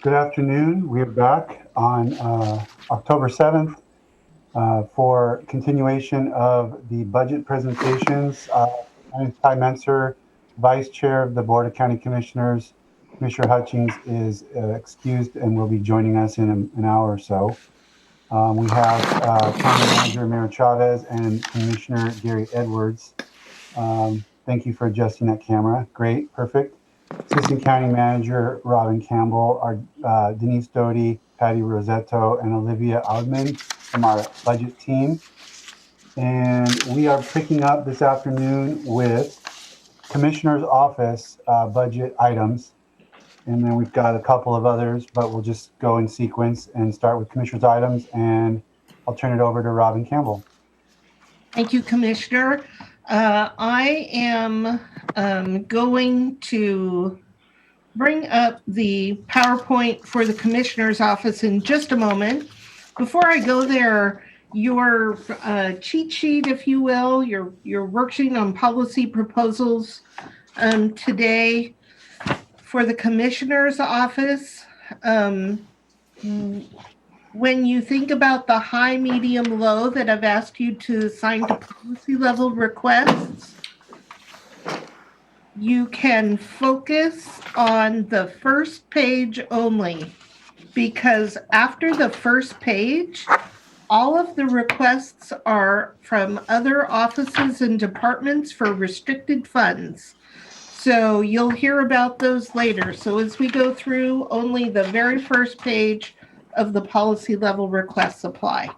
Good afternoon. We are back on October 7th for continuation of the budget presentations. My name is Ty Menser, Vice Chair of the Board of County Commissioners. Commissioner Hutchings is excused and will be joining us in an hour or so. We have County Manager Mayor Chavez and Commissioner Gary Edwards. Thank you for adjusting that camera. Great, perfect. Assistant County Manager Robin Campbell, our Denise Doty, Patty Rosetto, and Olivia Audman from our budget team. And we are picking up this afternoon with Commissioner's Office budget items. And then we've got a couple of others, but we'll just go in sequence and start with Commissioner's items. And I'll turn it over to Robin Campbell. Thank you, Commissioner. I am going to bring up the PowerPoint for the Commissioner's office in just a moment. Before I go there, your cheat sheet, if you will, your worksheet on policy proposals today for the Commissioner's office. When you think about the high, medium, low that I've asked you to assign to policy level requests, you can focus on the first page only, because after the first page, all of the requests are from other offices and departments for restricted funds. So you'll hear about those later. So as we go through, only the very first page of the policy level requests apply.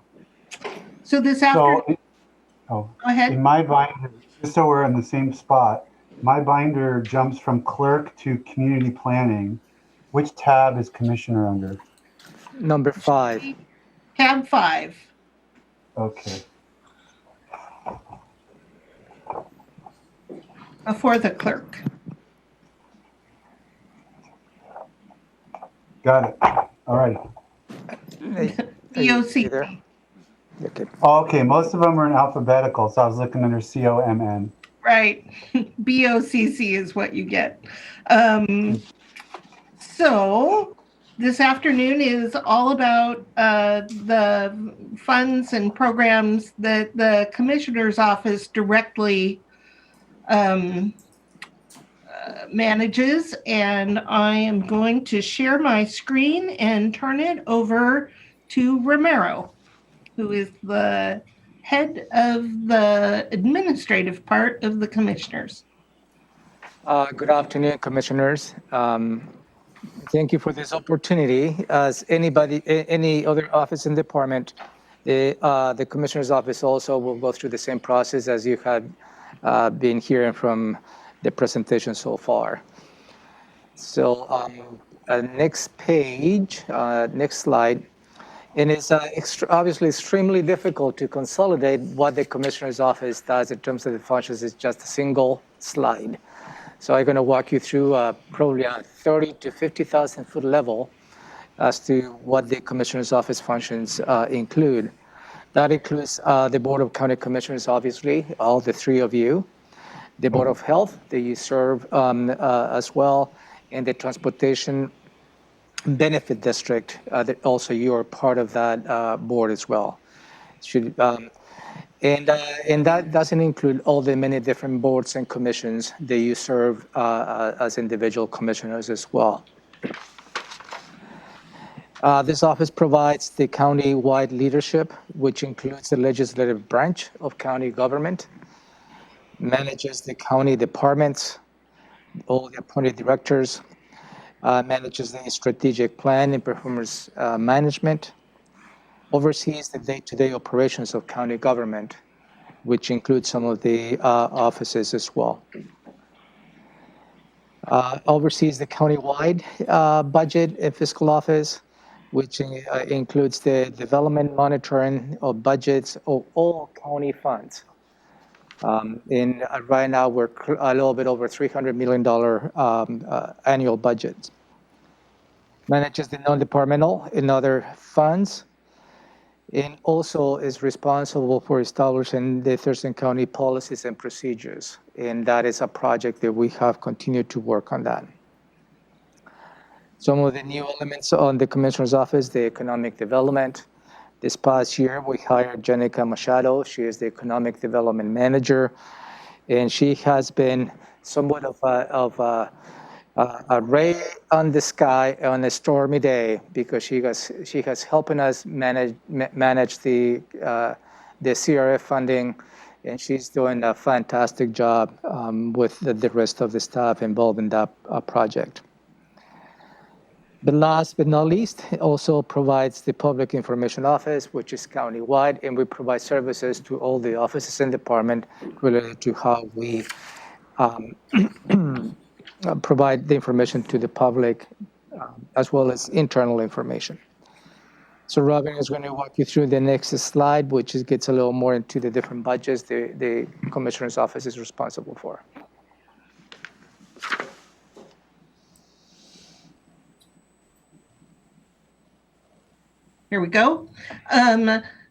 So this afternoon, go ahead. In my binder, just so we're in the same spot, my binder jumps from clerk to community planning. Which tab is Commissioner under? Number 5. Tab 5. Okay. Before the clerk. Got it. All right. BOC. Okay. Okay, most of them are in alphabetical, so I was looking under COMN. Right. BOCC is what you get. So this afternoon is all about the funds and programs that the Commissioner's office directly manages, and I am going to share my screen and turn it over to Romero, who is the head of the administrative part of the Commissioners. Good afternoon, Commissioners. Thank you for this opportunity. As any other office and department, the Commissioner's office also will go through the same process as you have been hearing from the presentation so far. So next page, next slide. And it's obviously extremely difficult to consolidate what the Commissioner's office does in terms of the functions. It's just a single slide. So I'm going to walk you through probably a 30 to 50,000 foot level as to what the Commissioner's office functions include. That includes the Board of County Commissioners, obviously, all the 3 of you, the Board of Health that you serve as well, and the Transportation Benefit District that also you are part of that board as well. And that doesn't include all the many different boards and commissions that you serve as individual commissioners as well. This office provides the county-wide leadership, which includes the legislative branch of county government, manages the county departments, all the appointed directors, manages the strategic plan and performance management, oversees the day-to-day operations of county government, which includes some of the offices as well. Oversees the county-wide budget and fiscal office, which includes the development monitoring of budgets of all county funds. Right now, we're a little bit over $300 million annual budget. Manages the non-departmental and other funds, and also is responsible for establishing the Thurston County policies and procedures. And that is a project that we have continued to work on that. Some of the new elements on the Commissioner's Office, the economic development. This past year, we hired Jenica Machado. She is the Economic Development Manager, and she has been somewhat of a ray on the sky on a stormy day because she has helping us manage the CRF funding, and she's doing a fantastic job with the rest of the staff involved in that project. But last but not least, it also provides the Public Information Office, which is countywide, and we provide services to all the offices and department related to how we provide the information to the public, as well as internal information. So Robin is going to walk you through the next slide, which gets a little more into the different budgets the Commissioner's Office is responsible for. Here we go.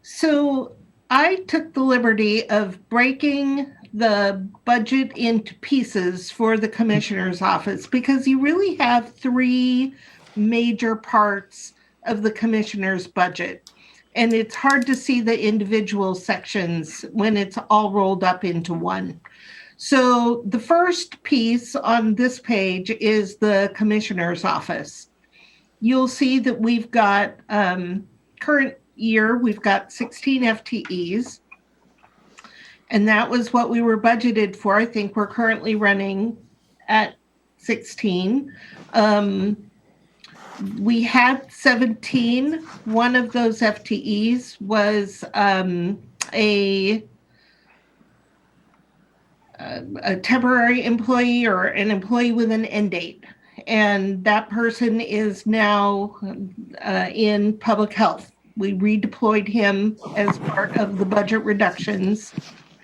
So I took the liberty of breaking the budget into pieces for the Commissioner's Office because you really have three major parts of the Commissioner's budget. And it's hard to see the individual sections when it's all rolled up into one. So the first piece on this page is the Commissioner's Office. You'll see that we've got current year, we've got 16 FTEs. And that was what we were budgeted for. I think we're currently running at 16. We had 17. One of those FTEs was a temporary employee or an employee with an end date. And that person is now in public health. We redeployed him as part of the budget reductions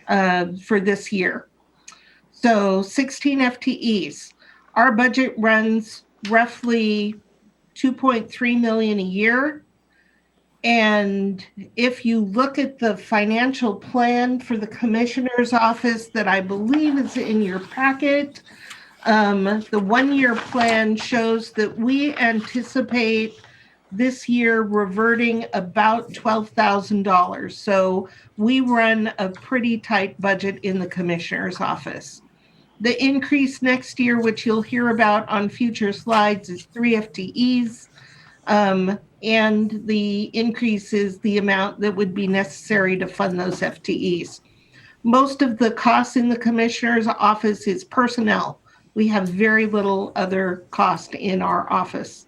for this year. So 16 FTEs. Our budget runs roughly 2.3 million a year. And if you look at the financial plan for the Commissioner's Office that I believe is in your packet, the one-year plan shows that we anticipate this year reverting about $12,000. So we run a pretty tight budget in the Commissioner's Office. The increase next year, which you'll hear about on future slides, is 3 FTEs. And the increase is the amount that would be necessary to fund those FTEs. Most of the costs in the Commissioner's Office is personnel. We have very little other cost in our office.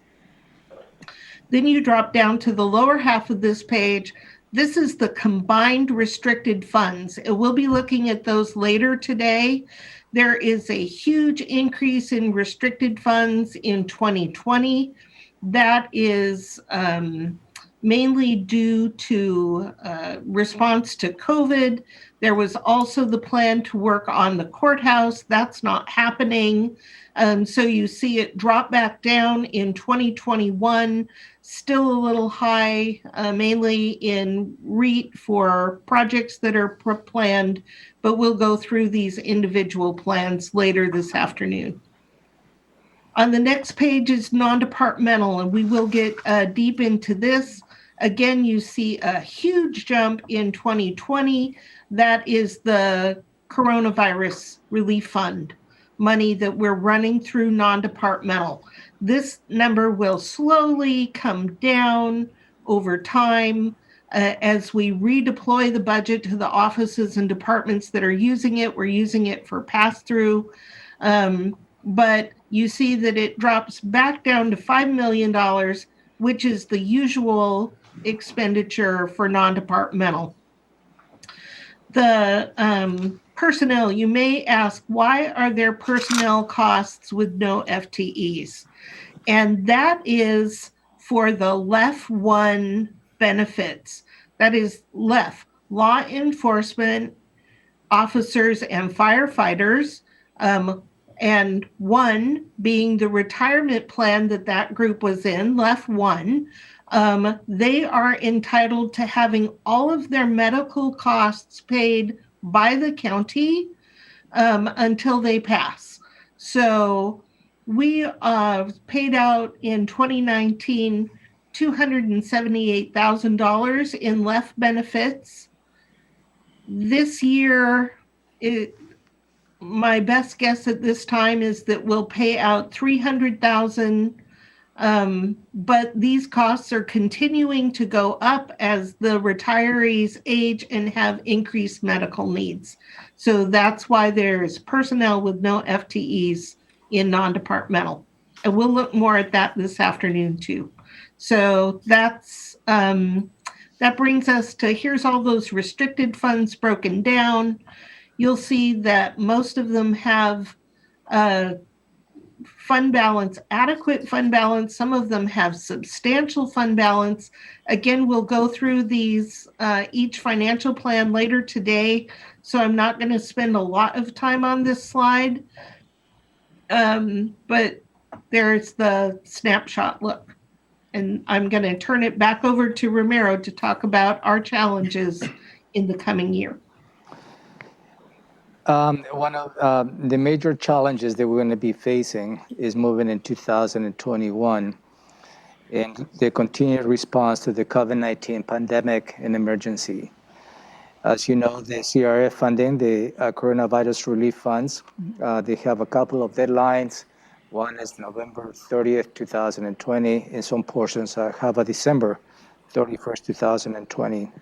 Then you drop down to the lower half of this page. This is the combined restricted funds. We'll be looking at those later today. There is a huge increase in restricted funds in 2020. That is mainly due to response to COVID. There was also the plan to work on the courthouse. That's not happening. So you see it drop back down in 2021, still a little high, mainly in Reit for projects that are planned, but we'll go through these individual plans later this afternoon. On the next page is non-departmental, and we will get deep into this. Again, you see a huge jump in 2020. That is the coronavirus relief fund money that we're running through non-departmental. This number will slowly come down over time as we redeploy the budget to the offices and departments that are using it. We're using it for pass-through. But you see that it drops back down to $5 million, which is the usual expenditure for non-departmental. The personnel, you may ask, why are there personnel costs with no FTEs? And that is for the Ltch 1 benefits. That is Ltch, law enforcement officers and firefighters, and 1 being the retirement plan that group was in, Ltch 1. They are entitled to having all of their medical costs paid by the county until they pass. So We paid out in 2019 $278,000 in left benefits. This year, my best guess at this time is that we'll pay out $300,000. But these costs are continuing to go up as the retirees age and have increased medical needs. So that's why there's personnel with no FTEs in non-departmental. And we'll look more at that this afternoon too. So that's that brings us to here's all those restricted funds broken down. You'll see that most of them have fund balance, adequate fund balance. Some of them have substantial fund balance. Again, we'll go through these, each financial plan later today, so I'm not going to spend a lot of time on this slide. But there's the snapshot look. And I'm going to turn it back over to Romero to talk about our challenges in the coming year. One of the major challenges that we're going to be facing is moving in 2021 and the continued response to the COVID-19 pandemic and emergency. As you know, the CRF funding, the coronavirus relief funds, they have a couple of deadlines. One is November 30th, 2020, and some portions have a December 31st, 2020.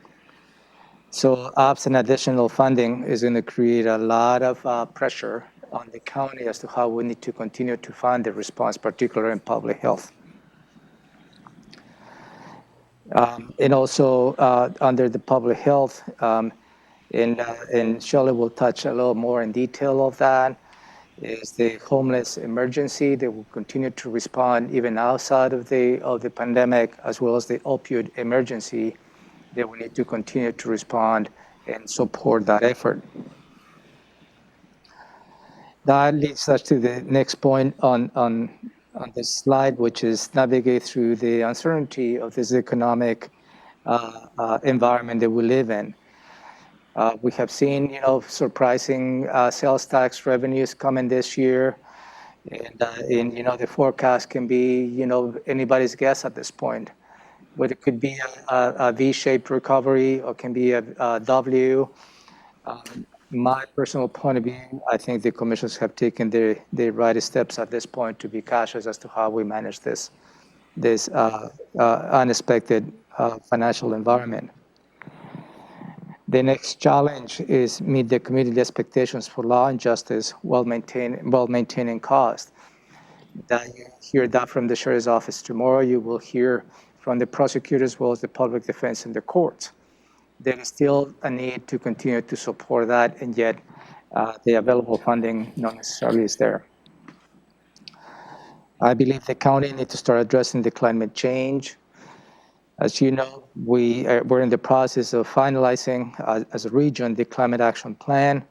So absent additional funding is going to create a lot of pressure on the county as to how we need to continue to fund the response, particularly in public health. And also under the public health, and Shelley will touch a little more in detail of that, is the homeless emergency that will continue to respond even outside of the pandemic, as well as the opioid emergency that we need to continue to respond and support that effort. That leads us to the next point on this slide, which is navigate through the uncertainty of this economic environment that we live in. We have seen, surprising sales tax revenues coming this year, and the forecast can be, anybody's guess at this point. But it could be a V-shaped recovery or can be a W. My personal point of view, I think the commissioners have taken the right steps at this point to be cautious as to how we manage this unexpected financial environment. The next challenge is meet the community expectations for law and justice while maintaining cost. That you hear that from the sheriff's office tomorrow. You will hear from the prosecutors as well as the public defense and the courts. There is still a need to continue to support that, and yet the available funding not necessarily is there. I believe the county needs to start addressing the climate change. As you know, we're in the process of finalizing, as a region, the climate action plan.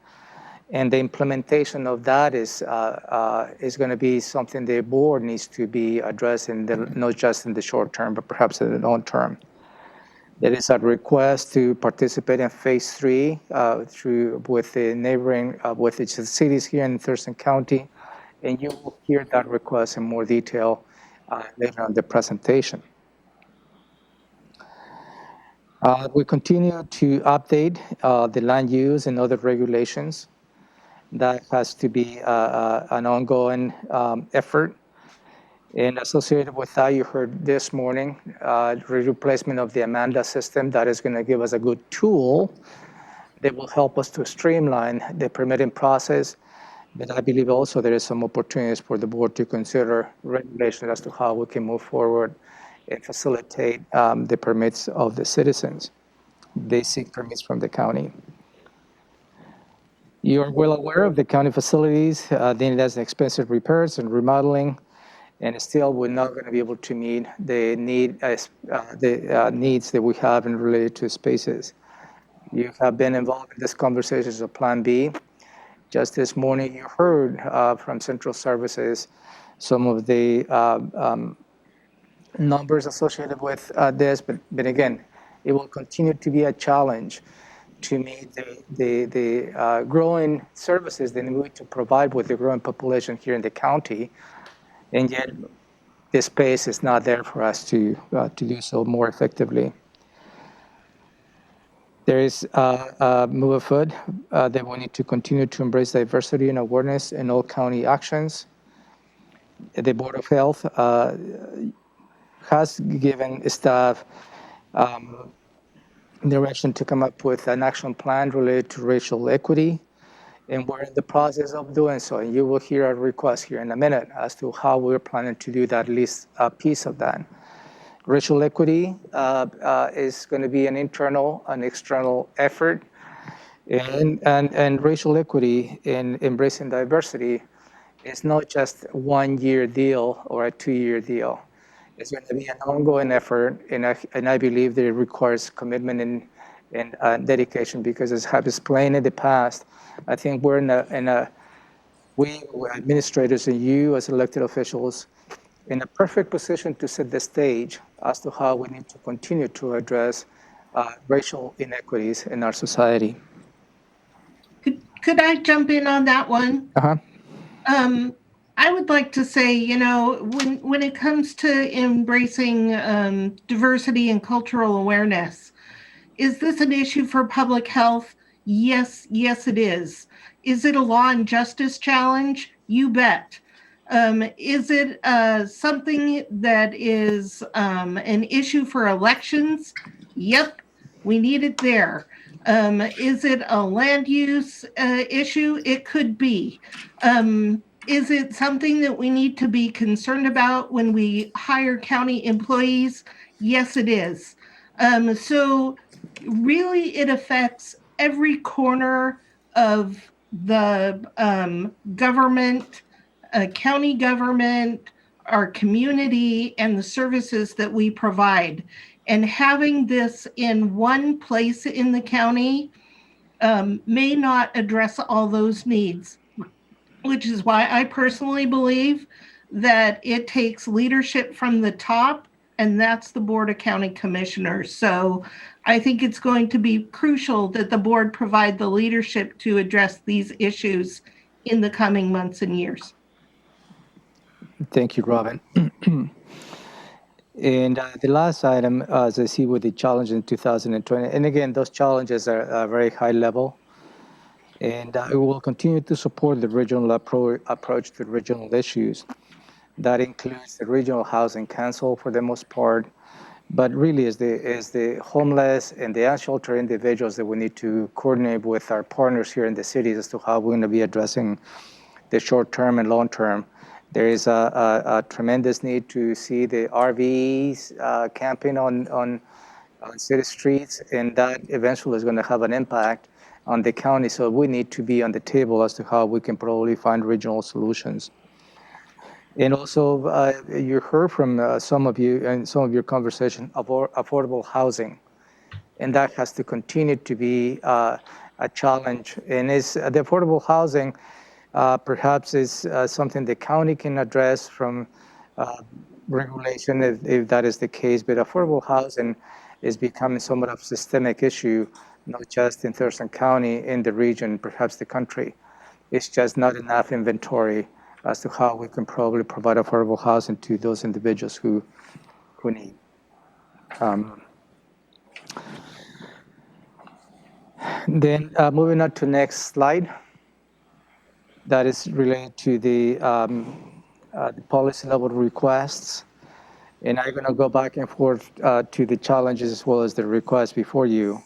And the implementation of that is going to be something the board needs to be addressing, not just in the short term, but perhaps in the long term. There is a request to participate in phase 3 with the neighboring, with the cities here in Thurston County, and you will hear that request in more detail later on the presentation. We continue to update the land use and other regulations. That has to be an ongoing effort. And associated with that, you heard this morning, the replacement of the Amanda system that is going to give us a good tool that will help us to streamline the permitting process. But I believe also there is some opportunities for the board to consider regulations as to how we can move forward and facilitate the permits of the citizens. They seek permits from the county. You are well aware of the county facilities. They need expensive repairs and remodeling, and still we're not going to be able to meet the needs that we have in related to spaces. You have been involved in this conversation as a Plan B. Just this morning, you heard from Central Services some of the numbers associated with this, but again, it will continue to be a challenge to meet the growing services that we need to provide with the growing population here in the county, and yet the space is not there for us to do so more effectively. There is a move afoot that we need to continue to embrace diversity and awareness in all county actions. The Board of Health has given staff direction to come up with an action plan related to racial equity, and we're in the process of doing so. And you will hear a request here in a minute as to how we're planning to do that, at least a piece of that. Racial equity is going to be an internal and external effort, and racial equity in embracing diversity is not just 1 year deal or a 2-year deal. It's going to be an ongoing effort, and I believe that it requires commitment and dedication, because as I've explained in the past, I think we're we administrators and you as elected officials in a perfect position to set the stage as to how we need to continue to address racial inequities in our society. Could I jump in on that one? Uh-huh. I would like to say, when it comes to embracing diversity and cultural awareness, is this an issue for public health? Yes, it is. Is it a law and justice challenge? You bet. Is it something that is an issue for elections? Yep, we need it there. Is it a land use issue? It could be. Is it something that we need to be concerned about when we hire county employees? Yes, it is. So really it affects every corner of the government, county government, our community, and the services that we provide. And having this in one place in the county may not address all those needs, which is why I personally believe that it takes leadership from the top, and that's the Board of County Commissioners. So I think it's going to be crucial that the board provide the leadership to address these issues in the coming months and years. Thank you, Robin. And the last item, as I see with the challenge in 2020, and again, those challenges are very high level, and we will continue to support the regional approach to regional issues. That includes the Regional Housing Council for the most part, but really is the homeless and the unsheltered individuals that we need to coordinate with our partners here in the cities as to how we're going to be addressing the short term and long term. There is a tremendous need to see the RVs camping on city streets, and that eventually is going to have an impact on the county. So we need to be on the table as to how we can probably find regional solutions. And also, you heard from some of you in some of your conversation about affordable housing, and that has to continue to be a challenge. And is the affordable housing perhaps is something the county can address from regulation if that is the case, but affordable housing is becoming somewhat of a systemic issue, not just in Thurston County, in the region, perhaps the country. It's just not enough inventory as to how we can probably provide affordable housing to those individuals who need. Then moving on to next slide. That is related to the policy level requests. And I'm going to go back and forth to the challenges as well as the requests before you.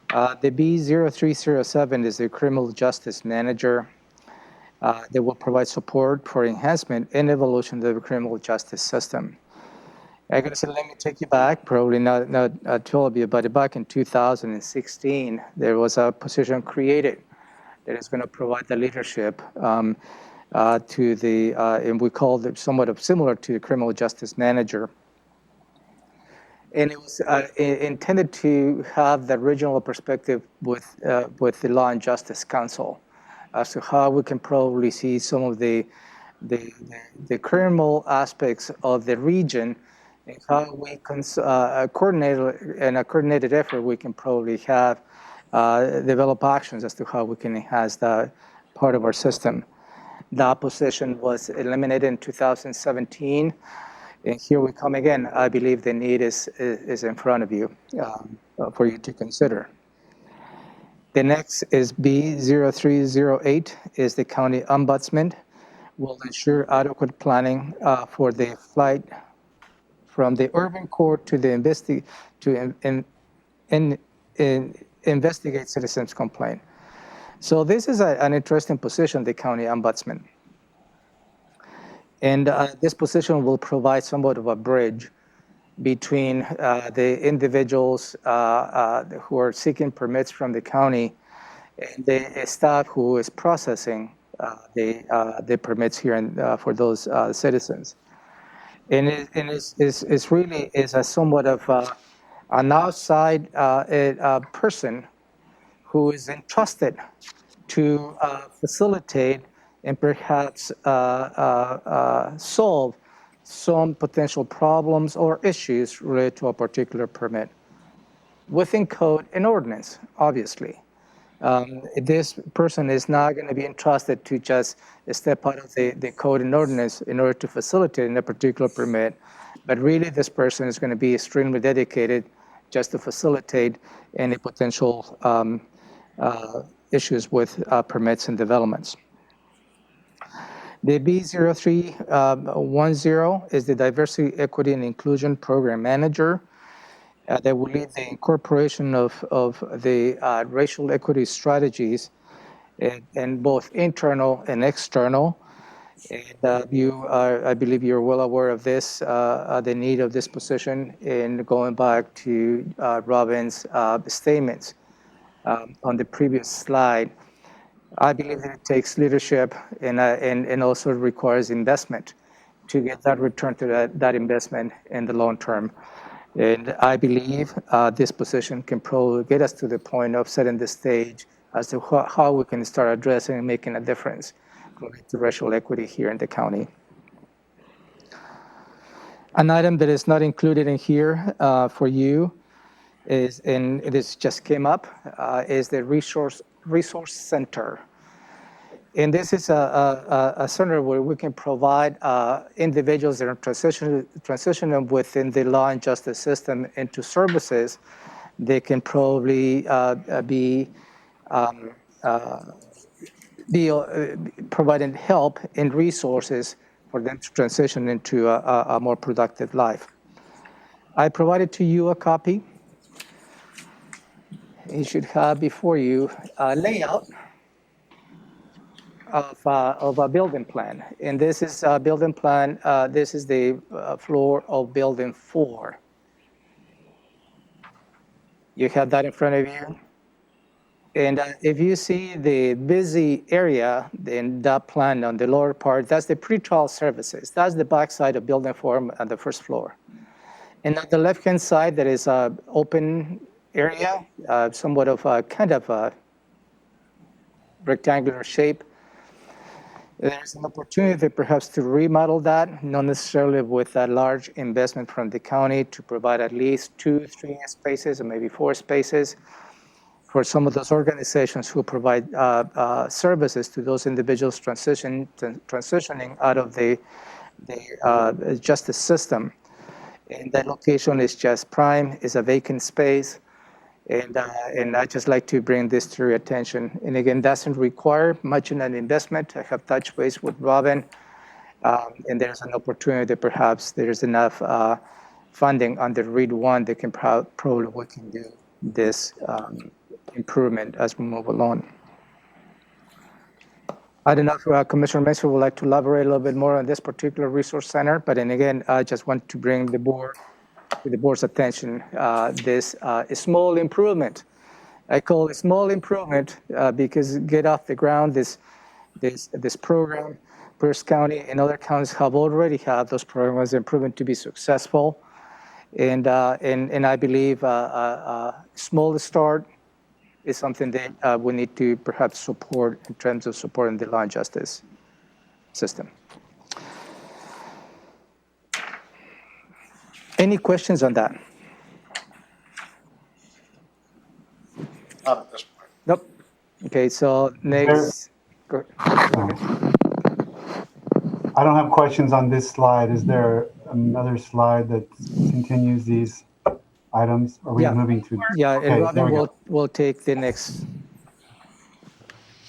The B0307 is the criminal justice manager that will provide support for enhancement and evolution of the criminal justice system. I'm going to say, let me take you back, probably not to all of you, but back in 2016, there was a position created that is going to provide the leadership to the, and we called it somewhat of similar to the criminal justice manager. And it was intended to have the regional perspective with the Law and Justice Council as to how we can probably see some of the criminal aspects of the region and how we can in a coordinated effort we can probably have develop actions as to how we can enhance that part of our system. That position was eliminated in 2017. And here we come again. I believe the need is in front of you for you to consider. The next is B0308 is the county ombudsman. Will ensure adequate planning for the flight from the urban core to the investigate citizens' complaint. So this is an interesting position, the county ombudsman. And this position will provide somewhat of a bridge between the individuals who are seeking permits from the county and the staff who is processing the permits here for those citizens. And it's really is a somewhat of an outside person who is entrusted to facilitate and perhaps solve some potential problems or issues related to a particular permit within code and ordinance, obviously. This person is not going to be entrusted to just step out of the code and ordinance in order to facilitate in a particular permit, but really this person is going to be extremely dedicated just to facilitate any potential issues with permits and developments. The B0310 is the Diversity, Equity, and Inclusion Program Manager. That will lead the incorporation of the racial equity strategies and both internal and external. And I believe you're well aware of this, the need of this position, in going back to Robin's statements on the previous slide. I believe that it takes leadership and also requires investment to get that return to that investment in the long term. And I believe this position can probably get us to the point of setting the stage as to how we can start addressing and making a difference related to racial equity here in the county. An item that is not included in here for you is, and this just came up, is the resource center. And this is a center where we can provide individuals that are transitioning within the law and justice system into services. They can probably be providing help and resources for them to transition into a more productive life. I provided to you a copy. You should have before you a layout of a building plan. And this is a building plan. This is the floor of building 4. You have that in front of you. And if you see the busy area in that plan on the lower part, that's the pretrial services. That's the back side of building 4 on the first floor. And on the left-hand side, there is an open area, somewhat of a kind of a rectangular shape. There's an opportunity perhaps to remodel that, not necessarily with a large investment from the county, to provide at least 2-3 spaces or maybe 4 spaces for some of those organizations who provide services to those individuals transitioning out of the justice system. And that location is just prime, is a vacant space. And I'd just like to bring this to your attention. And again, doesn't require much in an investment. I have touched base with Robin, and there's an opportunity that perhaps there's enough funding under Reit 1 that can probably we can do this improvement as we move along. I don't know if Commissioner Mensah would like to elaborate a little bit more on this particular resource center, but then again, I just want to bring the board's attention this small improvement. I call it small improvement because get off the ground this program. Pierce County and other counties have already had those programs and proven to be successful. And I believe a small start is something that we need to perhaps support in terms of supporting the law and justice system. Any questions on that? Not at this point. Nope. Okay, so next. Go ahead. I don't have questions on this slide. Is there another slide that continues these items? Are we Yeah. moving to? Yeah, and Okay, there Robin we go. will take the next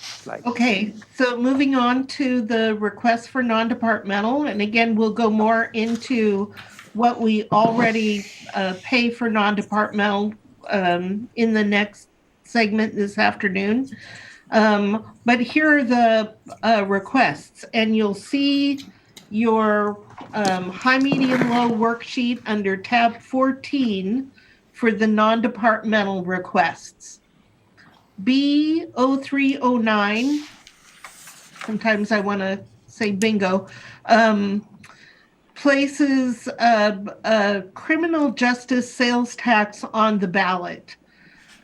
slide. Okay, so moving on to the request for non-departmental, and again, we'll go more into what we already pay for non-departmental in the next segment this afternoon. But here are the requests, and you'll see your high, medium, low worksheet under tab 14 for the non-departmental requests. B0309, sometimes I want to say bingo, places a criminal justice sales tax on the ballot.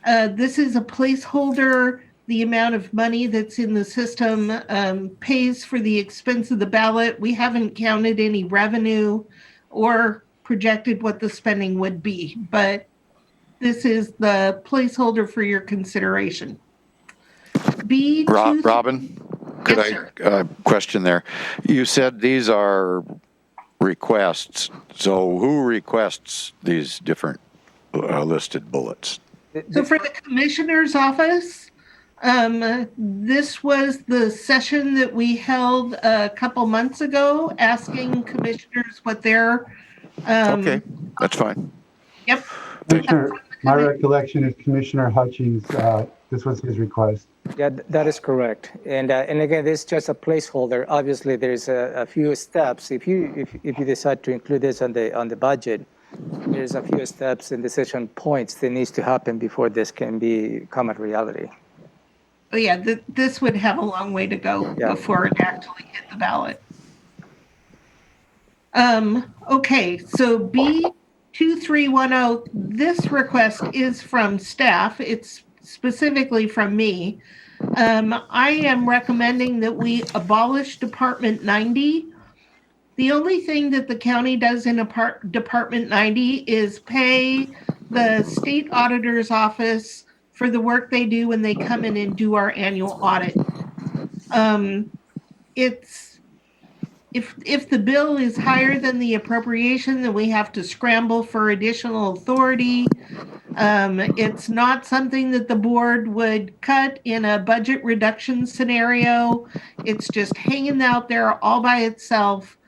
This is a placeholder. The amount of money that's in the system pays for the expense of the ballot. We haven't counted any revenue or projected what the spending would be, but this is the placeholder for your consideration. Robin, could I question there? You said these are requests. So who requests these different listed bullets? So for the commissioner's office, this was the session that we held a couple months ago, asking commissioners what their Okay, that's fine. Yep. Commissioner, my recollection is Commissioner Hutchings, this was his request. Yeah, that is correct. And again, this is just a placeholder. Obviously, there's a few steps. If you decide to include this on the budget, there's a few steps and decision points that needs to happen before this can become a reality. Oh yeah, this would have a long way to go before it actually hit the ballot. Okay, so B2310, this request is from staff. It's specifically from me. I am recommending that we abolish Department 90. The only thing that the county does in Department 90 is pay the state auditor's office for the work they do when they come in and do our annual audit. If the bill is higher than the appropriation, then we have to scramble for additional authority. It's not something that the board would cut in a budget reduction scenario. It's just hanging out there all by itself.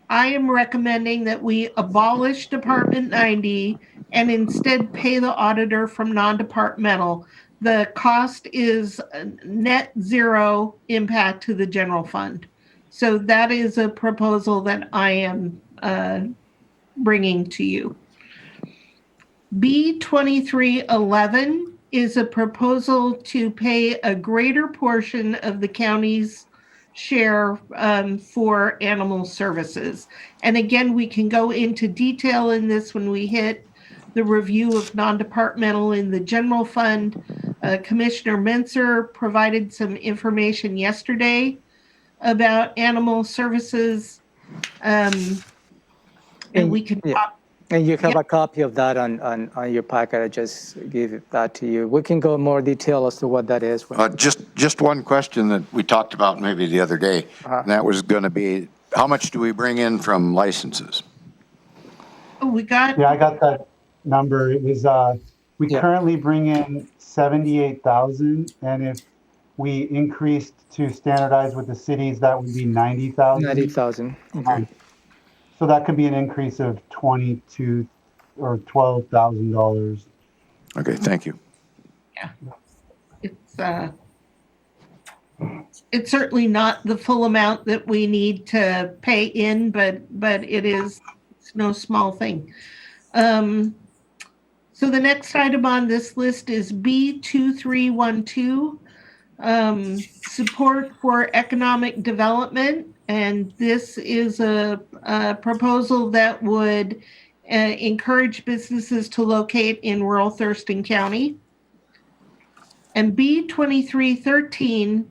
I am recommending that we abolish Department 90 and instead pay the auditor from non-departmental. The cost is net zero impact to the general fund. So that is a proposal that I am bringing to you. B2311 is a proposal to pay a greater portion of the county's share for animal services. And again, we can go into detail in this when we hit the review of non-departmental in the general fund. Commissioner Menser provided some information yesterday about animal services. And we can talk. And you have a copy of that on your packet. I just gave that to you. We can go in more detail as to what that is. Just one question that we talked about maybe the other day. And that was going to be, how much do we bring in from licenses? Oh, we got. Yeah, I got that number. It was, we currently bring in 78,000, and if we increased to standardize with the cities, that would be 90,000. 90,000. Okay. So that could be an increase of $22,000 or $12,000. Okay, thank you. Yeah, it's certainly not the full amount that we need to pay in, but it's no small thing. So the next item on this list is B2312, support for economic development. And this is a proposal that would encourage businesses to locate in rural Thurston County. And B2313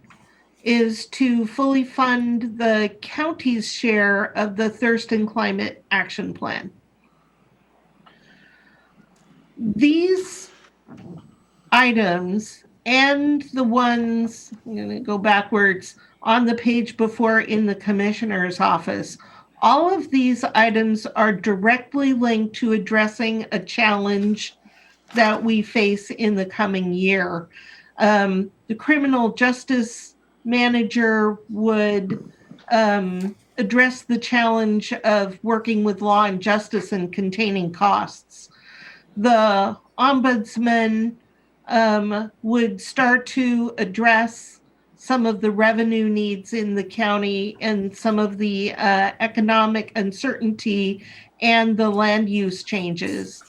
is to fully fund the county's share of the Thurston Climate Action Plan. These items and the ones, I'm going to go backwards, on the page before in the commissioner's office. All of these items are directly linked to addressing a challenge that we face in the coming year. The criminal justice manager would address the challenge of working with law and justice and containing costs. The ombudsman would start to address some of the revenue needs in the county and some of the economic uncertainty and the land use changes.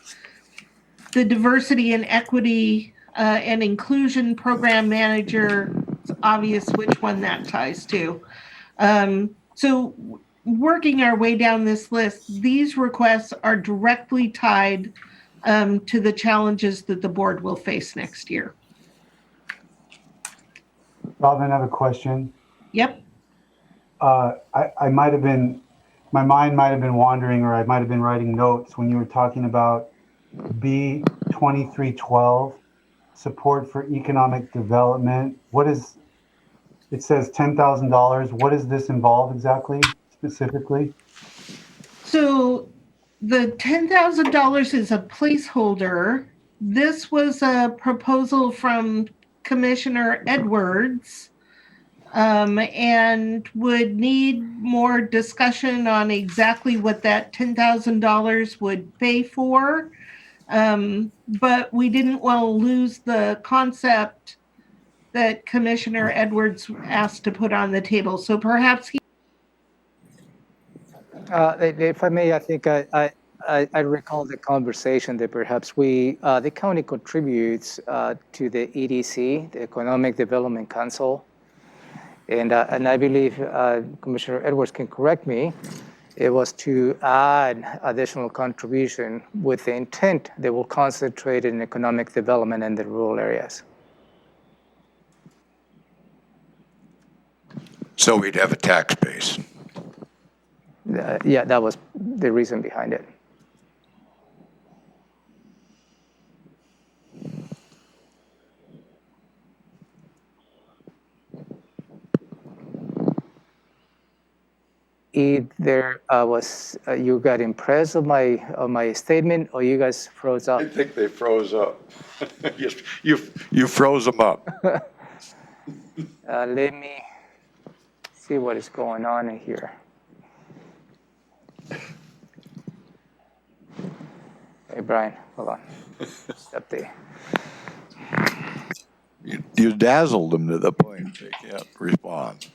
The diversity and equity and inclusion program manager, it's obvious which one that ties to. So working our way down this list, these requests are directly tied to the challenges that the board will face next year. Robin, I have a question. Yep. I might have been, my mind might have been wandering, or I might have been writing notes when you were talking about B 2312, support for economic development. What is, it says $10,000. What does this involve exactly, specifically? So the $10,000 is a placeholder. This was a proposal from Commissioner Edwards, and would need more discussion on exactly what that $10,000 would pay for. But we didn't want to lose the concept that Commissioner Edwards asked to put on the table. So perhaps he. If I may, I think I recall the conversation that perhaps the county contributes to the EDC, the Economic Development Council. And I believe Commissioner Edwards can correct me, it was to add additional contribution with the intent that will concentrate in economic development in the rural areas. So we'd have a tax base. Yeah, that was the reason behind it. Either you got impressed of my statement, or you guys froze up. I think they froze up. you froze them up. Let me see what is going on in here. Hey, Brian, hold on. Step there. You dazzled them to the point they can't respond.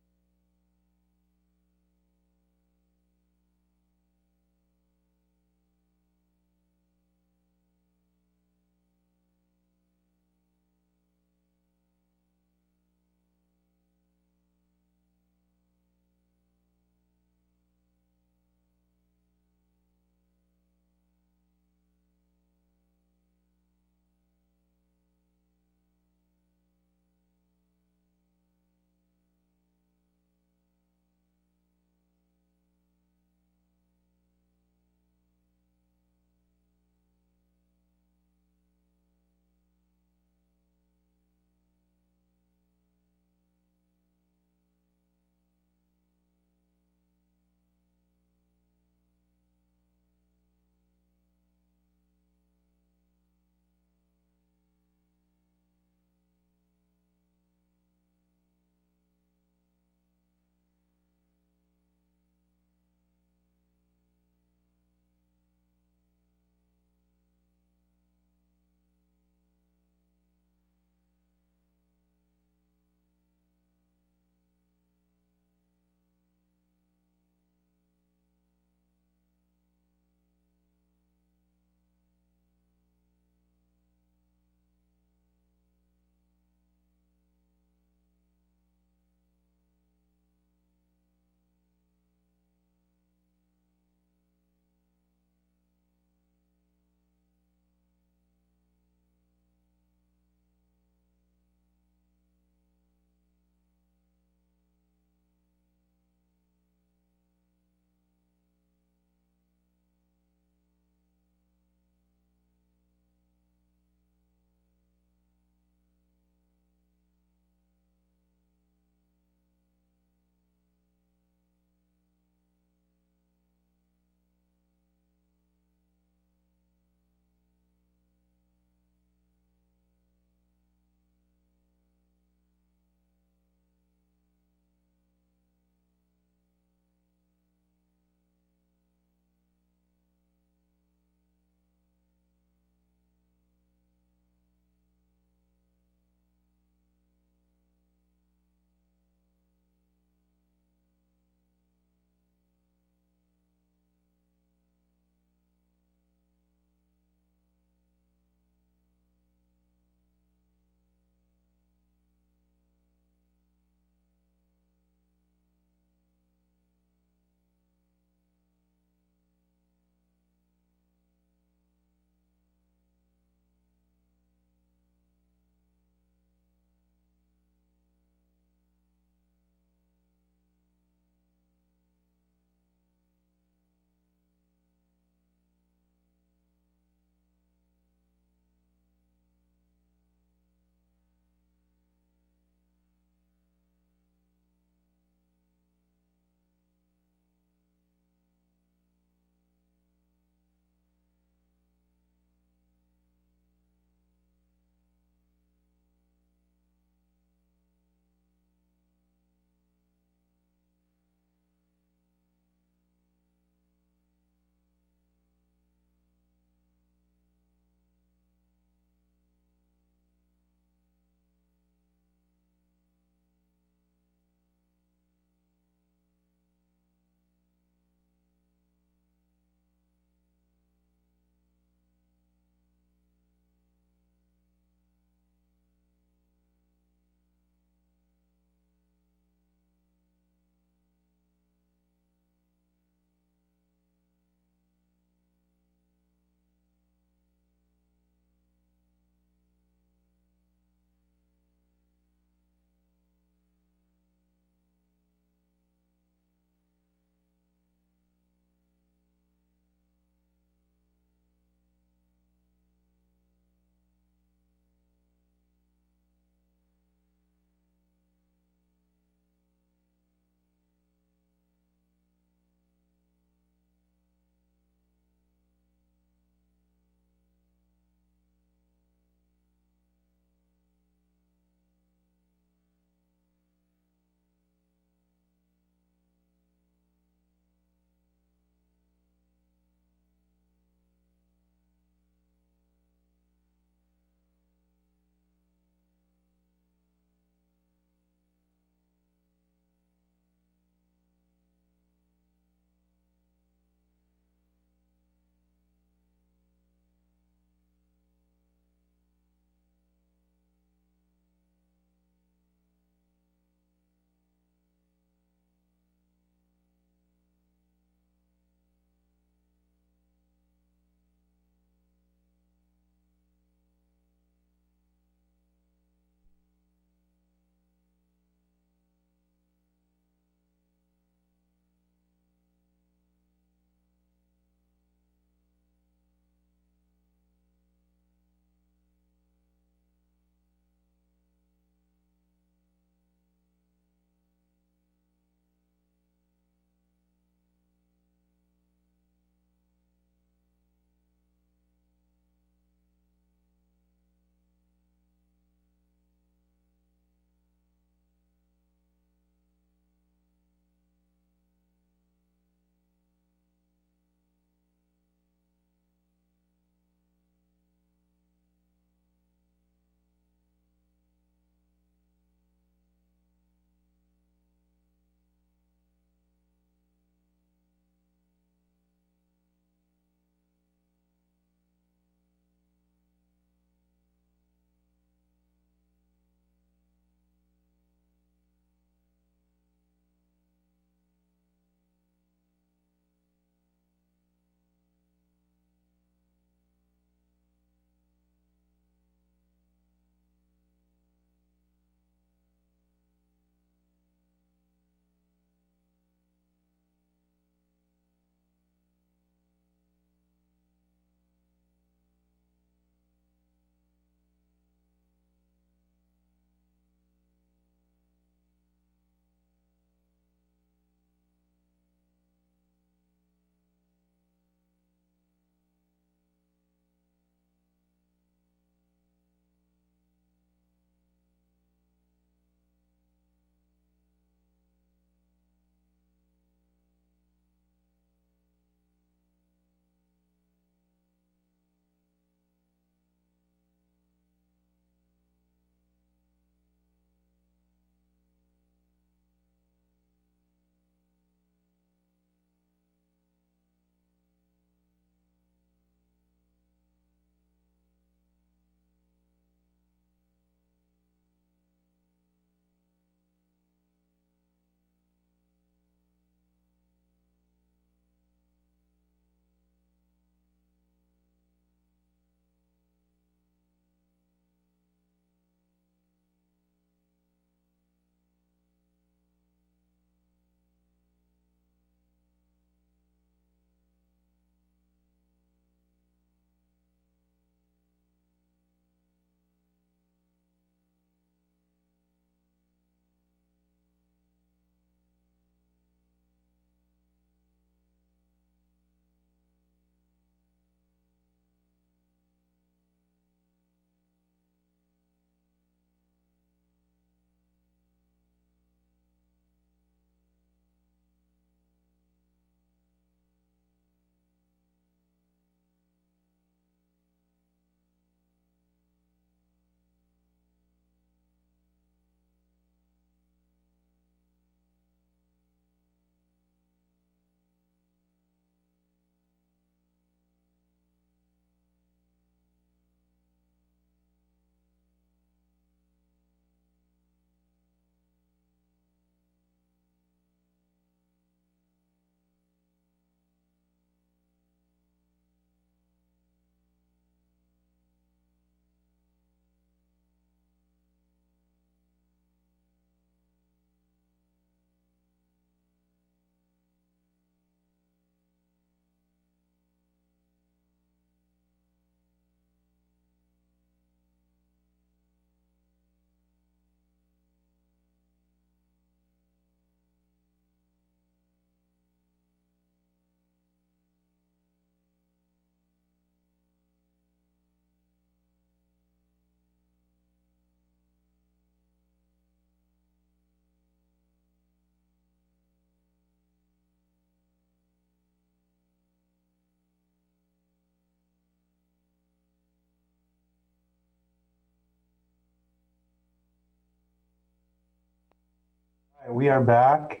We are back.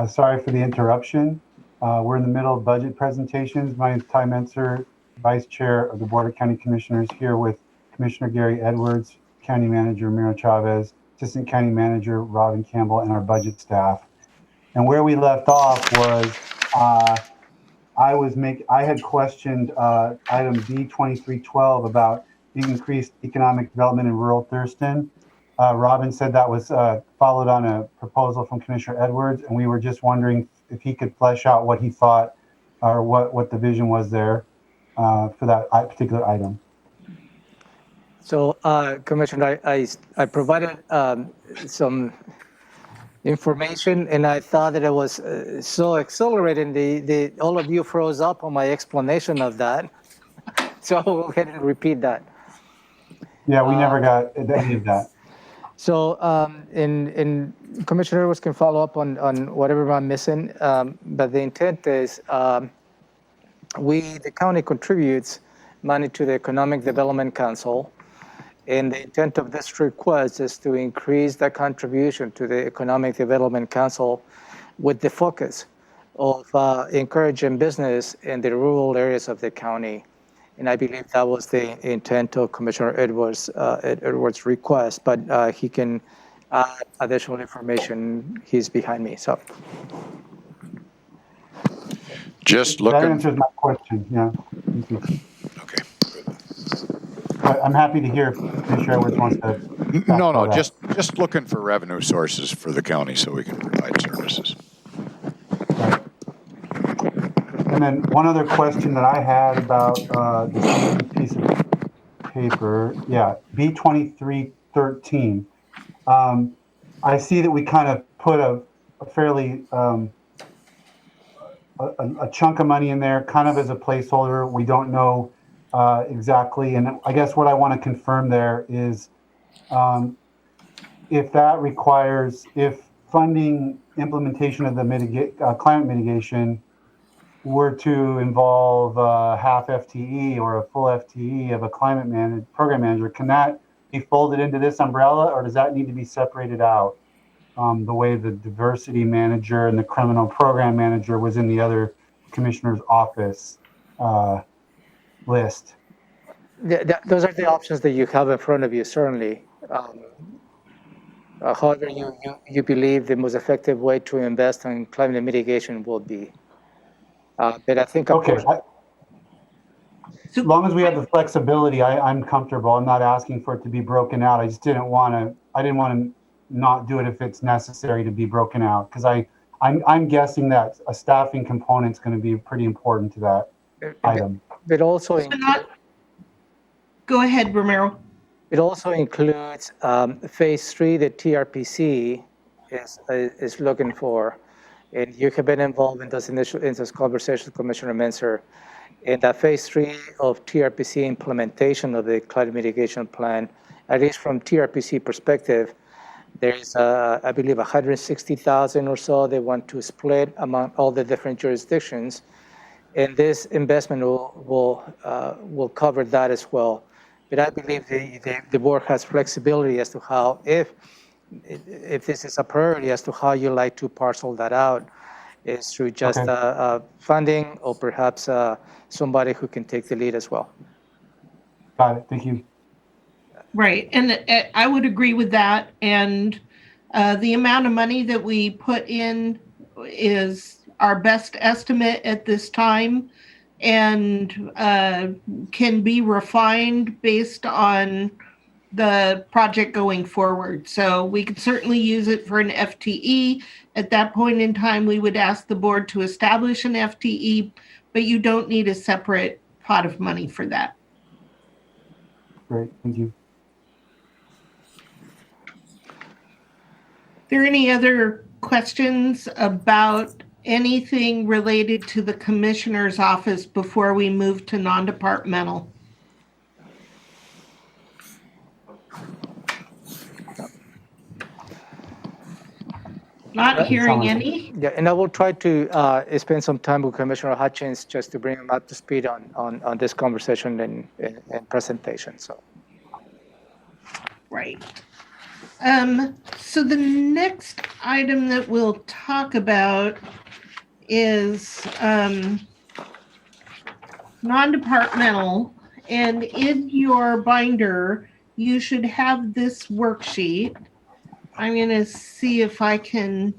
Sorry for the interruption. We're in the middle of budget presentations. My name is Ty Mentzer, Vice Chair of the Board of County Commissioners, here with Commissioner Gary Edwards, County Manager Miro Chavez, Assistant County Manager Robin Campbell, and our budget staff. And where we left off was I had questioned item B2312 about the increased economic development in rural Thurston. Robin said that was followed on a proposal from Commissioner Edwards, and we were just wondering if he could flesh out what he thought or what the vision was there for that particular item. So, Commissioner, I provided some information, and I thought that it was so accelerating. All of you froze up on my explanation of that. So I'll go ahead and repeat that. Yeah, we never got any of that. So, in Commissioner Edwards can follow up on whatever I'm missing, but the intent is the county contributes money to the Economic Development Council, and the intent of this request is to increase the contribution to the Economic Development Council with the focus of encouraging business in the rural areas of the county. And I believe that was the intent of Commissioner Edwards' request, but he can add additional information. He's behind me, so. Just That looking, answers my question, yeah. Thank you. okay. But I'm happy to hear if Commissioner Edwards wants to. No, just looking for revenue sources for the county so we can provide services. Right. And then one other question that I had about this piece of paper, yeah, B2313. I see that we kind of put a fairly a chunk of money in there, kind of as a placeholder. We don't know exactly, and I guess what I want to confirm there is if that requires, if funding implementation of the climate mitigation were to involve half FTE or a full FTE of a program manager, can that be folded into this umbrella, or does that need to be separated out the way the diversity manager and the criminal program manager was in the other commissioner's office list? Those are the options that you have in front of you, certainly. However, you believe the most effective way to invest in climate mitigation will be. But I think, of course, as long as we have the flexibility, I'm comfortable. I'm not asking for it to be broken out. I just didn't want to not do it if it's necessary to be broken out, because I'm guessing that a staffing component is going to be pretty important to that item. But also, Go ahead, Romero. it also includes phase 3 that TRPC is looking for. And you have been involved in those conversations, Commissioner Mentzer. In that phase 3 of TRPC implementation of the climate mitigation plan, at least from TRPC perspective, there's, I believe, 160,000 or so they want to split among all the different jurisdictions. And this investment will cover that as well. But I believe the board has flexibility as to how, if this is a priority, as to how you like to parcel that out, is through just funding or perhaps somebody who can take the lead as well. Got it. Thank you. Right, and I would agree with that. And the amount of money that we put in is our best estimate at this time, and can be refined based on the project going forward. So we could certainly use it for an FTE. At that point in time, we would ask the board to establish an FTE, but you don't need a separate pot of money for that. Great, thank you. Are there any other questions about anything related to the commissioner's office before we move to non-departmental? Not hearing any. Yeah, and I will try to spend some time with Commissioner Hutchins just to bring him up to speed on this conversation and presentation. So, right. So the next item that we'll talk about is non-departmental, and in your binder, you should have this worksheet. I'm going to see if I can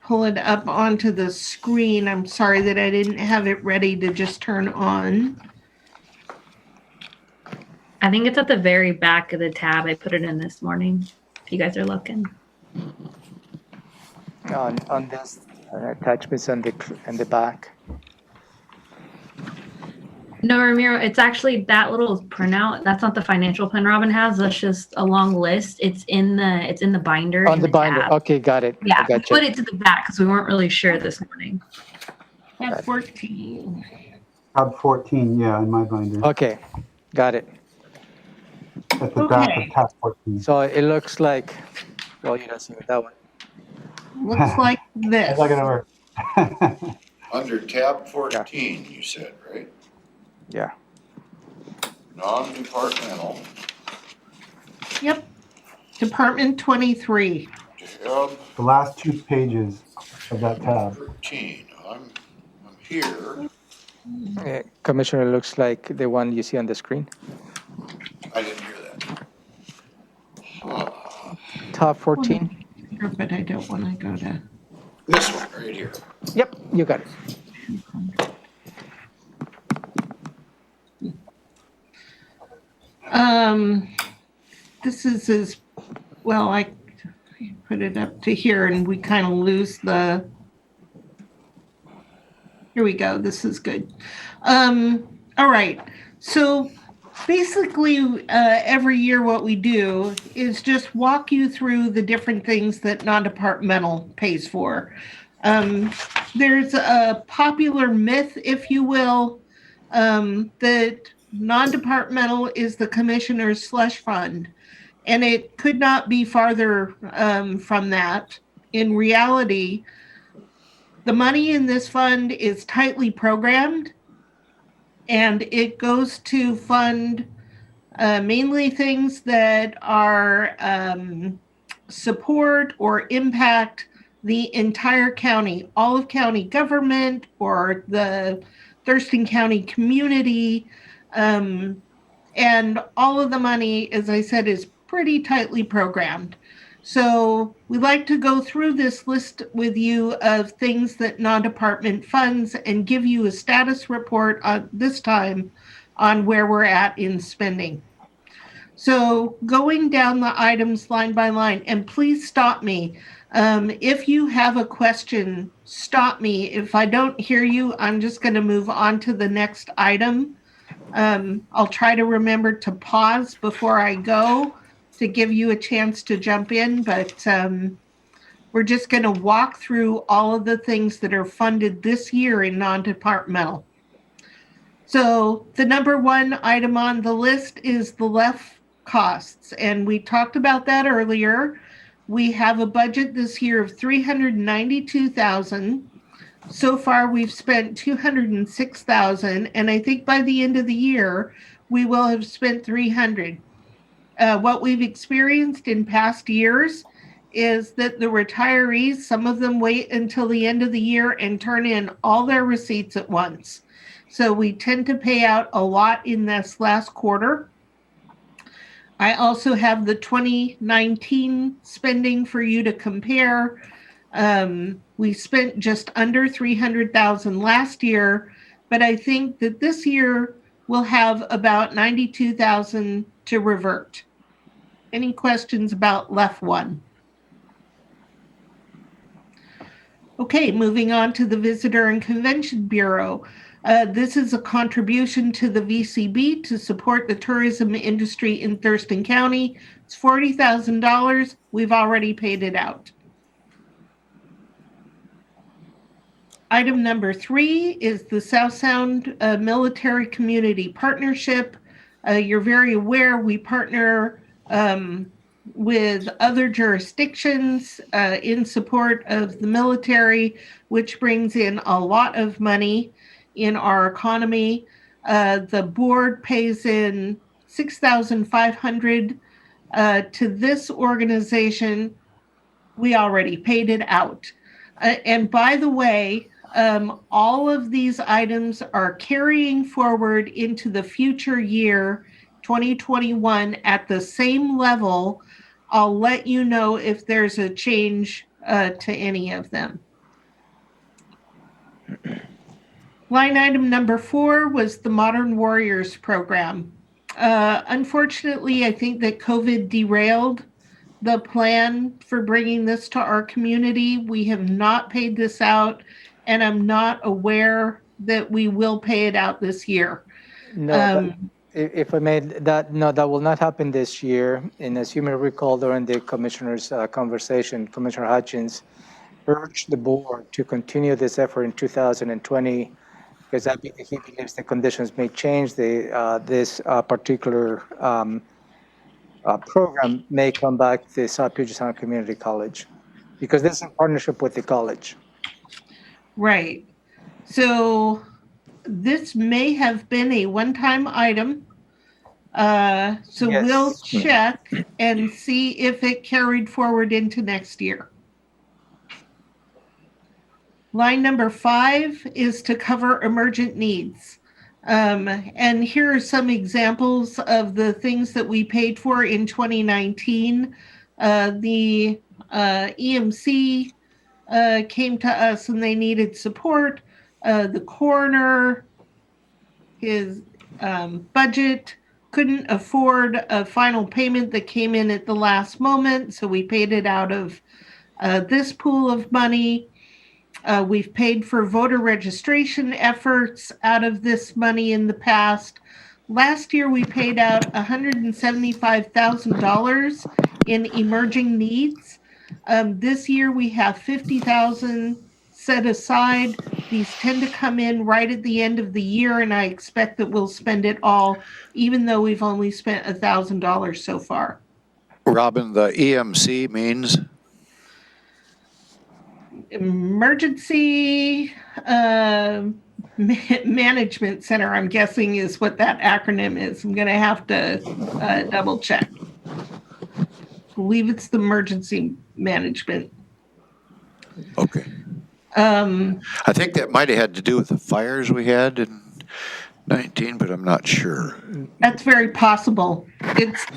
pull it up onto the screen. I'm sorry that I didn't have it ready to just turn on. I think it's at the very back of the tab. I put it in this morning, if you guys are looking. On this attachments on the back. No, Ramiro, it's actually that little printout. That's not the financial plan Robin has. That's just a long list. It's in the binder. On in the binder. tab. Okay, got it. Yeah, we Gotcha. put it to the back because we weren't really sure this morning. Tab 14. Tab 14, yeah, in my binder. Okay, got it. At the back Okay. of tab 14. So it looks like, well, you don't see with that one. Looks like this. How's that gonna work? Under tab 14, you said, right? Yeah. Non-departmental, Yep. Department 23. tab The last 2 pages of that tab. 13. I'm here. Commissioner, looks like the one you see on the screen. I didn't hear that. Top 14. Sure, but I don't want to go to. This one right here. Yep, you got it. This is as well. I put it up to here, and we kind of lose the. Here we go. This is good. All right. So basically, every year, what we do is just walk you through the different things that non-departmental pays for. There's a popular myth, if you will, that non-departmental is the commissioner's slush fund, and it could not be farther from that. In reality, the money in this fund is tightly programmed, and it goes to fund mainly things that are support or impact the entire county, all of county government or the Thurston County community. And all of the money, as I said, is pretty tightly programmed. So we like to go through this list with you of things that non-department funds and give you a status report this time on where we're at in spending. So going down the items line by line, and please stop me. If you have a question, stop me. If I don't hear you, I'm just going to move on to the next item. I'll try to remember to pause before I go to give you a chance to jump in, but we're just going to walk through all of the things that are funded this year in non-departmental. So the number one item on the list is the LEF costs, and we talked about that earlier. We have a budget this year of $392,000. So far, we've spent $206,000, and I think by the end of the year, we will have spent $300,000. What we've experienced in past years is that the retirees, some of them wait until the end of the year and turn in all their receipts at once. So we tend to pay out a lot in this last quarter. I also have the 2019 spending for you to compare. We spent just under $300,000 last year, but I think that this year we'll have about $92,000 to revert. Any questions about LEF 1? Okay, moving on to the Visitor and Convention Bureau. This is a contribution to the VCB to support the tourism industry in Thurston County. It's $40,000. We've already paid it out. Item number 3 is the South Sound Military Community Partnership. You're very aware we partner with other jurisdictions in support of the military, which brings in a lot of money in our economy. The board pays in $6,500 to this organization, we already paid it out. And by the way, all of these items are carrying forward into the future year, 2021, at the same level. I'll let you know if there's a change to any of them. Line item number 4 was the Modern Warriors program. Unfortunately, I think that COVID derailed the plan for bringing this to our community. We have not paid this out, and I'm not aware that we will pay it out this year. No, if I may, that will not happen this year. And as you may recall, during the commissioner's conversation, Commissioner Hutchins urged the board to continue this effort in 2020 because he believes the conditions may change. This particular program may come back to South Puget Sound Community College because this is in partnership with the college. Right. So this may have been a one-time item. So Yes. we'll check and see if it carried forward into next year. Line number 5 is to cover emergent needs. And here are some examples of the things that we paid for in 2019. The EMC came to us and they needed support. The coroner, his budget couldn't afford a final payment that came in at the last moment, so we paid it out of this pool of money. We've paid for voter registration efforts out of this money in the past. Last year, we paid out $175,000 in emerging needs. This year, we have $50,000 set aside. These tend to come in right at the end of the year, and I expect that we'll spend it all, even though we've only spent $1,000 so far. Robin, the EMC means? Emergency Management Center, I'm guessing, is what that acronym is. I'm going to have to double check. I believe it's the emergency management. Okay. I think that might have had to do with the fires we had in 19, but I'm not sure. That's very possible.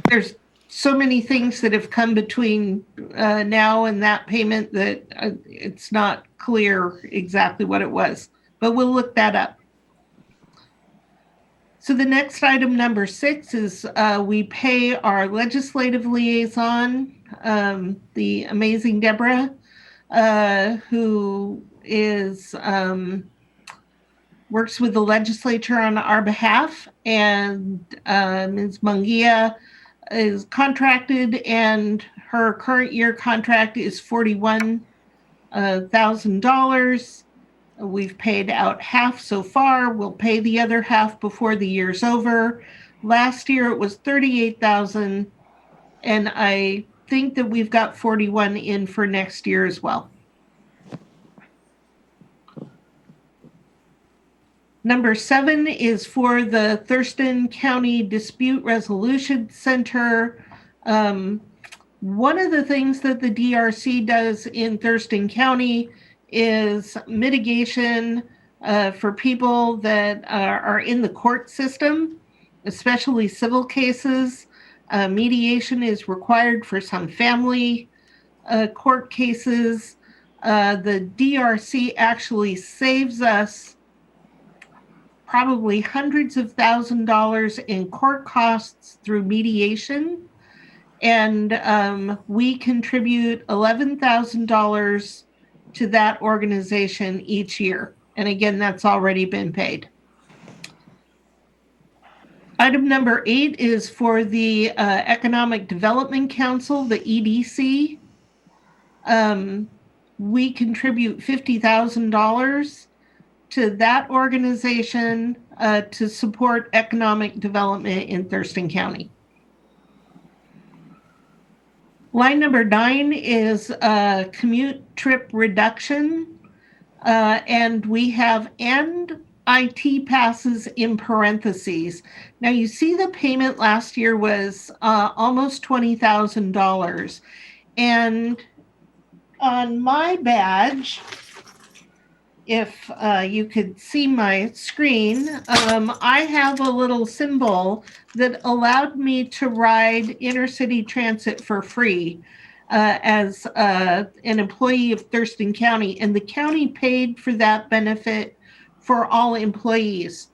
There's so many things that have come between now and that payment that it's not clear exactly what it was, but we'll look that up. So the next item, number 6, is we pay our legislative liaison, the amazing Deborah, who is works with the legislature on our behalf, and Ms. Munguia is contracted, and her current year contract is $41,000. We've paid out half so far. We'll pay the other half before the year's over. Last year it was $38,000, and I think that we've got 41 in for next year as well. Number 7 is for the Thurston County Dispute Resolution Center. One of the things that the DRC does in Thurston County is mitigation for people that are in the court system, especially civil cases. Mediation is required for some family court cases. The DRC actually saves us probably hundreds of $1,000s in court costs through mediation. And we contribute $11,000 to that organization each year. And again, that's already been paid. Item number 8 is for the Economic Development Council, the EDC. We contribute $50,000 to that organization to support economic development in Thurston County. Line number 9 is commute trip reduction. And we have IT passes in parentheses. Now you see the payment last year was almost $20,000. And on my badge, if you could see my screen, I have a little symbol that allowed me to ride intercity transit for free as an employee of Thurston County. And the county paid for that benefit for all employees.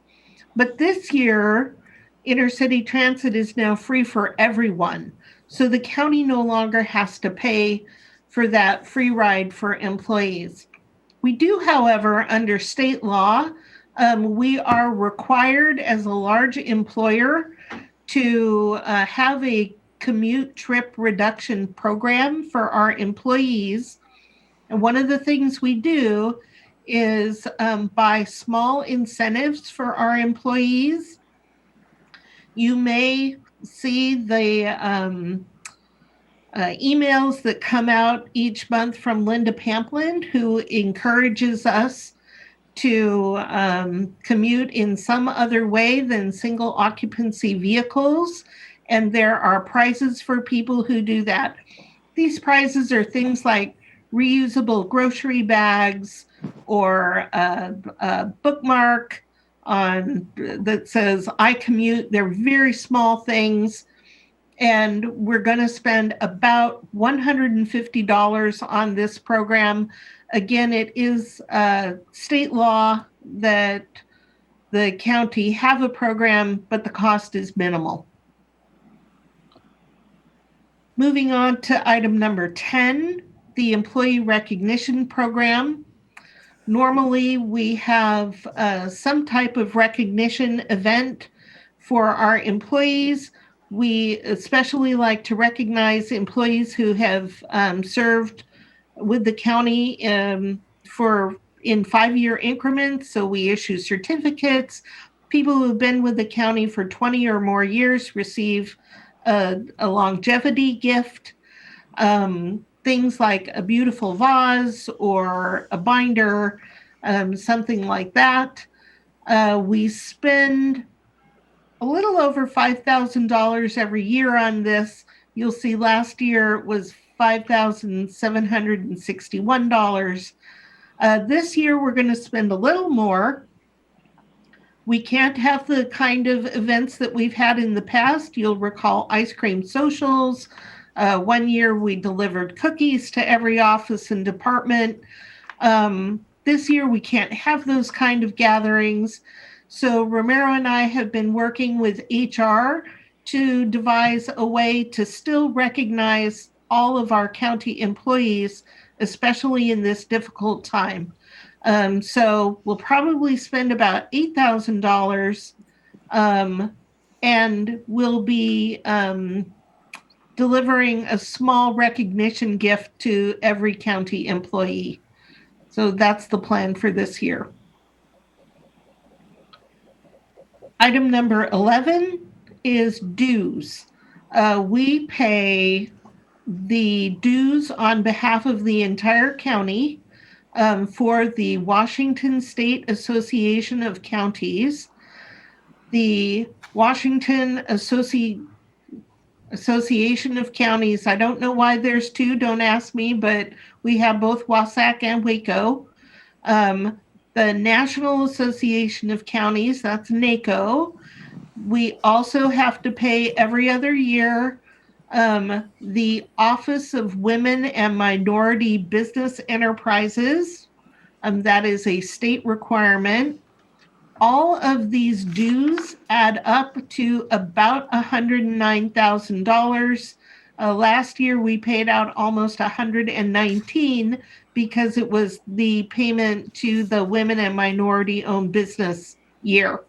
But this year, intercity transit is now free for everyone. So the county no longer has to pay for that free ride for employees. We do, however, under state law, we are required as a large employer to have a commute trip reduction program for our employees. And one of the things we do is buy small incentives for our employees. You may see the emails that come out each month from Linda Pamplin, who encourages us to commute in some other way than single occupancy vehicles. And there are prizes for people who do that. These prizes are things like reusable grocery bags or a bookmark that says, I commute. They're very small things. And we're going to spend about $150 on this program. Again, it is state law that the county have a program, but the cost is minimal. Moving on to item number 10, the Employee Recognition Program. Normally, we have some type of recognition event for our employees. We especially like to recognize employees who have served with the county in 5-year increments. So we issue certificates. People who've been with the county for 20 or more years receive a longevity gift. Things like a beautiful vase or a binder, something like that. We spend a little over $5,000 every year on this. You'll see last year it was $5,761. This year we're going to spend a little more. We can't have the kind of events that we've had in the past. You'll recall ice cream socials. One year we delivered cookies to every office and department. This year we can't have those kind of gatherings. So Romero and I have been working with HR to devise a way to still recognize all of our county employees, especially in this difficult time. So we'll probably spend about $8,000 and we'll be delivering a small recognition gift to every county employee. So that's the plan for this year. Item number 11 is dues. We pay the dues on behalf of the entire county for the Washington State Association of Counties, the Washington Association of Counties. I don't know why there's two, don't ask me, but we have both Wasatch and Waco. The National Association of Counties, that's NACO. We also have to pay every other year the Office of Women and Minority Business Enterprises. That is a state requirement. All of these dues add up to about $109,000. Last year, we paid out almost $119,000 because it was the payment to the women and minority-owned business year.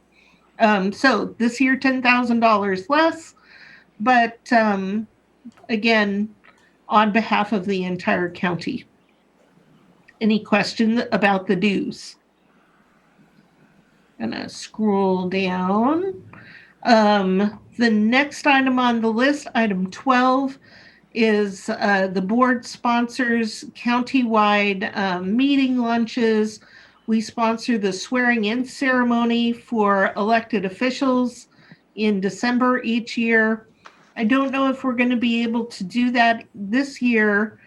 So this year, $10,000 less, but again, on behalf of the entire county. Any questions about the dues? I'm gonna scroll down. The next item on the list, item 12, is the board sponsors countywide meeting lunches. We sponsor the swearing-in ceremony for elected officials in December each year. I don't know if we're going to be able to do that this year.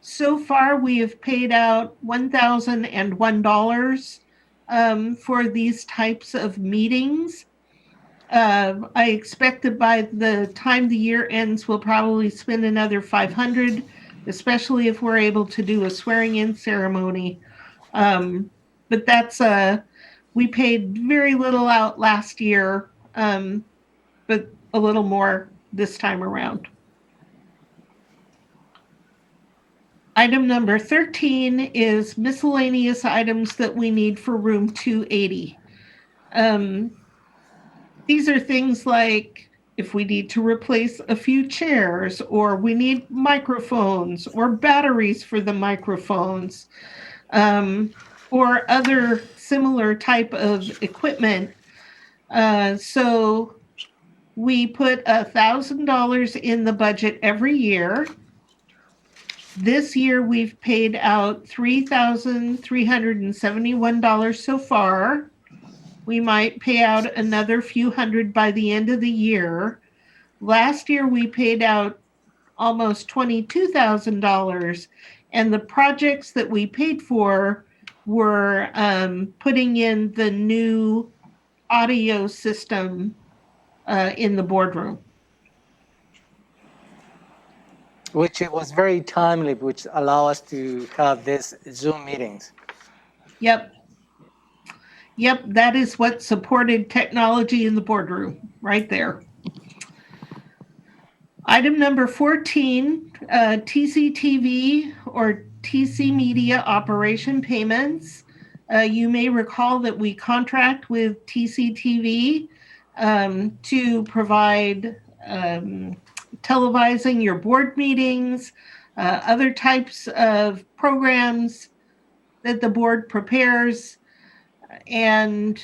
So far, we have paid out $1,001 for these types of meetings. I expect that by the time the year ends, we'll probably spend another $500, especially if we're able to do a swearing-in ceremony. But that's we paid very little out last year, but a little more this time around. Item number 13 is miscellaneous items that we need for room 280. These are things like if we need to replace a few chairs, or we need microphones or batteries for the microphones, or other similar type of equipment. So we put $1,000 in the budget every year. This year we've paid out $3,371 so far. We might pay out another few hundred by the end of the year. Last year we paid out almost $22,000, and the projects that we paid for were putting in the new audio system in the boardroom. Which it was very timely, which allow us to have this Zoom meetings. Yep. Yep, that is what supported technology in the boardroom, right there. Item number 14, TCTV or TC Media operation payments. You may recall that we contract with TCTV to provide televising your board meetings, other types of programs that the board prepares, and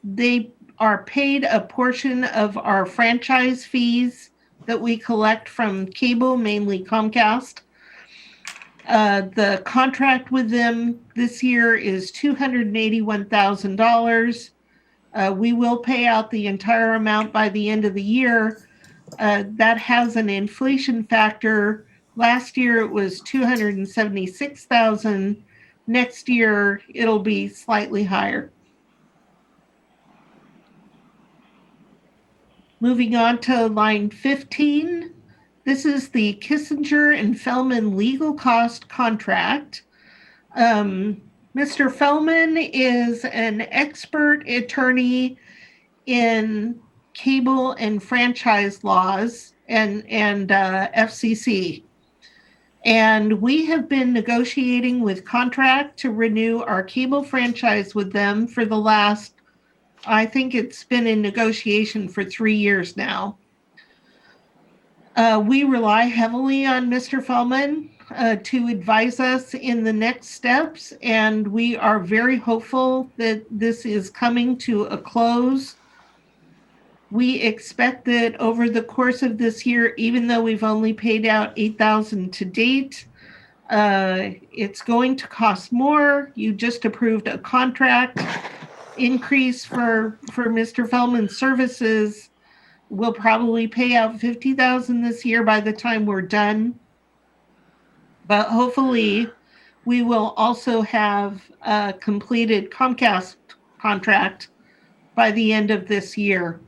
they are paid a portion of our franchise fees that we collect from cable, mainly Comcast. The contract with them this year is $281,000. We will pay out the entire amount by the end of the year. That has an inflation factor. Last year it was $276,000. Next year it'll be slightly higher. Moving on to line 15. This is the Kissinger and Fellman legal cost contract. Mr. Fellman is an expert attorney in cable and franchise laws and FCC. And we have been negotiating with Contract to renew our cable franchise with them for the last, I think it's been in negotiation for 3 years now. We rely heavily on Mr. Fellman to advise us in the next steps, and we are very hopeful that this is coming to a close. We expect that over the course of this year, even though we've only paid out $8,000 to date, it's going to cost more. You just approved a contract increase for Mr. Fellman's services. We'll probably pay out $50,000 this year by the time we're done. But hopefully we will also have a completed Comcast contract by the end of this year.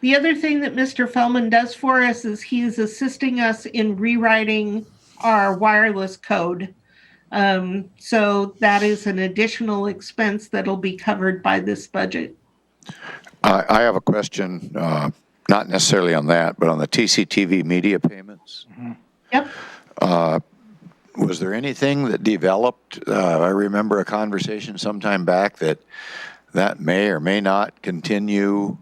The other thing that Mr. Fellman does for us is he is assisting us in rewriting our wireless code. So that is an additional expense that'll be covered by this budget. I have a question, not necessarily on that, but on the TCTV media payments. Mm-hmm. Yep. Was there anything that developed? I remember a conversation sometime back that may or may not continue.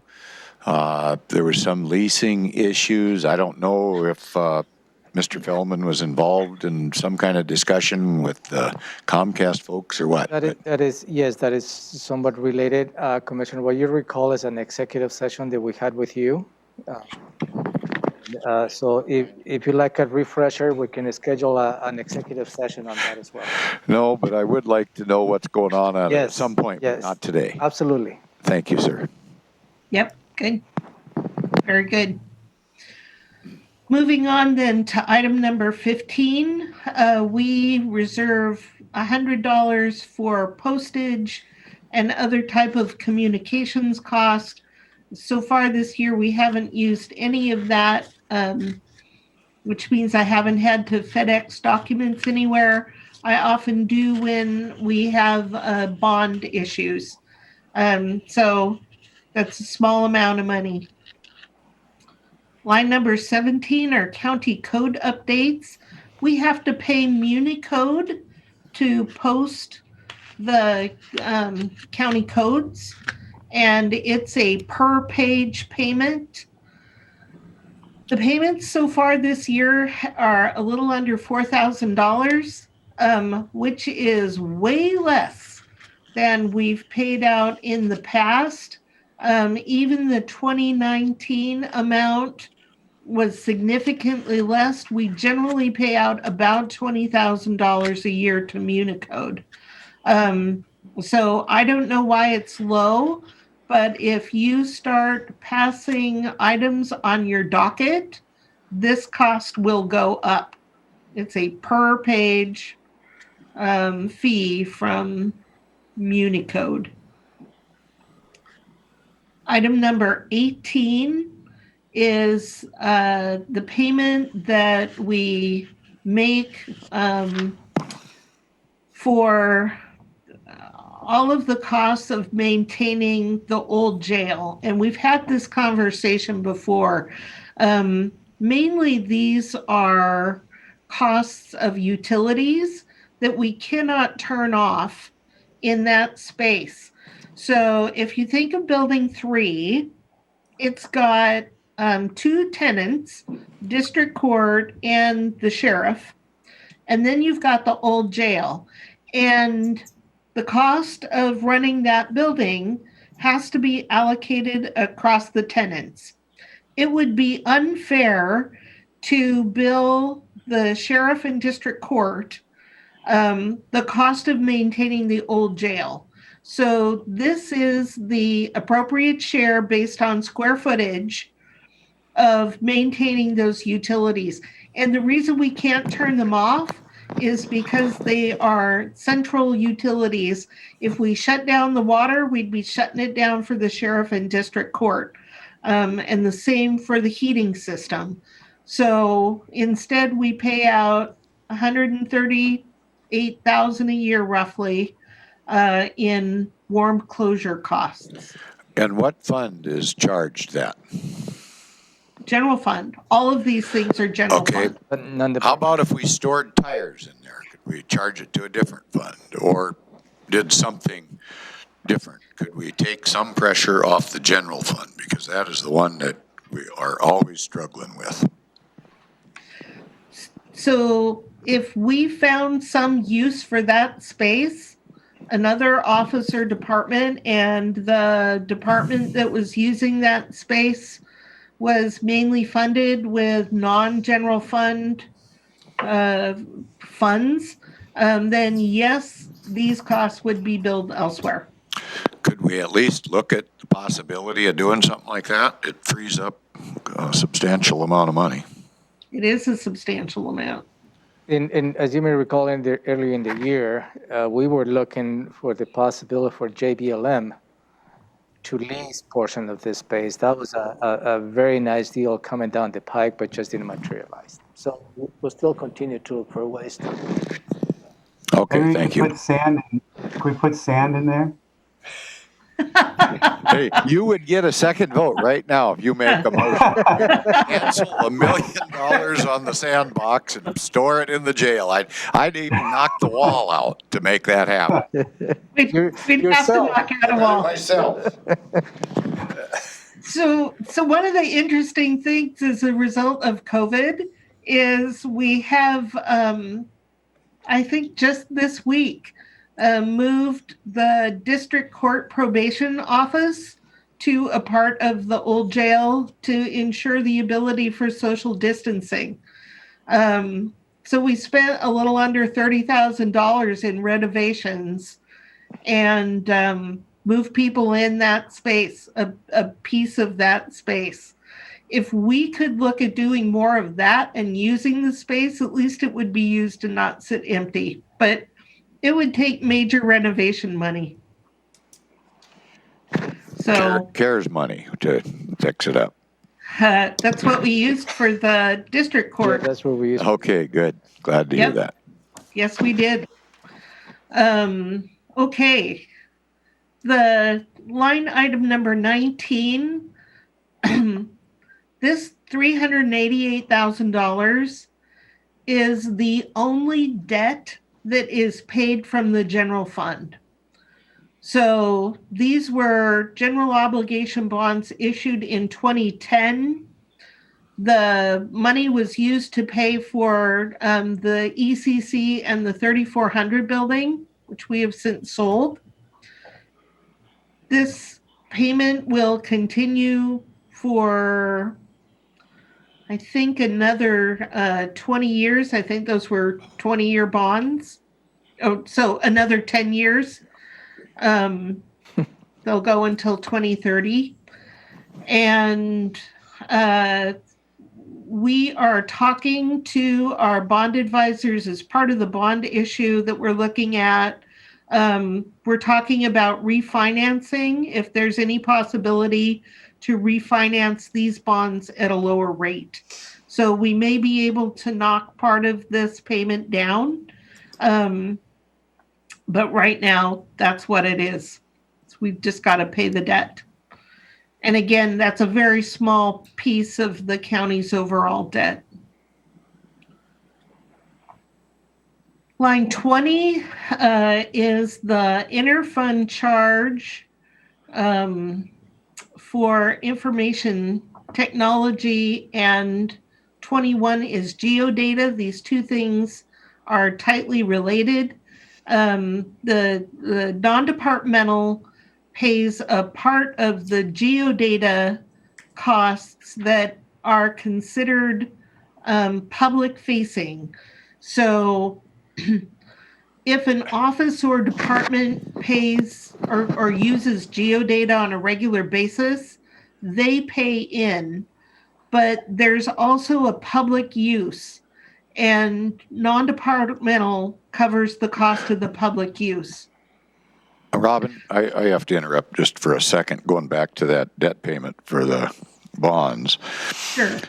There were some leasing issues. I don't know if Mr. Fellman was involved in some kind of discussion with the Comcast folks or what. That is somewhat related. Commissioner, what you recall is an executive session that we had with you. So if you like a refresher, we can schedule an executive session on that as well. No, but I would like to know what's going on at Yes, some point, but yes. not today. Absolutely. Thank you, sir. Yep, good. Very good. Moving on then to item number 15, we reserve $100 for postage and other type of communications cost. So far this year, we haven't used any of that, which means I haven't had to FedEx documents anywhere. I often do when we have bond issues. So that's a small amount of money. Line number 17 are county code updates. We have to pay Municode to post the county codes, and it's a per page payment. The payments so far this year are a little under $4,000, which is way less than we've paid out in the past. Even the 2019 amount was significantly less. We generally pay out about $20,000 a year to Municode. So I don't know why it's low, but if you start passing items on your docket, this cost will go up. It's a per page fee from Municode. Item number 18 is the payment that we make for all of the costs of maintaining the old jail. And we've had this conversation before. Mainly these are costs of utilities that we cannot turn off in that space. So if you think of building 3, it's got 2 tenants, district court and the sheriff. And then you've got the old jail. And the cost of running that building has to be allocated across the tenants. It would be unfair to bill the sheriff and district court the cost of maintaining the old jail. So this is the appropriate share based on square footage of maintaining those utilities. And the reason we can't turn them off is because they are central utilities. If we shut down the water, we'd be shutting it down for the sheriff and district court. And the same for the heating system. So instead we pay out $138,000 a year roughly in warm closure costs. And what fund is charged that? General fund. All of these things are general Okay. fund. But none How about if we stored tires in there? Could we charge it to a different fund or did something different? Could we take some pressure off the general fund? Because that is the one that we are always struggling with. So if we found some use for that space, another office or department, and the department that was using that space was mainly funded with non-general fund funds, then yes, these costs would be billed elsewhere. Could we at least look at the possibility of doing something like that? It frees up a substantial amount of money. It is a substantial amount. And as you may recall, early in the year, we were looking for the possibility for JBLM to lease portion of this space. That was a very nice deal coming down the pike, but just didn't materialize. So we'll still continue to look for ways to. Okay, Maybe thank we you. could we put sand in there? Hey, you would get a second vote right now if you make a motion. Cancel $1 million on the sandbox and store it in the jail. I'd even knock the wall out to make that happen. We'd have to Yourself. knock out a wall. Myself. So one of the interesting things as a result of COVID is we have, I think just this week, moved the district court probation office to a part of the old jail to ensure the ability for social distancing. So we spent a little under $30,000 in renovations and moved people in that space, a piece of that space. If we could look at doing more of that and using the space, at least it would be used and not sit empty. But it would take major renovation money. So CARES money to fix it up. that's what we used for the district Yeah, court. that's what we use. Okay, good. Glad to hear Yep. that. Yes, we did. Okay. The line item number 19, this $388,000 is the only debt that is paid from the general fund. So these were general obligation bonds issued in 2010. The money was used to pay for the ECC and the 3400 building, which we have since sold. This payment will continue for, I think, another 20 years. I think those were 20-year bonds. Oh, so another 10 years. They'll go until 2030. And we are talking to our bond advisors as part of the bond issue that we're looking at. We're talking about refinancing, if there's any possibility to refinance these bonds at a lower rate. So we may be able to knock part of this payment down. But right now, that's what it is. So we've just got to pay the debt. And again, that's a very small piece of the county's overall debt. Line 20 is the interfund charge for information technology, and 21 is geodata. These two things are tightly related. The non-departmental pays a part of the geodata costs that are considered public facing. So if an office or department pays or uses geodata on a regular basis, they pay in, but there's also a public use, and non-departmental covers the cost of the public use. Robin, I have to interrupt just for a second, going back to that debt payment for the bonds. Sure.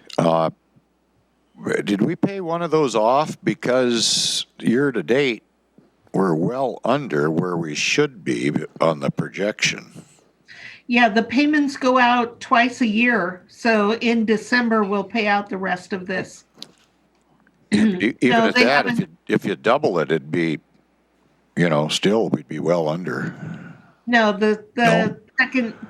Did we pay one of those off? Because year to date, we're well under where we should be on the projection. Yeah, the payments go out twice a year. So in December, we'll pay out the rest of this. Even No, at they that, haven't. if you double it, it'd be, still we'd be well under. No, the No.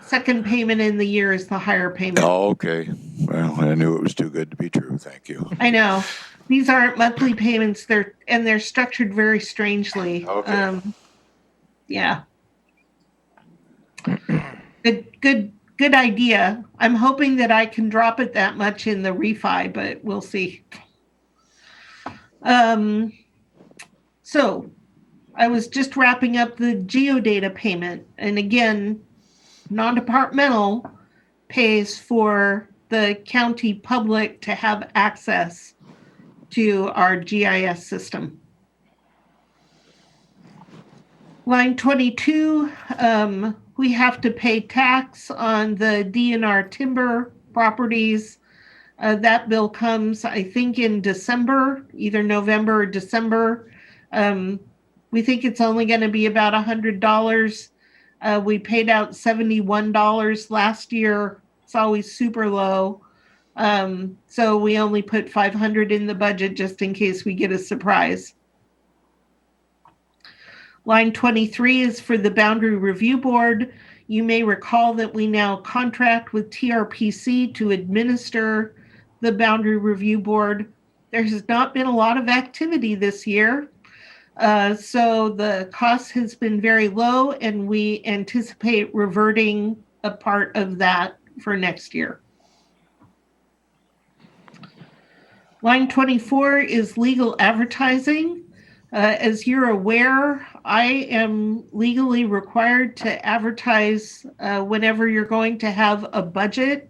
second payment in the year is the higher payment. Oh, okay. Well, I knew it was too good to be true. Thank you. I know. These aren't monthly payments. They're structured very strangely. Okay. Yeah. Good idea. I'm hoping that I can drop it that much in the refi, but we'll see. So I was just wrapping up the geodata payment. And again, non-departmental pays for the county public to have access to our GIS system. Line 22, we have to pay tax on the DNR timber properties. That bill comes, I think, in December, either November or December. We think it's only going to be about $100. We paid out $71 last year. It's always super low. So we only put $500 in the budget just in case we get a surprise. Line 23 is for the Boundary Review Board. You may recall that we now contract with TRPC to administer the Boundary Review Board. There has not been a lot of activity this year. So the cost has been very low, and we anticipate reverting a part of that for next year. Line 24 is legal advertising. As you're aware, I am legally required to advertise whenever you're going to have a budget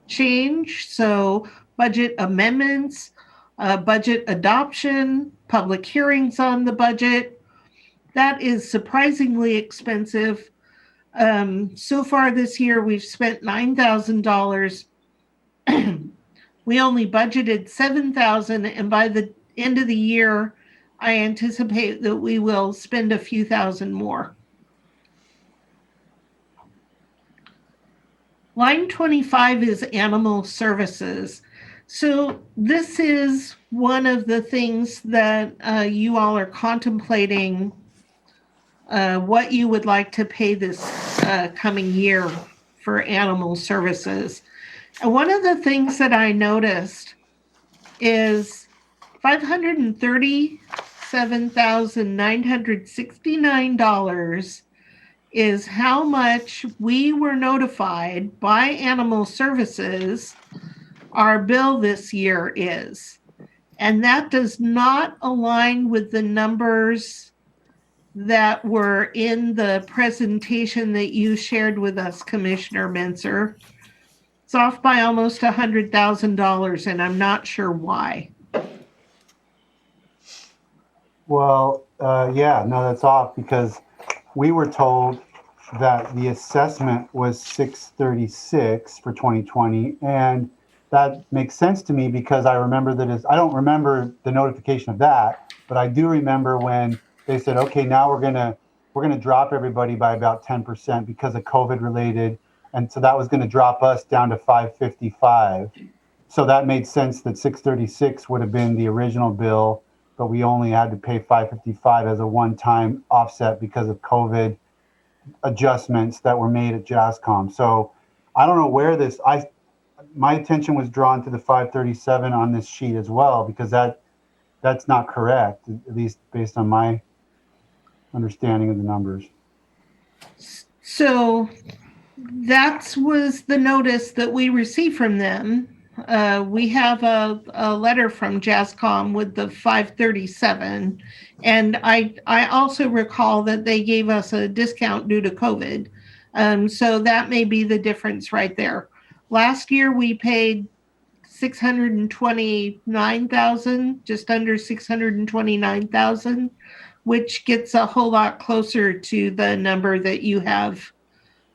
change. So budget amendments, budget adoption, public hearings on the budget. That is surprisingly expensive. So far this year, we've spent $9,000. We only budgeted $7,000, and by the end of the year, I anticipate that we will spend a few thousand more. Line 25 is animal services. So this is one of the things that you all are contemplating what you would like to pay this coming year for animal services. And one of the things that I noticed is $537,969 is how much we were notified by Animal Services our bill this year is. And that does not align with the numbers that were in the presentation that you shared with us, Commissioner Menser. It's off by almost $100,000, and I'm not sure why. Well, yeah, no, that's off because we were told that the assessment was 636 for 2020, and that makes sense to me because I remember that I don't remember the notification of that, but I do remember when they said, okay, now we're gonna drop everybody by about 10% because of COVID related. And so that was going to drop us down to 555. So that made sense that 636 would have been the original bill, but we only had to pay 555 as a one-time offset because of COVID adjustments that were made at JASCOM. So I don't know where my attention was drawn to the 537 on this sheet as well, because that's not correct, at least based on my understanding of the numbers. So that was the notice that we received from them. We have a letter from JASCOM with the 537. And I also recall that they gave us a discount due to COVID. So that may be the difference right there. Last year, we paid $629,000, just under $629,000, which gets a whole lot closer to the number that you have.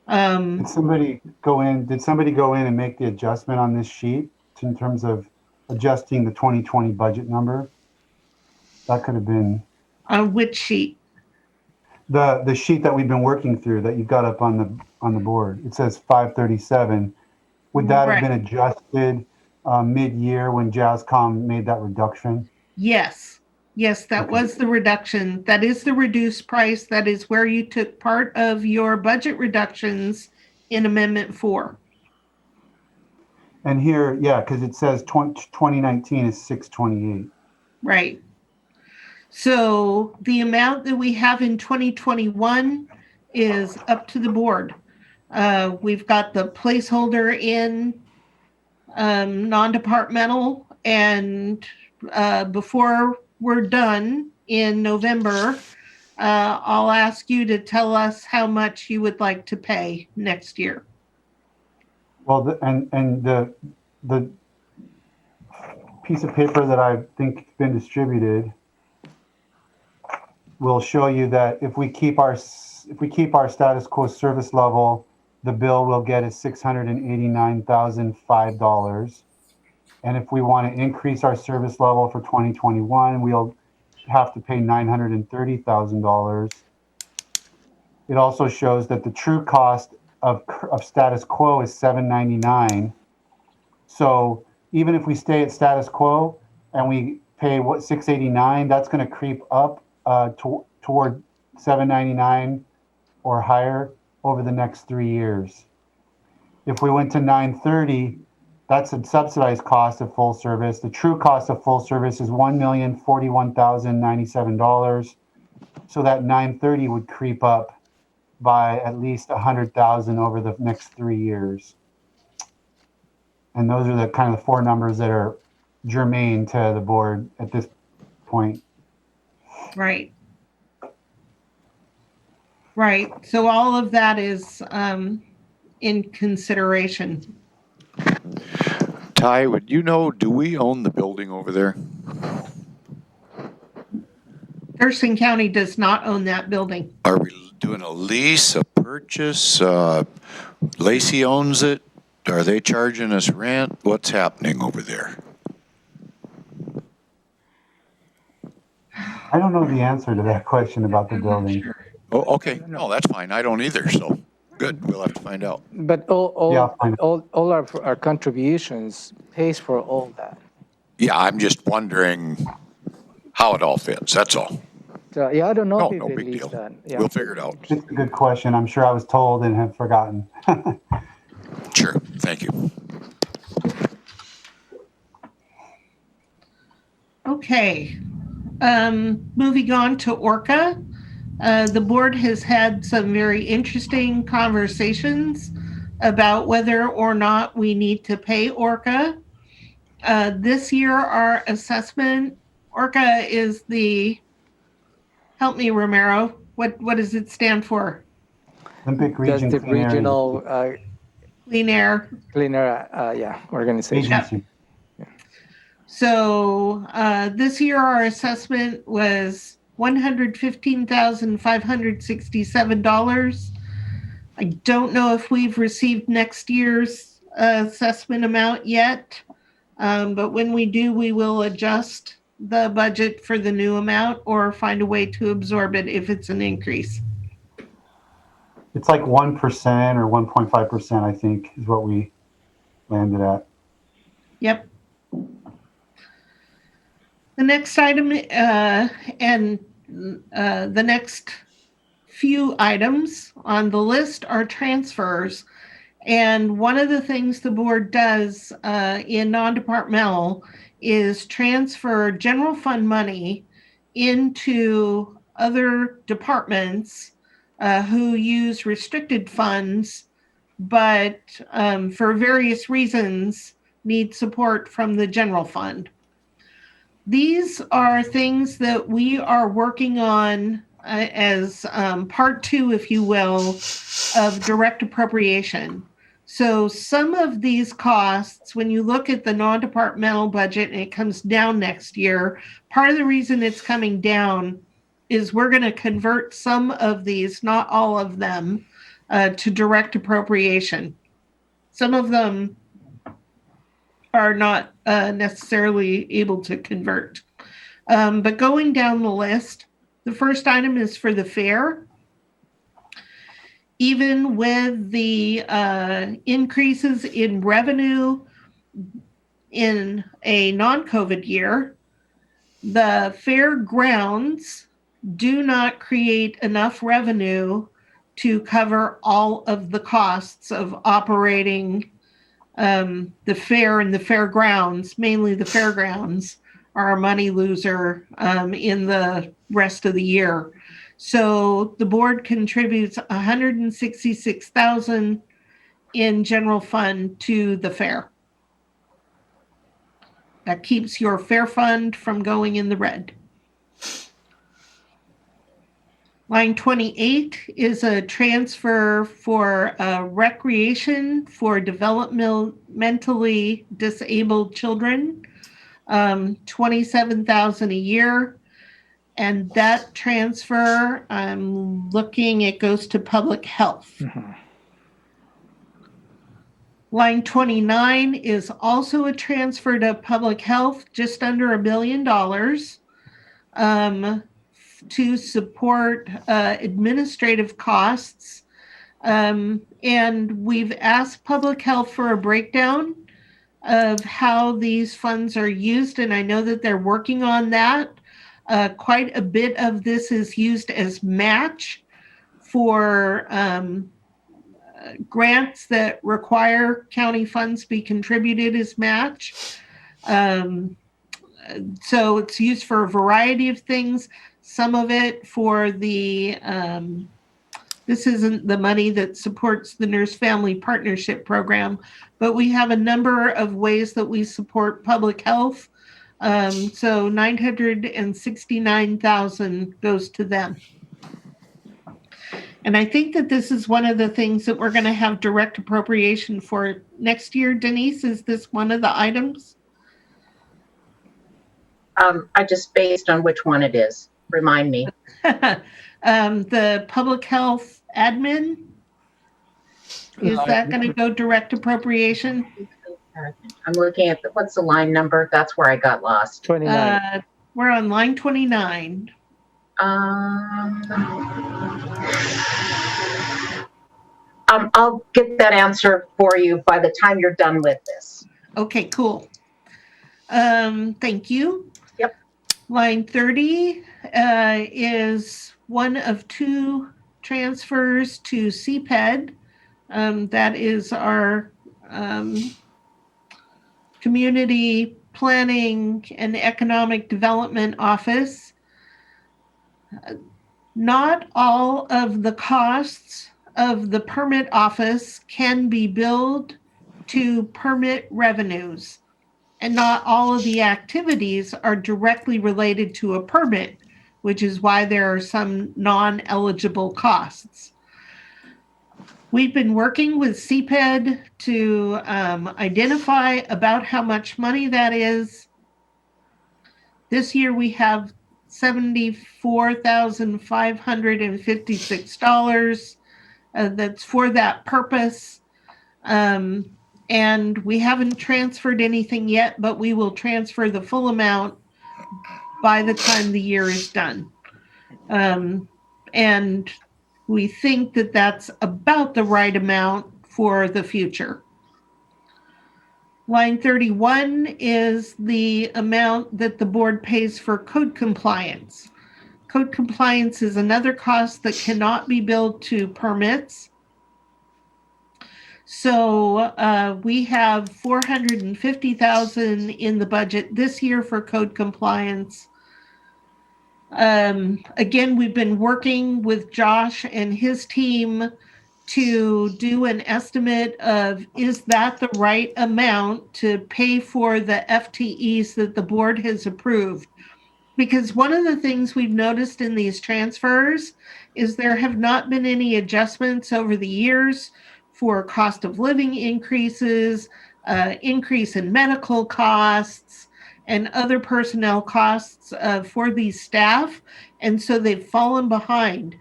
Did somebody go in and make the adjustment on this sheet in terms of adjusting the 2020 budget number? That could have been. On which sheet? The sheet that we've been working through that you've got up on the board. It says 537. Would that have been adjusted mid-year when JASCOM made that reduction? Yes, that was the reduction. That is the reduced price. That is where you took part of your budget reductions in Amendment 4. And here, yeah, because it says 2019 is 628. Right. So the amount that we have in 2021 is up to the board. We've got the placeholder in non-departmental, and before we're done in November, I'll ask you to tell us how much you would like to pay next year. Well, the piece of paper that I think has been distributed will show you that if we keep our status quo service level, the bill we'll get is $689,005. And if we want to increase our service level for 2021, we'll have to pay $930,000. It also shows that the true cost of status quo is $799. So even if we stay at status quo and we pay $689, that's going to creep up toward $799 or higher over the next 3 years. If we went to $930, that's a subsidized cost of full service. The true cost of full service is $1,041,097. So that $930 would creep up by at least 100,000 over the next 3 years. And those are the kind of the four numbers that are germane to the board at this point. Right. Right. So all of that is in consideration. Ty, would you know, do we own the building over there? Thurston County does not own that building. Are we doing a lease, a purchase? Lacey owns it. Are they charging us rent? What's happening over there? I don't know the answer to that question about the I'm not building. sure. Oh, okay. No, that's fine. I don't either. So good. We'll have to find out. But Yeah, fine. all our contributions pays for all that. Yeah, I'm just wondering how it all fits. That's all. So yeah, I don't know No, if no they big released deal. that. Yeah. We'll figure it out. It's a good question. I'm sure I was told and have forgotten. Sure. Thank you. Okay. Moving on to Orca. The board has had some very interesting conversations about whether or not we need to pay Orca. This year, our assessment, Orca is the, help me, Romero, what does it stand for? Olympic Region Just the Clean Air regional Clean Air. cleaner organization. Agency. So this year, our assessment was $115,567. I don't know if we've received next year's assessment amount yet, but when we do, we will adjust the budget for the new amount or find a way to absorb it if it's an increase. It's like 1% or 1.5%, I think, is what we landed at. Yep. The next item and the next few items on the list are transfers. And one of the things the board does in non-departmental is transfer general fund money into other departments who use restricted funds, but for various reasons need support from the general fund. These are things that we are working on as part two, if you will, of direct appropriation. So some of these costs, when you look at the non-departmental budget and it comes down next year, part of the reason it's coming down is we're going to convert some of these, not all of them, to direct appropriation. Some of them are not necessarily able to convert. But going down the list, the first item is for the fair. Even with the increases in revenue in a non-COVID year, the fairgrounds do not create enough revenue to cover all of the costs of operating the fair and the fairgrounds. Mainly the fairgrounds are a money loser in the rest of the year. So the board contributes $166,000 in general fund to the fair. That keeps your fair fund from going in the red. Line 28 is a transfer for recreation for developmentally disabled children, $27,000 a year. And that transfer, I'm looking, it goes to public health. Mhm. Line 29 is also a transfer to public health, just under $1 billion, to support administrative costs. And we've asked public health for a breakdown of how these funds are used, and I know that they're working on that. Quite a bit of this is used as match for grants that require county funds be contributed as match. So it's used for a variety of things. Some of it for the This isn't the money that supports the Nurse Family Partnership Program, but we have a number of ways that we support public health. So 969,000 goes to them. And I think that this is one of the things that we're going to have direct appropriation for next year. Denise, is this one of the items? I just based on which one it is. Remind me. The public health admin, is that going to go direct appropriation? I'm looking at what's the line number? That's where I got lost. 29. We're on line 29. I'll get that answer for you by the time you're done with this. Okay, cool. Thank you. Yep. Line 30 is one of two transfers to Cped. That is our Community Planning and Economic Development Office. Not all of the costs of the permit office can be billed to permit revenues, and not all of the activities are directly related to a permit, which is why there are some non-eligible costs. We've been working with Cped to identify about how much money that is. This year we have $74,556 that's for that purpose. And we haven't transferred anything yet, but we will transfer the full amount by the time the year is done. And we think that that's about the right amount for the future. Line 31 is the amount that the board pays for code compliance. Code compliance is another cost that cannot be billed to permits. So we have $450,000 in the budget this year for code compliance. Again, we've been working with Josh and his team to do an estimate of, is that the right amount to pay for the FTEs that the board has approved? Because one of the things we've noticed in these transfers is there have not been any adjustments over the years for cost of living increases, increase in medical costs, and other personnel costs for these staff. And so they've fallen behind.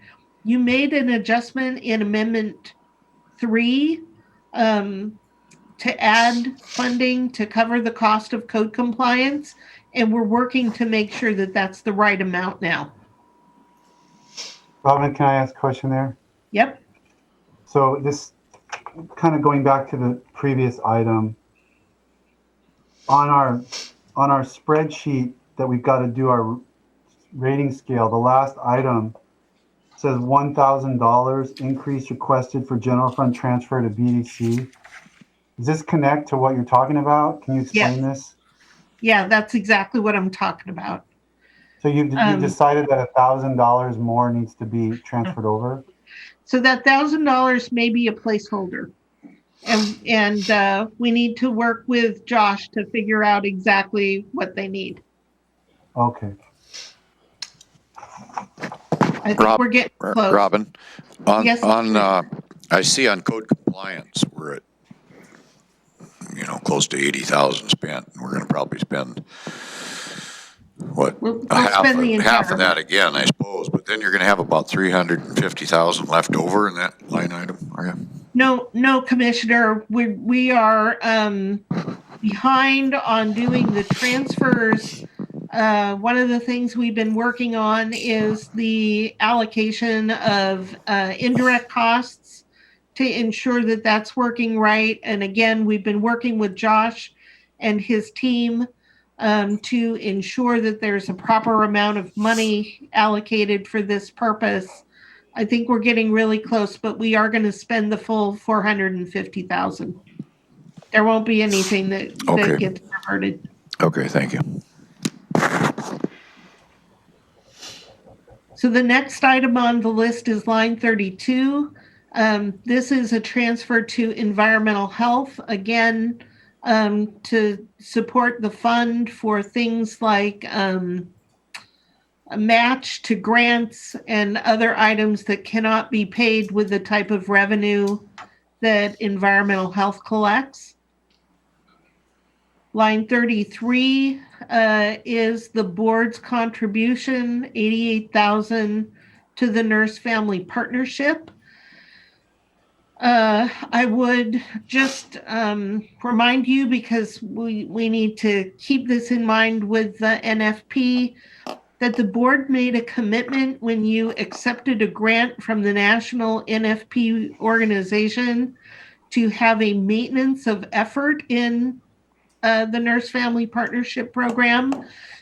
You made an adjustment in Amendment 3 to add funding to cover the cost of code compliance. And we're working to make sure that that's the right amount now. Robin, can I ask a question there? Yep. So this kind of going back to the previous item, on our spreadsheet that we've got to do our rating scale, the last item says $1,000 increase requested for general fund transfer to BDC. Does this connect to what you're talking about? Can you explain this? Yeah, that's exactly what I'm talking about. So you've decided that $1,000 more needs to be transferred over? So that $1,000 may be a placeholder. And we need to work with Josh to figure out exactly what they need. Okay. I think we're getting close. Robin, Yes. I see on code compliance, we're at, close to 80,000 spent. And we're going to probably spend, We'll half spend the of entire that again, I suppose. But then you're going to have about 350,000 left over in that line item, are you? No, Commissioner. We are behind on doing the transfers. One of the things we've been working on is the allocation of indirect costs to ensure that that's working right. And again, we've been working with Josh and his team to ensure that there's a proper amount of money allocated for this purpose. I think we're getting really close, but we are going to spend the full $450,000. There won't be anything that gets diverted. Okay, thank you. So the next item on the list is line 32. This is a transfer to environmental health, again, to support the fund for things like a match to grants and other items that cannot be paid with the type of revenue that environmental health collects. Line 33 is the board's contribution, $88,000 to the Nurse Family Partnership. I would just remind you, because we need to keep this in mind with the NFP, that the board made a commitment when you accepted a grant from the National NFP organization to have a maintenance of effort in the Nurse Family Partnership Program.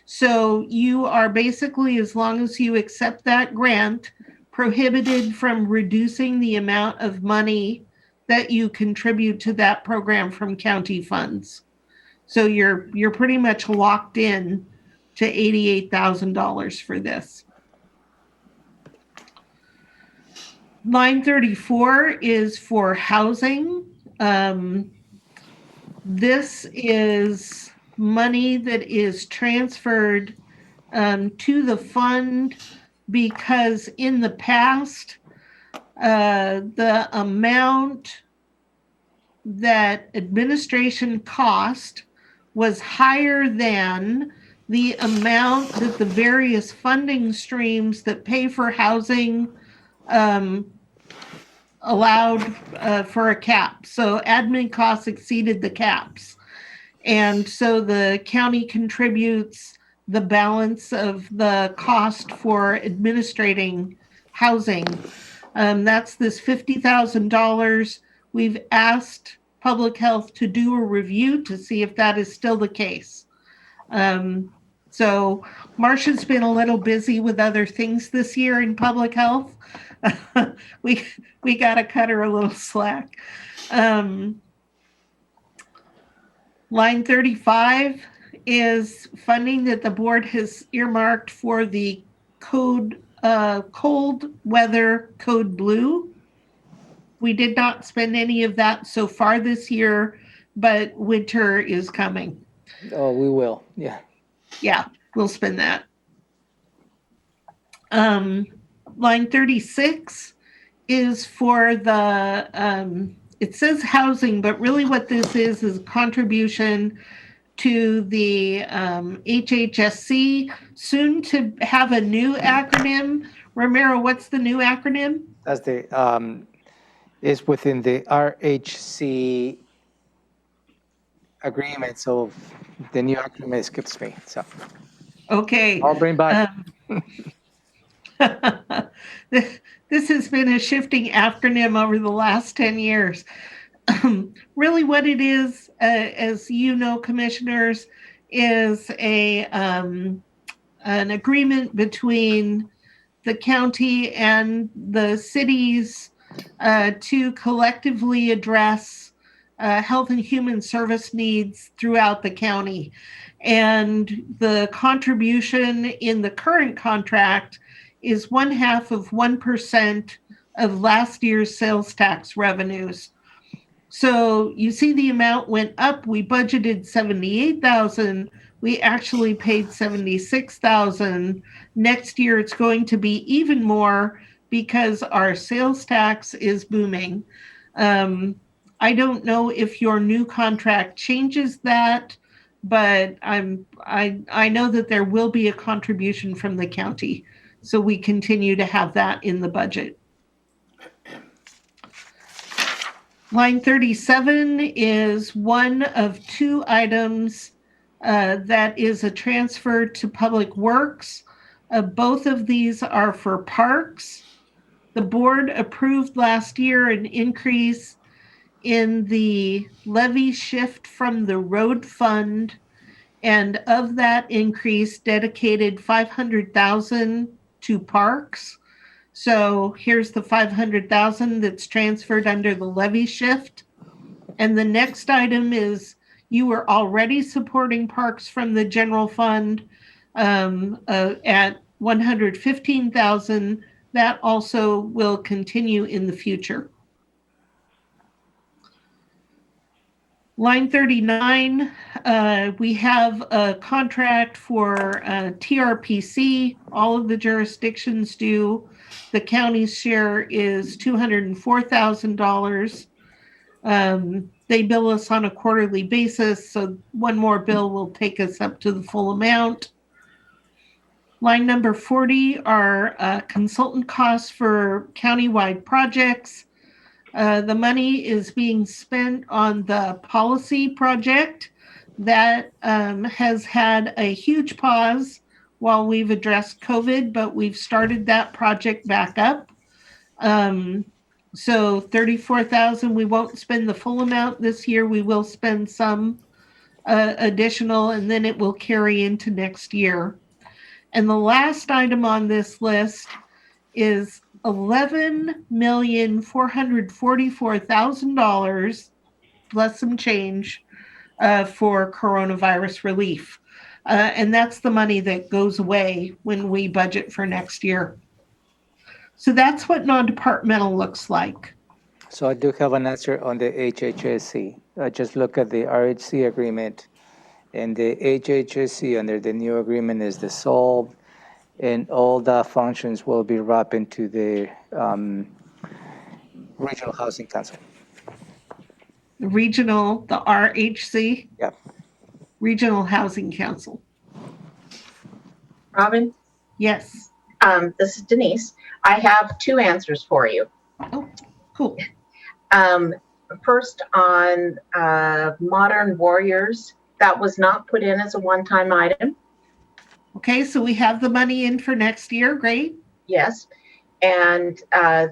So you are basically, as long as you accept that grant, prohibited from reducing the amount of money that you contribute to that program from county funds. So you're pretty much locked in to $88,000 for this. Line 34 is for housing. This is money that is transferred to the fund because in the past, the amount that administration cost was higher than the amount that the various funding streams that pay for housing allowed for a cap. So admin costs exceeded the caps. And so the county contributes the balance of the cost for administrating housing. That's this $50,000. We've asked Public Health to do a review to see if that is still the case. So Marcia's been a little busy with other things this year in Public Health. We got to cut her a little slack. Line 35 is funding that the board has earmarked for the cold weather code blue. We did not spend any of that so far this year, but winter is coming. Oh, we will. Yeah. Yeah, we'll spend that. Line 36 is for the, it says housing, but really what this is contribution to the HHSC, soon to have a new acronym. Romero, what's the new acronym? That's the, is within the RHC agreement. So the new acronym escapes me. So Okay. I'll bring back. This has been a shifting acronym over the last 10 years. Really what it is, as you know, commissioners, is an agreement between the county and the cities to collectively address health and human service needs throughout the county. And the contribution in the current contract is 1/2 of 1% of last year's sales tax revenues. So you see the amount went up. We budgeted $78,000. We actually paid $76,000. Next year, it's going to be even more because our sales tax is booming. I don't know if your new contract changes that, but I know that there will be a contribution from the county. So we continue to have that in the budget. Line 37 is one of two items that is a transfer to Public Works. Both of these are for parks. The board approved last year an increase in the levy shift from the road fund, and of that increase dedicated $500,000 to parks. So here's the $500,000 that's transferred under the levy shift. And the next item is you were already supporting parks from the general fund at $115,000. That also will continue in the future. Line 39, we have a contract for TRPC. All of the jurisdictions do. The county's share is $204,000. They bill us on a quarterly basis, so one more bill will take us up to the full amount. Line number 40 are consultant costs for countywide projects. The money is being spent on the policy project that has had a huge pause while we've addressed COVID, but we've started that project back up. So $34,000, we won't spend the full amount this year. We will spend some additional, and then it will carry into next year. And the last item on this list is $11,444,000 plus some change for coronavirus relief. And that's the money that goes away when we budget for next year. So that's what non-departmental looks like. So I do have an answer on the HHSC. Just look at the RHC agreement, and the HHSC under the new agreement is dissolved, and all the functions will be wrapped into the Regional Housing Council. The RHC? Yep. Regional Housing Council. Robin, Yes. this is Denise. I have two answers for you. Oh, cool. First on Modern Warriors, that was not put in as a one-time item. Okay, so we have the money in for next year. Great. Yes. And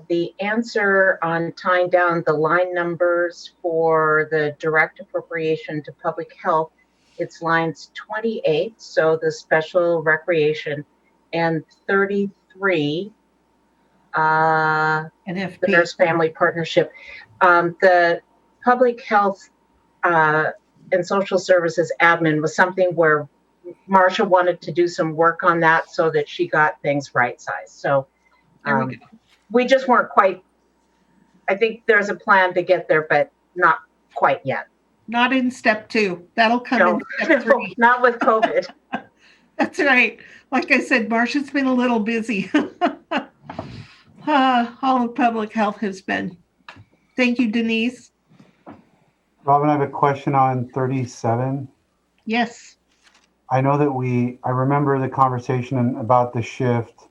the answer on tying down the line numbers for the direct appropriation to public health, it's lines 28, so the special recreation, and 33, NFP. the Nurse Family Partnership. The public health and social services admin was something where Marcia wanted to do some work on that so that she got things right-sized. So There we go. we just weren't quite, I think there's a plan to get there, but not quite yet. Not in step 2. That'll come in step 3. Not with COVID. That's right. Like I said, Marcia's been a little busy. All of public health has been. Thank you, Denise. Robin, I have a question on 37. Yes. I know that I remember the conversation about the shift.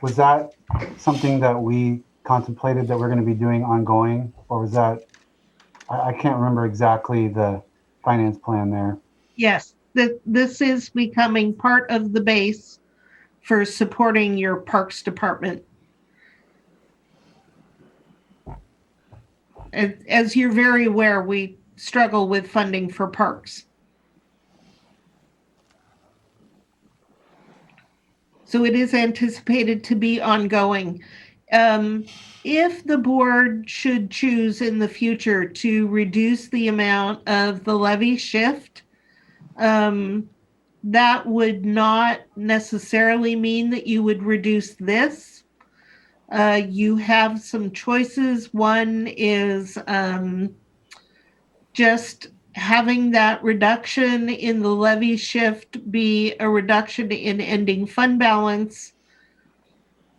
Was that something that we contemplated that we're going to be doing ongoing? Or was that, I can't remember exactly the finance plan there. Yes. This is becoming part of the base for supporting your parks department. As you're very aware, we struggle with funding for parks. So it is anticipated to be ongoing. If the board should choose in the future to reduce the amount of the levy shift, that would not necessarily mean that you would reduce this. You have some choices. One is just having that reduction in the levy shift be a reduction in ending fund balance.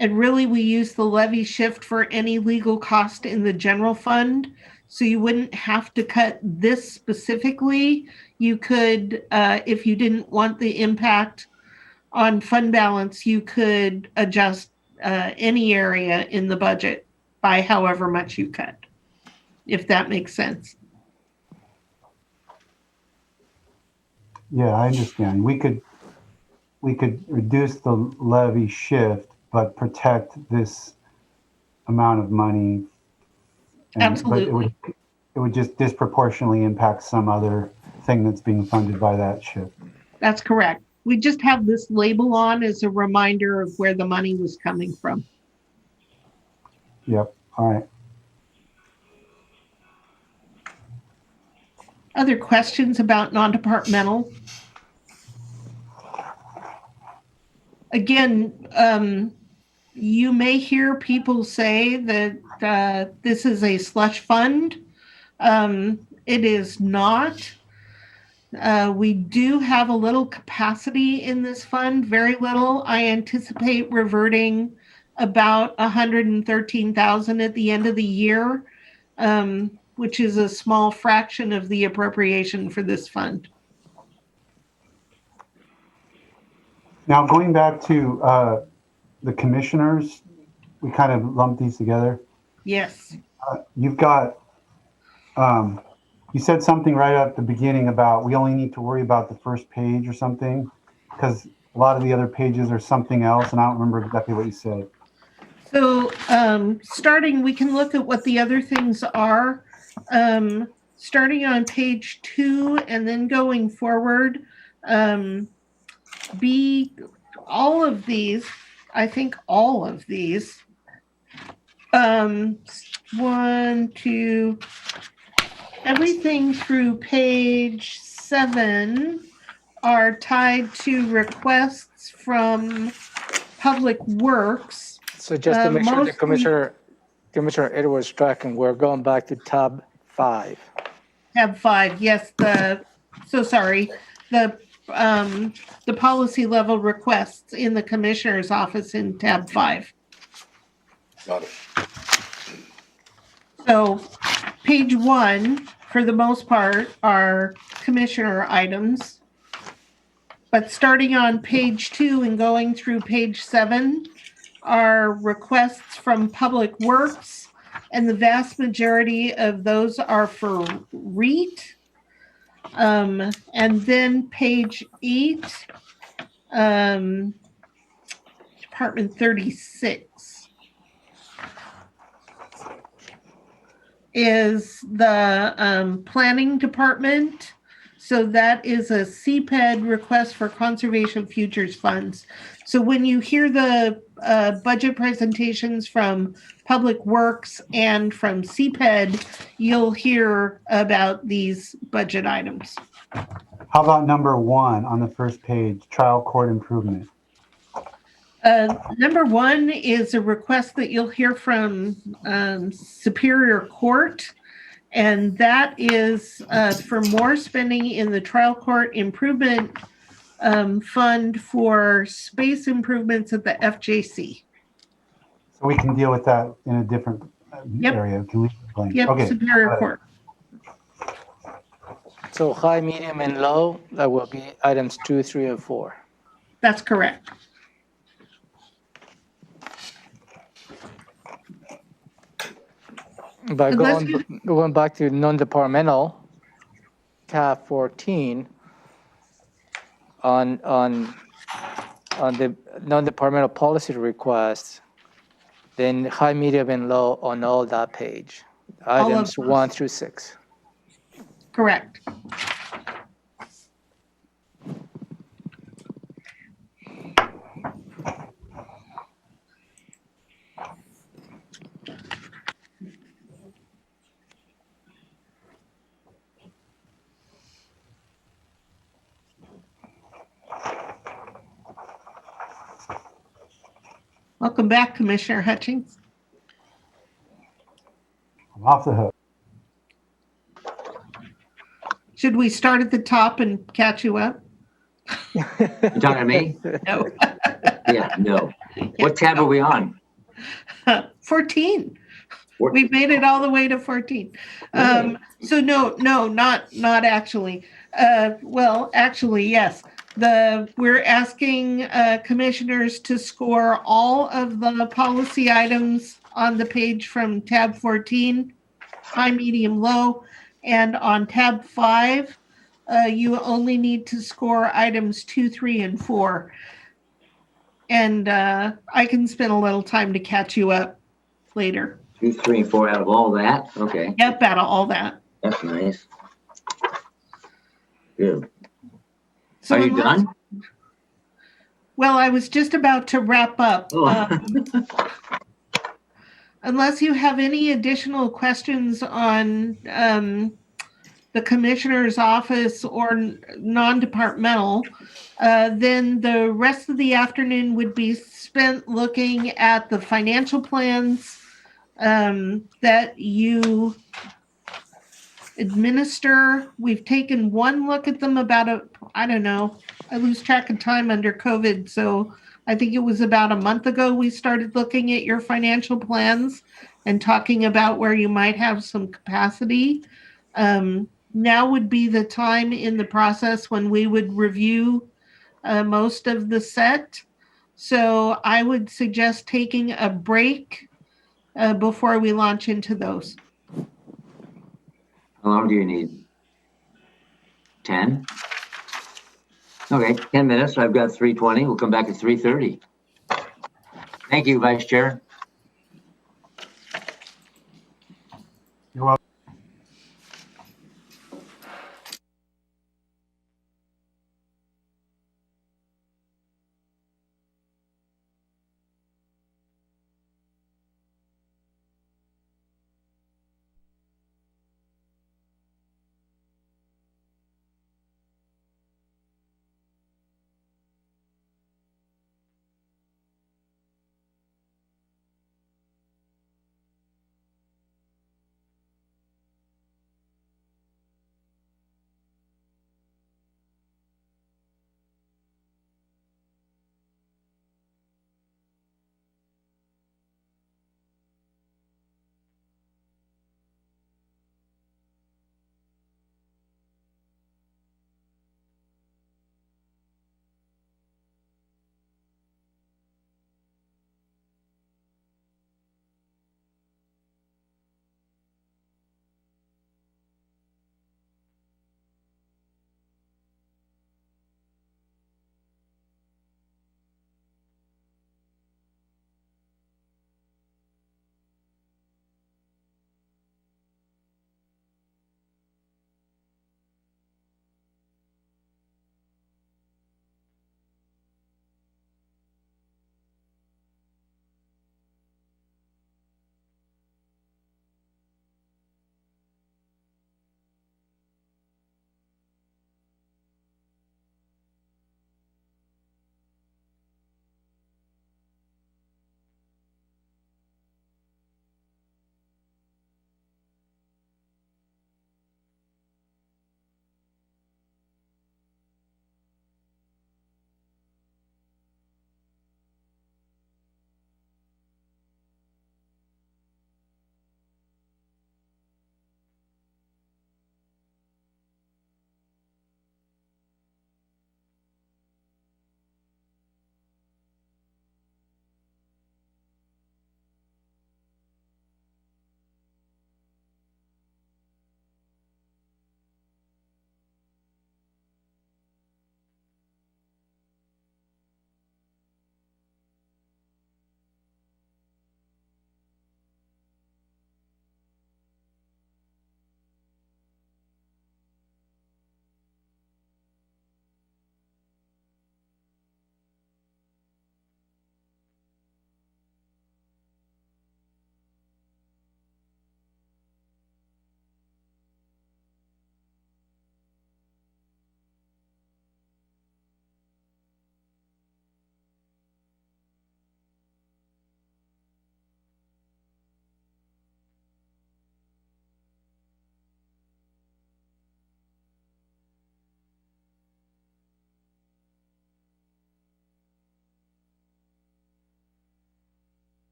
And really, we use the levy shift for any legal cost in the general fund. So you wouldn't have to cut this specifically. You could, if you didn't want the impact on fund balance, you could adjust any area in the budget by however much you cut, if that makes sense. Yeah, I understand. We could reduce the levy shift, but protect this amount of money. Absolutely. But it would just disproportionately impact some other thing that's being funded by that shift. That's correct. We just have this label on as a reminder of where the money was coming from. Yep. All right. Other questions about non-departmental? again, you may hear people say that this is a slush fund. It is not. We do have a little capacity in this fund, very little. I anticipate reverting about 113,000 at the end of the year, which is a small fraction of the appropriation for this fund. Now, going back to the commissioners, we kind of lumped these together. Yes. You've got, you said something right at the beginning about we only need to worry about the first page or something, because a lot of the other pages are something else, and I don't remember exactly what you said. So starting, we can look at what the other things are. Starting on page 2 and then going forward, all of these, I think all of these, 1, 2, everything through page 7 are tied to requests from Public Works. So just to make sure the mostly- Commissioner Edwards tracking, we're going back to tab 5. Tab 5, yes, so sorry, the policy level requests in the Commissioner's office in tab 5. Got it. So page 1, for the most part, are Commissioner items. But starting on page 2 and going through page 7 are requests from Public Works, and the vast majority of those are for Reit. And then page 8, Department 36 is the Planning Department. So that is a Cped request for conservation futures funds. So when you hear the budget presentations from Public Works and from Cped, you'll hear about these budget items. How about number 1 on the first page, trial court improvement? Number 1 is a request that you'll hear from Superior Court. And that is for more spending in the trial court improvement fund for space improvements at the FJC. So we can deal with that in a different area. Can we? Yep, Okay. Superior Court. So high, medium, and low, that will be items 2, 3, and 4. That's correct. By Unless going back to non-departmental, tab 14, on the non-departmental policy requests, then high, medium, and low on all that page, All of items those. 1 through 6. Correct. Welcome back, Commissioner Hutchings. I'm off the hook. Should we start at the top and catch you up? You talking to me? No. Yeah, no. What tab are we on? 14. What- We've made it all the way to 14. So no, not actually. Well, actually, yes. We're asking commissioners to score all of the policy items on the page from tab 14, high, medium, low, and on tab 5, you only need to score items 2, 3, and 4. And I can spend a little time to catch you up later. 2, 3, and 4 out of all that? Okay, Yep, out of all that. that's nice. Good. So Are you done? Well, I was just about to wrap up. Oh. Unless you have any additional questions on the commissioner's office or non-departmental, then the rest of the afternoon would be spent looking at the financial plans that you administer. We've taken one look at them about I don't know, I lose track of time under COVID. So I think it was about a month ago we started looking at your financial plans and talking about where you might have some capacity. Now would be the time in the process when we would review most of the set. So I would suggest taking a break before we launch into those. How long do you need? 10? Okay, 10 minutes. I've got 3:20. We'll come back at 3:30. Thank you, Vice Chair. You're welcome.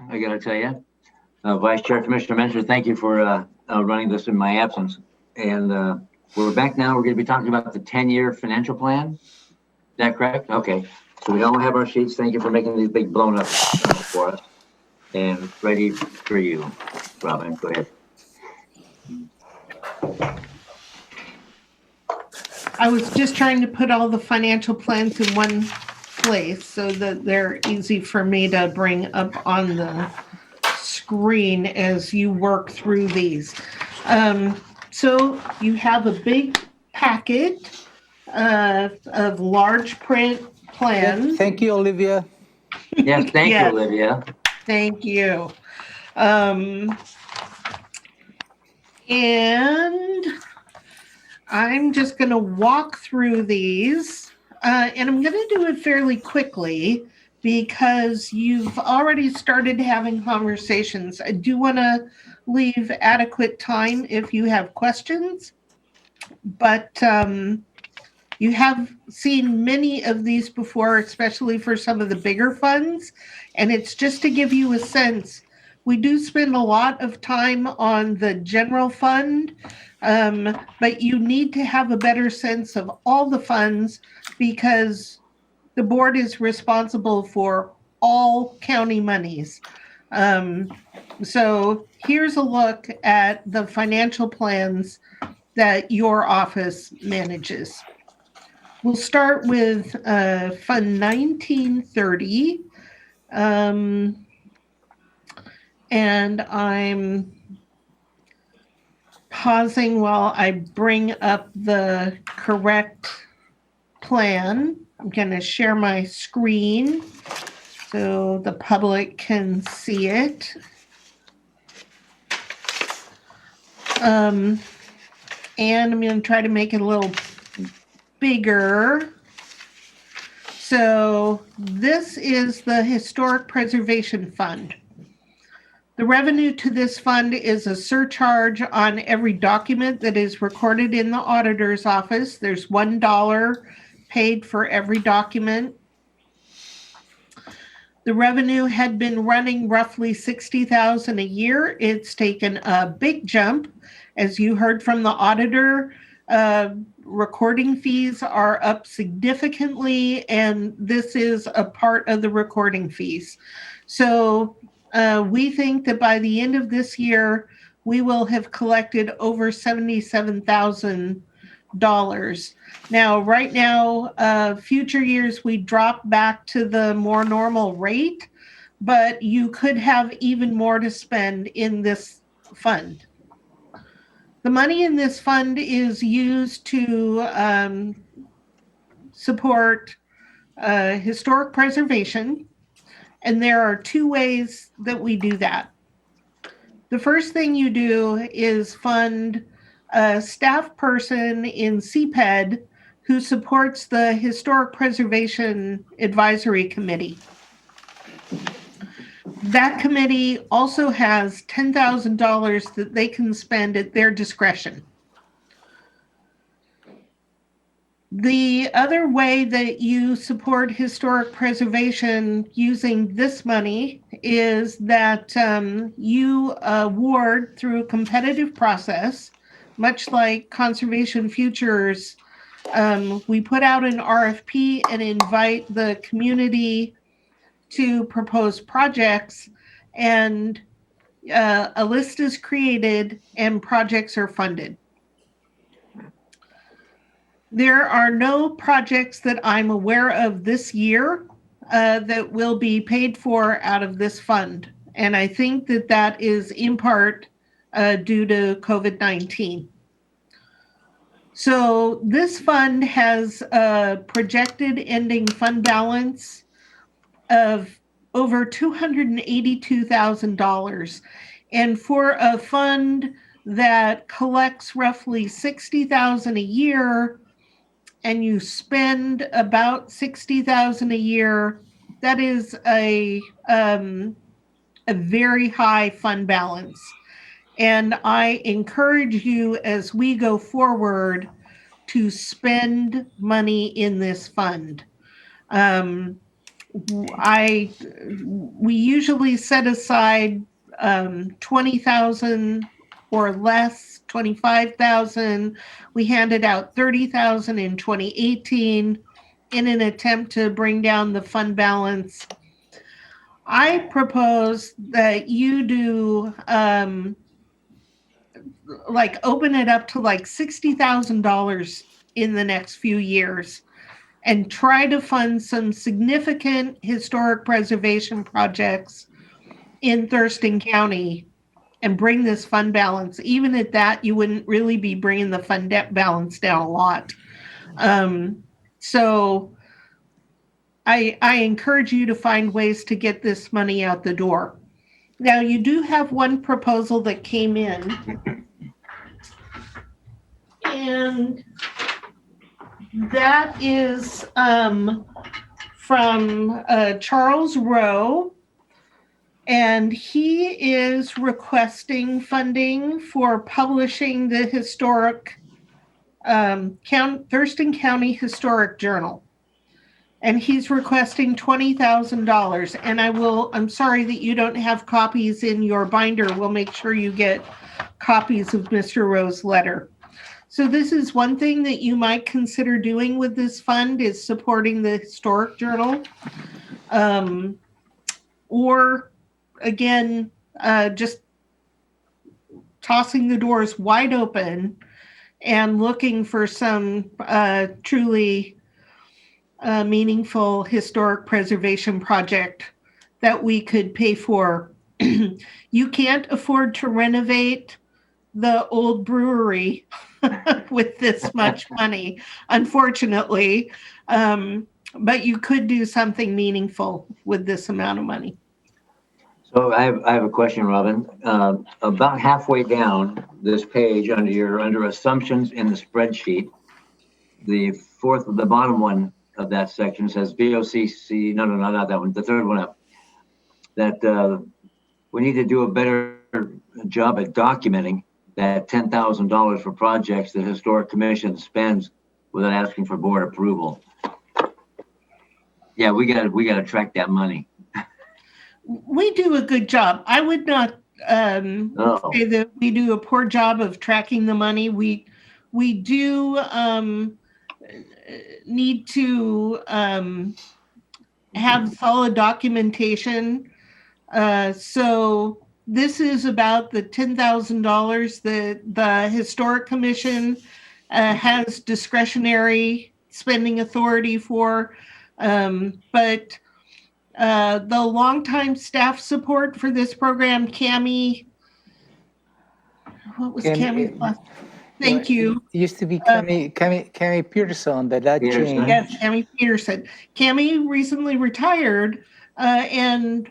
I gotta tell you. Vice Chair Commissioner Mentor, thank you for running this in my absence. And we're back now. We're going to be talking about the 10-year financial plan. Is that correct? Okay. So we don't have our sheets. Thank you for making these big blown up for us. And ready for you, Robin. Go ahead. I was just trying to put all the financial plans in one place so that they're easy for me to bring up on the screen as you work through these. So you have a big packet of large print plans. Thank you, Olivia. Yes, thank Yes. you, Olivia. Thank you. And I'm just going to walk through these, and I'm going to do it fairly quickly because you've already started having conversations. I do want to leave adequate time if you have questions, but you have seen many of these before, especially for some of the bigger funds, and it's just to give you a sense. We do spend a lot of time on the general fund, but you need to have a better sense of all the funds because the board is responsible for all county monies. So here's a look at the financial plans that your office manages. We'll start with Fund 1930. And I'm pausing while I bring up the correct plan. I'm going to share my screen so the public can see it. And I'm going to try to make it a little bigger. So this is the Historic Preservation Fund. The revenue to this fund is a surcharge on every document that is recorded in the auditor's office. There's $1 paid for every document. The revenue had been running roughly $60,000 a year. It's taken a big jump. As you heard from the auditor, recording fees are up significantly, and this is a part of the recording fees. So we think that by the end of this year, we will have collected over $77,000. Now, right now, future years, we drop back to the more normal rate, but you could have even more to spend in this fund. The money in this fund is used to support historic preservation. And there are two ways that we do that. The first thing you do is fund a staff person in Cped who supports the Historic Preservation Advisory Committee. That committee also has $10,000 that they can spend at their discretion. The other way that you support historic preservation using this money is that you award through a competitive process, much like Conservation Futures. We put out an RFP and invite the community to propose projects, and a list is created and projects are funded. There are no projects that I'm aware of this year that will be paid for out of this fund. And I think that that is in part due to COVID-19. So this fund has a projected ending fund balance of over $282,000. And for a fund that collects roughly $60,000 a year, and you spend about $60,000 a year, that is a very high fund balance. And I encourage you as we go forward to spend money in this fund. we usually set aside 20,000 or less, 25,000. We handed out 30,000 in 2018 in an attempt to bring down the fund balance. I propose that you do open it up to like $60,000 in the next few years and try to fund some significant historic preservation projects in Thurston County and bring this fund balance. Even at that, you wouldn't really be bringing the fund debt balance down a lot. So I encourage you to find ways to get this money out the door. Now, you do have one proposal that came in, and that is from Charles Rowe, and he is requesting funding for publishing the historic Thurston County Historic Journal. And he's requesting $20,000. And I'm sorry that you don't have copies in your binder. We'll make sure you get copies of Mr. Rowe's letter. So this is one thing that you might consider doing with this fund, is supporting the historic journal. Or again, just tossing the doors wide open and looking for some truly meaningful historic preservation project that we could pay for. You can't afford to renovate the old brewery with this much money, unfortunately. But you could do something meaningful with this amount of money. So I have a question, Robin. About halfway down this page, under assumptions in the spreadsheet, the bottom one of that section says VOCC. No, not that one. The third one up. That we need to do a better job at documenting that $10,000 for projects the Historic Commission spends without asking for board approval. Yeah, we got to track that money. We do a good job. I would not say that we do a poor job of tracking the money. We do need to have solid documentation. So this is about the $10,000 that the Historic Commission has discretionary spending authority for. But the longtime staff support for this program, Cammie, what was Cammie's last? Thank you. It used to be Cammie Peterson, but that changed. Yes, Cammie Peterson. Cammie recently retired, and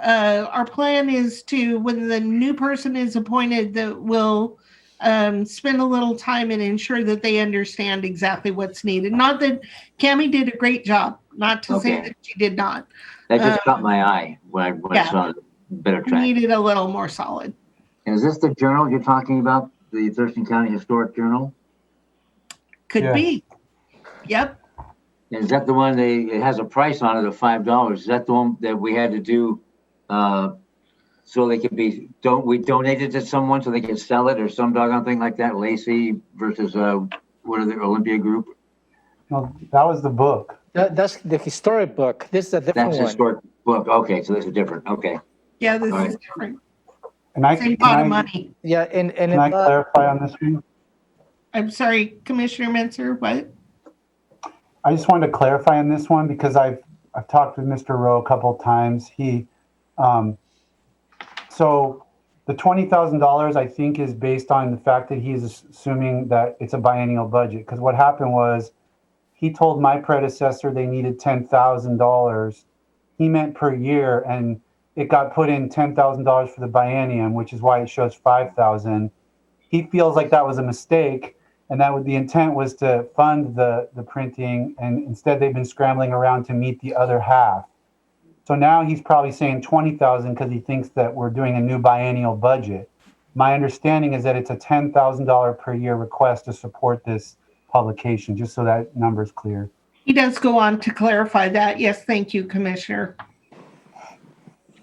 our plan is to, when the new person is appointed, that we'll spend a little time and ensure that they understand exactly what's needed. Not that Cammie did a great job, not to say that she did not. That just caught my eye when I saw it. Better track. Needed a little more solid. And is this the journal you're talking about? The Thurston County Historic Journal? Could be. Yep. Is that the one it has a price on it of $5? Is that the one that we had to do so they could be, we donated to someone so they could sell it or some doggone thing like that? Lacey versus what are the Olympia Group? No, that was the book. That's the historic book. This is a different one. That's historic book. Okay, so this is different. Okay. Yeah, this is different. And I Same pot of money. Yeah, and can I clarify on this one? I'm sorry, Commissioner Menser, what? I just wanted to clarify on this one because I've talked with Mr. Rowe a couple of times. He, so the $20,000 I think is based on the fact that he's assuming that it's a biennial budget. Because what happened was he told my predecessor they needed $10,000. He meant per year, and it got put in $10,000 for the biennium, which is why it shows $5,000. He feels like that was a mistake, and that the intent was to fund the printing, and instead they've been scrambling around to meet the other half. So now he's probably saying $20,000 because he thinks that we're doing a new biennial budget. My understanding is that it's a $10,000 per year request to support this publication, just so that number's clear. He does go on to clarify that. Yes, thank you, Commissioner.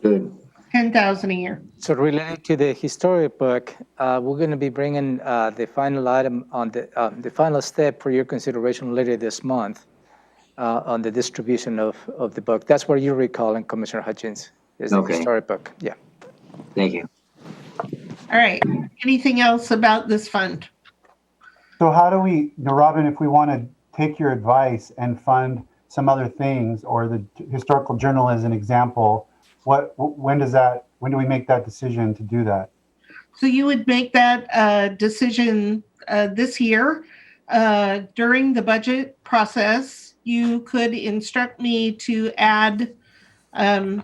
Good. 10,000 a year. So related to the historic book, we're going to be bringing the final item on the final step for your consideration later this month on the distribution of the book. That's where you're recalling, Commissioner Hutchins, is the Okay. historic book. Yeah. Thank you. All right. Anything else about this fund? So how do we, Robin, if we want to take your advice and fund some other things, or the historical journal as an example, when do we make that decision to do that? So you would make that decision this year during the budget process. You could instruct me to add, I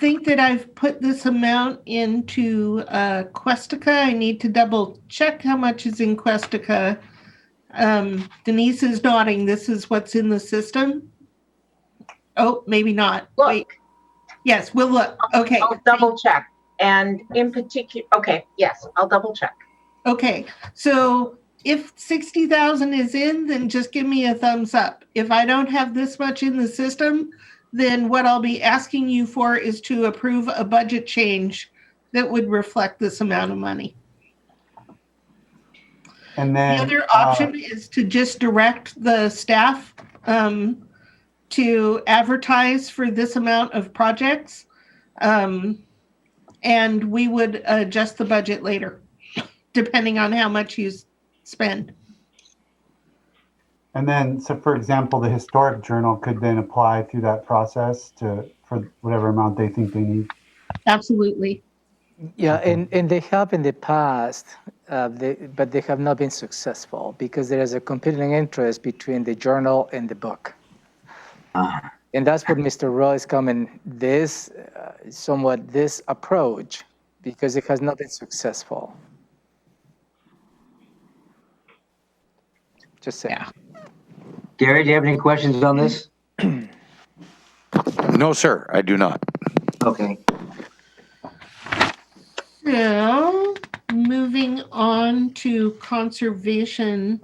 think that I've put this amount into Questica. I need to double check how much is in Questica. Denise is nodding. This is what's in the system. Oh, maybe not. Look. Wait. Yes, we'll look. Okay. I'll double check. And in particular, okay, yes, I'll double check. Okay. So if 60,000 is in, then just give me a thumbs up. If I don't have this much in the system, then what I'll be asking you for is to approve a budget change that would reflect this amount of money. And then The other option is to just direct the staff to advertise for this amount of projects, and we would adjust the budget later, depending on how much you spend. And then, so for example, the historic journal could then apply through that process for whatever amount they think they need. Absolutely. Yeah, and they have in the past, but they have not been successful because there is a competing interest between the journal and the book. And that's what Mr. Roy is coming, this approach, because it has not been successful. Just saying. Yeah. Gary, do you have any questions on this? No, sir, I do not. Okay. Now, moving on to conservation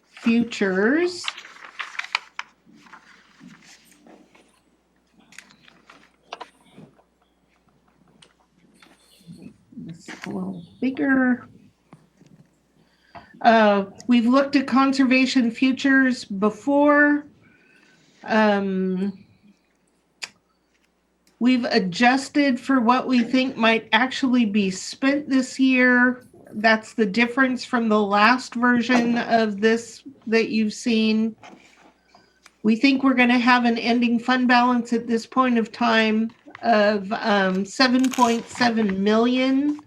futures. This is a little bigger. We've looked at conservation futures before. We've adjusted for what we think might actually be spent this year. That's the difference from the last version of this that you've seen. We think we're going to have an ending fund balance at this point of time of $7.7 million.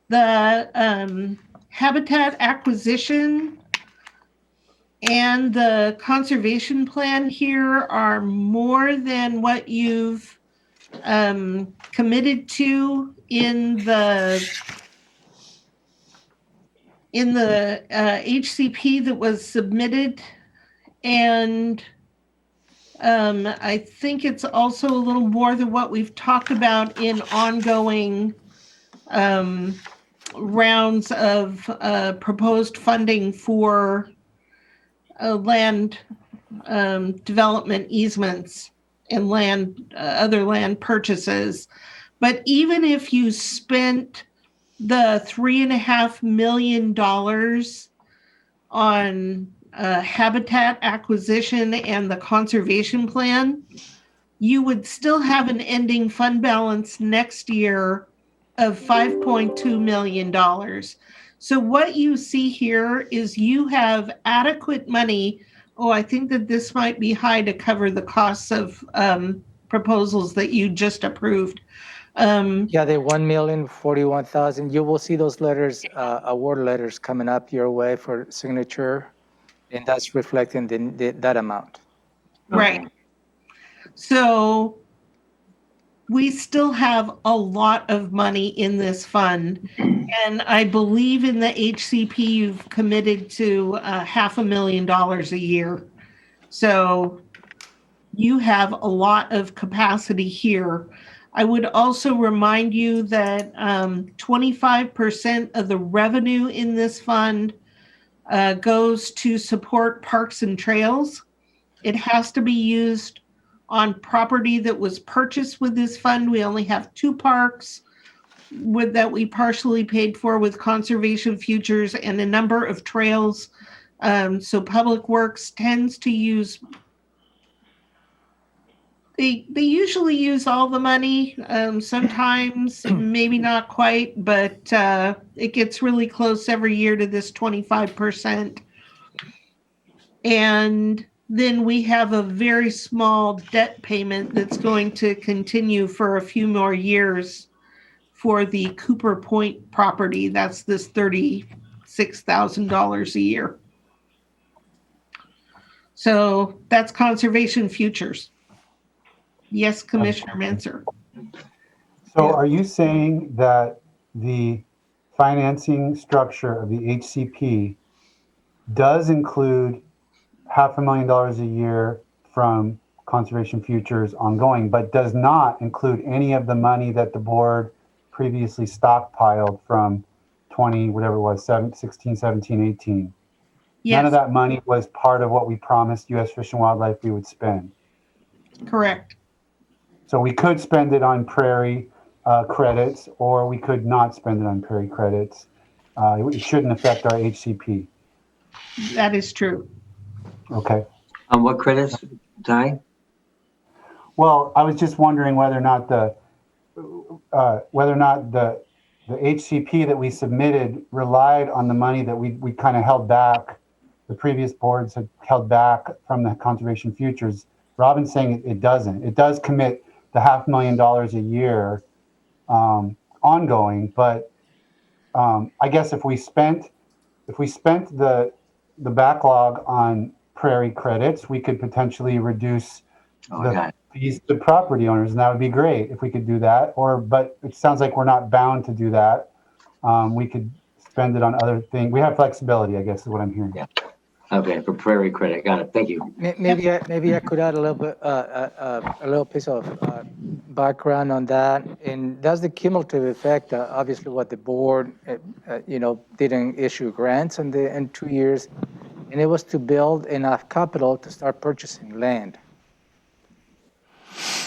The habitat acquisition and the conservation plan here are more than what you've committed to in the HCP that was submitted. And I think it's also a little more than what we've talked about in ongoing rounds of proposed funding for land development easements and other land purchases. But even if you spent the $3.5 million on habitat acquisition and the conservation plan, you would still have an ending fund balance next year of $5.2 million. So what you see here is you have adequate money. Oh, I think that this might be high to cover the costs of proposals that you just approved. Yeah, the $1,041,000. You will see those letters, award letters coming up your way for signature, and that's reflecting that amount. Right. So we still have a lot of money in this fund, and I believe in the HCP you've committed to $500,000 a year. So you have a lot of capacity here. I would also remind you that 25% of the revenue in this fund goes to support parks and trails. It has to be used on property that was purchased with this fund. We only have 2 parks that we partially paid for with conservation futures and a number of trails. So Public Works tends to use, they usually use all the money. Sometimes maybe not quite, but it gets really close every year to this 25%. And then we have a very small debt payment that's going to continue for a few more years for the Cooper Point property. That's this $36,000 a year. So that's conservation futures. Yes, Commissioner Menzer. So are you saying that the financing structure of the HCP does include $500,000 a year from conservation futures ongoing, but does not include any of the money that the board previously stockpiled from 20, whatever it was, 16, 17, 18? Yes. None of that money was part of what we promised U.S. Fish and Wildlife we would spend. Correct. So we could spend it on prairie credits, or we could not spend it on prairie credits. It shouldn't affect our HCP. That is true. Okay. On what credits, Ty? Well, I was just wondering whether or not the HCP that we submitted relied on the money that we kind of held back. The previous boards had held back from the conservation futures. Robin's saying it doesn't. It does commit the $500,000 a year ongoing, but I guess if we spent the backlog on prairie credits, we could potentially reduce the fees to property owners, and that would be great if we could do that. But it sounds like we're not bound to do that. We could spend it on other things. We have flexibility, I guess, is what I'm hearing. Yeah. Okay, for prairie credit. Got it. Thank you. Maybe I could add a little bit, a little piece of background on that, and that's the cumulative effect. Obviously, what the board, didn't issue grants in 2 years, and it was to build enough capital to start purchasing land.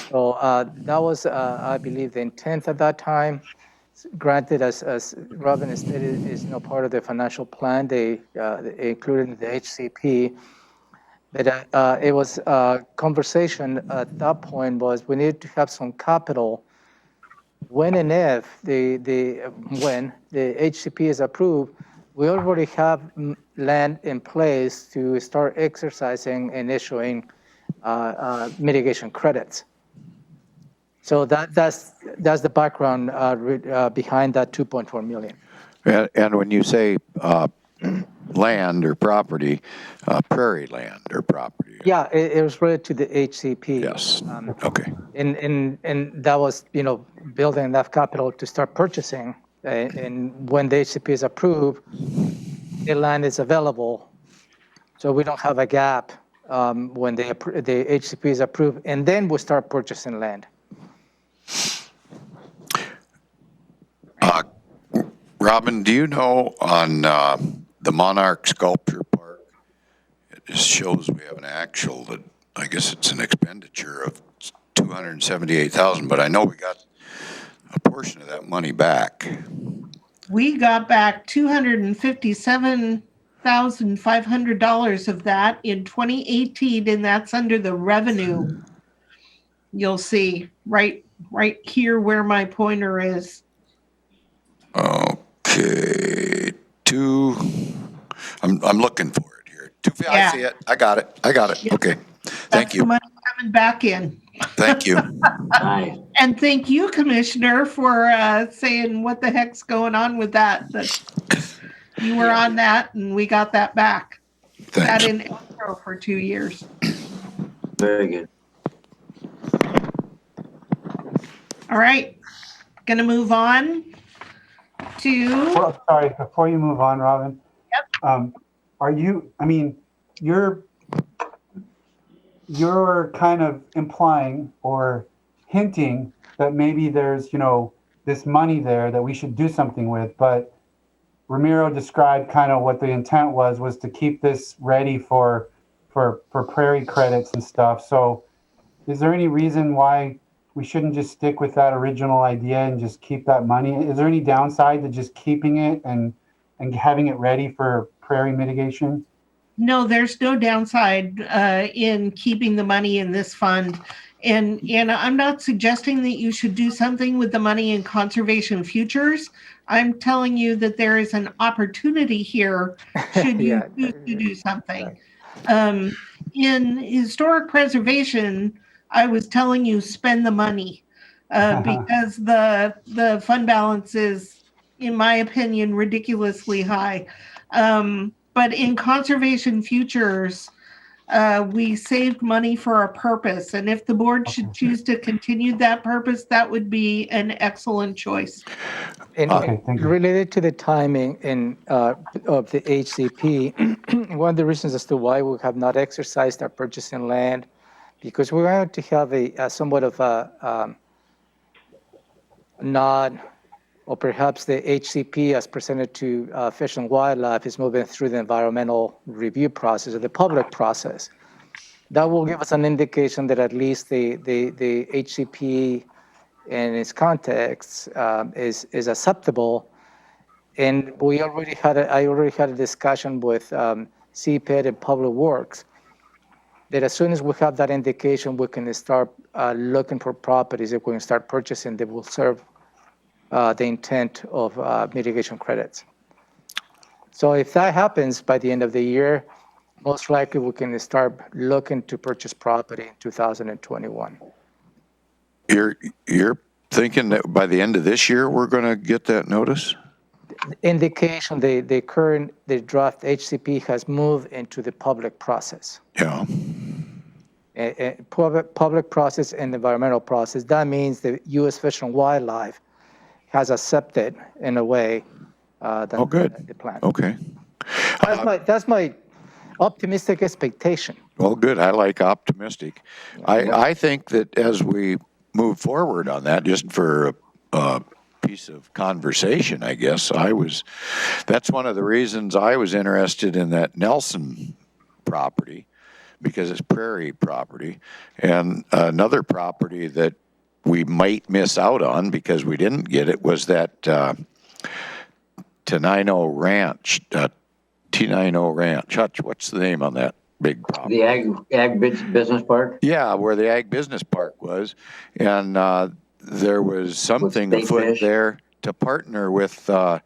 So that was, I believe, the intent at that time. Granted, as Robin stated, is no part of the financial plan. They included the HCP. But it was a conversation at that point was we need to have some capital when and if when the HCP is approved. We already have land in place to start exercising and issuing mitigation credits. So that's the background behind that 2.4 million. And when you say land or property, prairie land or property. Yeah, it was related to the HCP. Yes. Okay. And that was, building enough capital to start purchasing. And when the HCP is approved, the land is available. So we don't have a gap when the HCP is approved, and then we start purchasing land. Robin, do you know on the Monarch Sculpture Park, it just shows we have an actual that I guess it's an expenditure of $278,000, but I know we got a portion of that money back. We got back $257,500 of that in 2018, and that's under the revenue. You'll see right here where my pointer is. Okay, I'm looking for it here. I see it. I got it. Yeah. Okay. Thank That's you. the money coming back in. Thank you. Nice. And thank you, Commissioner, for saying what the heck's going on with that. That you were on that, and we got that back. Thanks. That in escrow for 2 years. Very good. All right, gonna move on to. Well, sorry, before you move on, Robin. Yep. You're kind of implying or hinting that maybe there's, this money there that we should do something with. But Ramiro described kind of what the intent was to keep this ready for prairie credits and stuff. So is there any reason why we shouldn't just stick with that original idea and just keep that money? Is there any downside to just keeping it and having it ready for prairie mitigation? No, there's no downside in keeping the money in this fund. And I'm not suggesting that you should do something with the money in conservation futures. I'm telling you that there is an opportunity here should you choose to do something. In historic preservation, I was telling you spend the money because the fund balance is, in my opinion, ridiculously high. But in conservation futures, we saved money for a purpose. And if the board should choose to continue that purpose, that would be an excellent choice. And thank you. related to the timing of the HCP, one of the reasons as to why we have not exercised our purchasing land, because we wanted to have a somewhat of a nod, or perhaps the HCP as presented to Fish and Wildlife is moving through the environmental review process or the public process. That will give us an indication that at least the HCP in its context is acceptable. And I already had a discussion with Cped and Public Works that as soon as we have that indication, we can start looking for properties that we can start purchasing that will serve the intent of mitigation credits. So if that happens by the end of the year, most likely we can start looking to purchase property in 2021. You're thinking that by the end of this year, we're going to get that notice? Indication the draft HCP has moved into the public process. Yeah. Public process and environmental process. That means the U.S. Fish and Wildlife has accepted in a way the plan. Okay. That's my optimistic expectation. Well, good. I like optimistic. I think that as we move forward on that, just for a piece of conversation, I guess, that's one of the reasons I was interested in that Nelson property, because it's prairie property, and another property that we might miss out on because we didn't get it was that Tenino Ranch, T90 Ranch. Hutch, what's the name on that big property? The Ag Business Park? Yeah, where the Ag Business Park was. And there was something afoot there to partner with the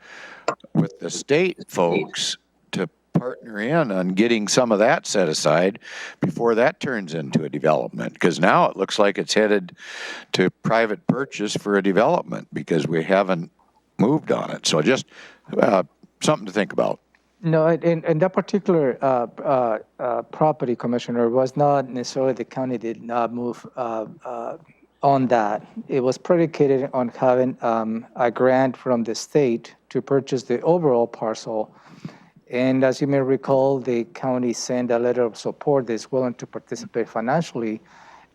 state folks to partner in on getting some of that set aside before that turns into a development. Because now it looks like it's headed to private purchase for a development because we haven't moved on it. So just something to think about. No, and that particular property, Commissioner, was not necessarily the county did not move on that. It was predicated on having a grant from the state to purchase the overall parcel. And as you may recall, the county sent a letter of support that's willing to participate financially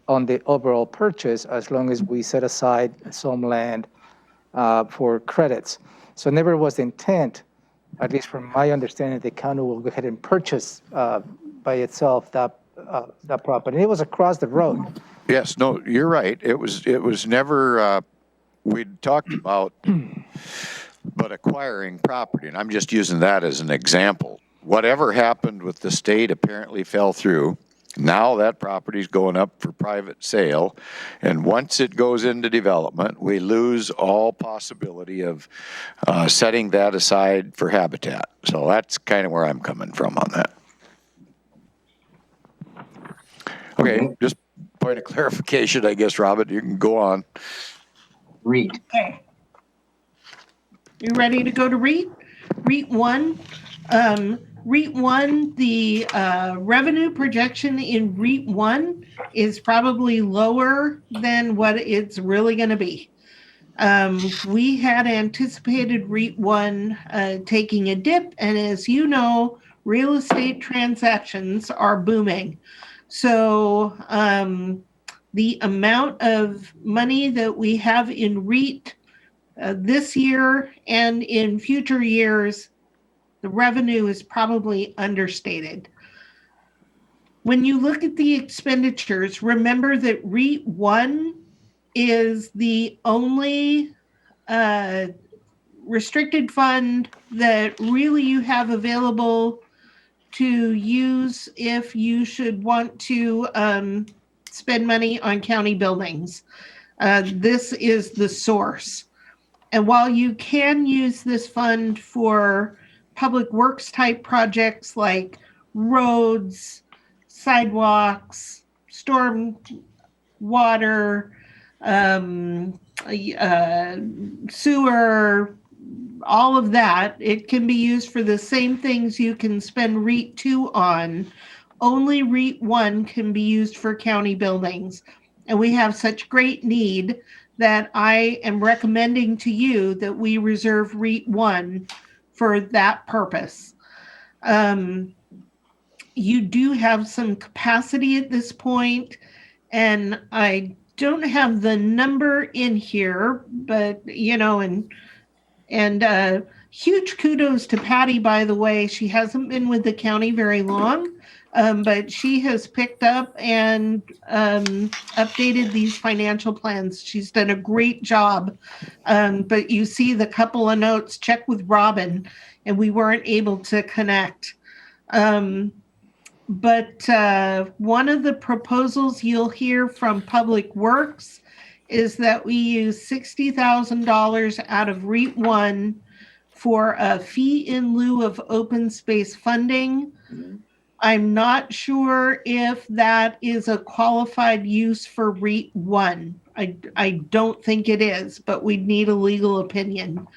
on the overall purchase as long as we set aside some land for credits. So never was the intent, at least from my understanding, the county will go ahead and purchase by itself that property. It was across the road. Yes, no, you're right. It was never, we'd talked about, but acquiring property, and I'm just using that as an example. Whatever happened with the state apparently fell through. Now that property's going up for private sale, and once it goes into development, we lose all possibility of setting that aside for habitat. So that's kind of where I'm coming from on that. Okay, just point of clarification, I guess, Robert, you can go on. Reit. Okay. You ready to go to Reit? Reit 1. Reit 1, the revenue projection in Reit 1 is probably lower than what it's really going to be. We had anticipated Reit 1 taking a dip, and as you know, real estate transactions are booming. So the amount of money that we have in REIT this year and in future years, the revenue is probably understated. When you look at the expenditures, remember that REIT 1 is the only restricted fund that really you have available to use if you should want to spend money on county buildings. This is the source. And while you can use this fund for public works type projects like roads, sidewalks, storm water, sewer, all of that, it can be used for the same things you can spend REIT 2 on. Only REIT 1 can be used for county buildings. And we have such great need that I am recommending to you that we reserve REIT 1 for that purpose. You do have some capacity at this point, and I don't have the number in here, but and huge kudos to Patty, by the way. She hasn't been with the county very long, but she has picked up and updated these financial plans. She's done a great job. But you see the couple of notes, check with Robin, and we weren't able to connect. But one of the proposals you'll hear from Public Works is that we use $60,000 out of REIT 1 for a fee in lieu of open space funding. I'm not sure if that is a qualified use for REIT 1. I don't think it is, but we'd need a legal opinion.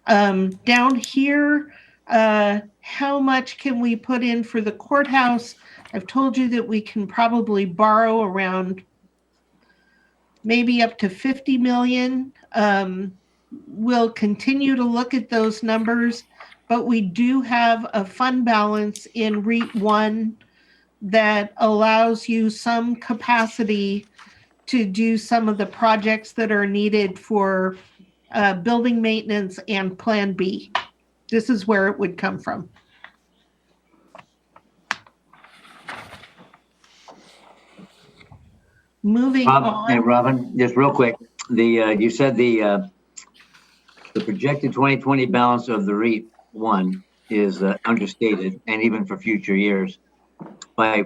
Down here, how much can we put in for the courthouse? I've told you that we can probably borrow around maybe up to 50 million. We'll continue to look at those numbers, but we do have a fund balance in REIT 1 that allows you some capacity to do some of the projects that are needed for building maintenance and Plan B. This is where it would come from. Moving on. Hey, Robin, just real quick. You said the projected 2020 balance of the REIT 1 is understated, and even for future years, by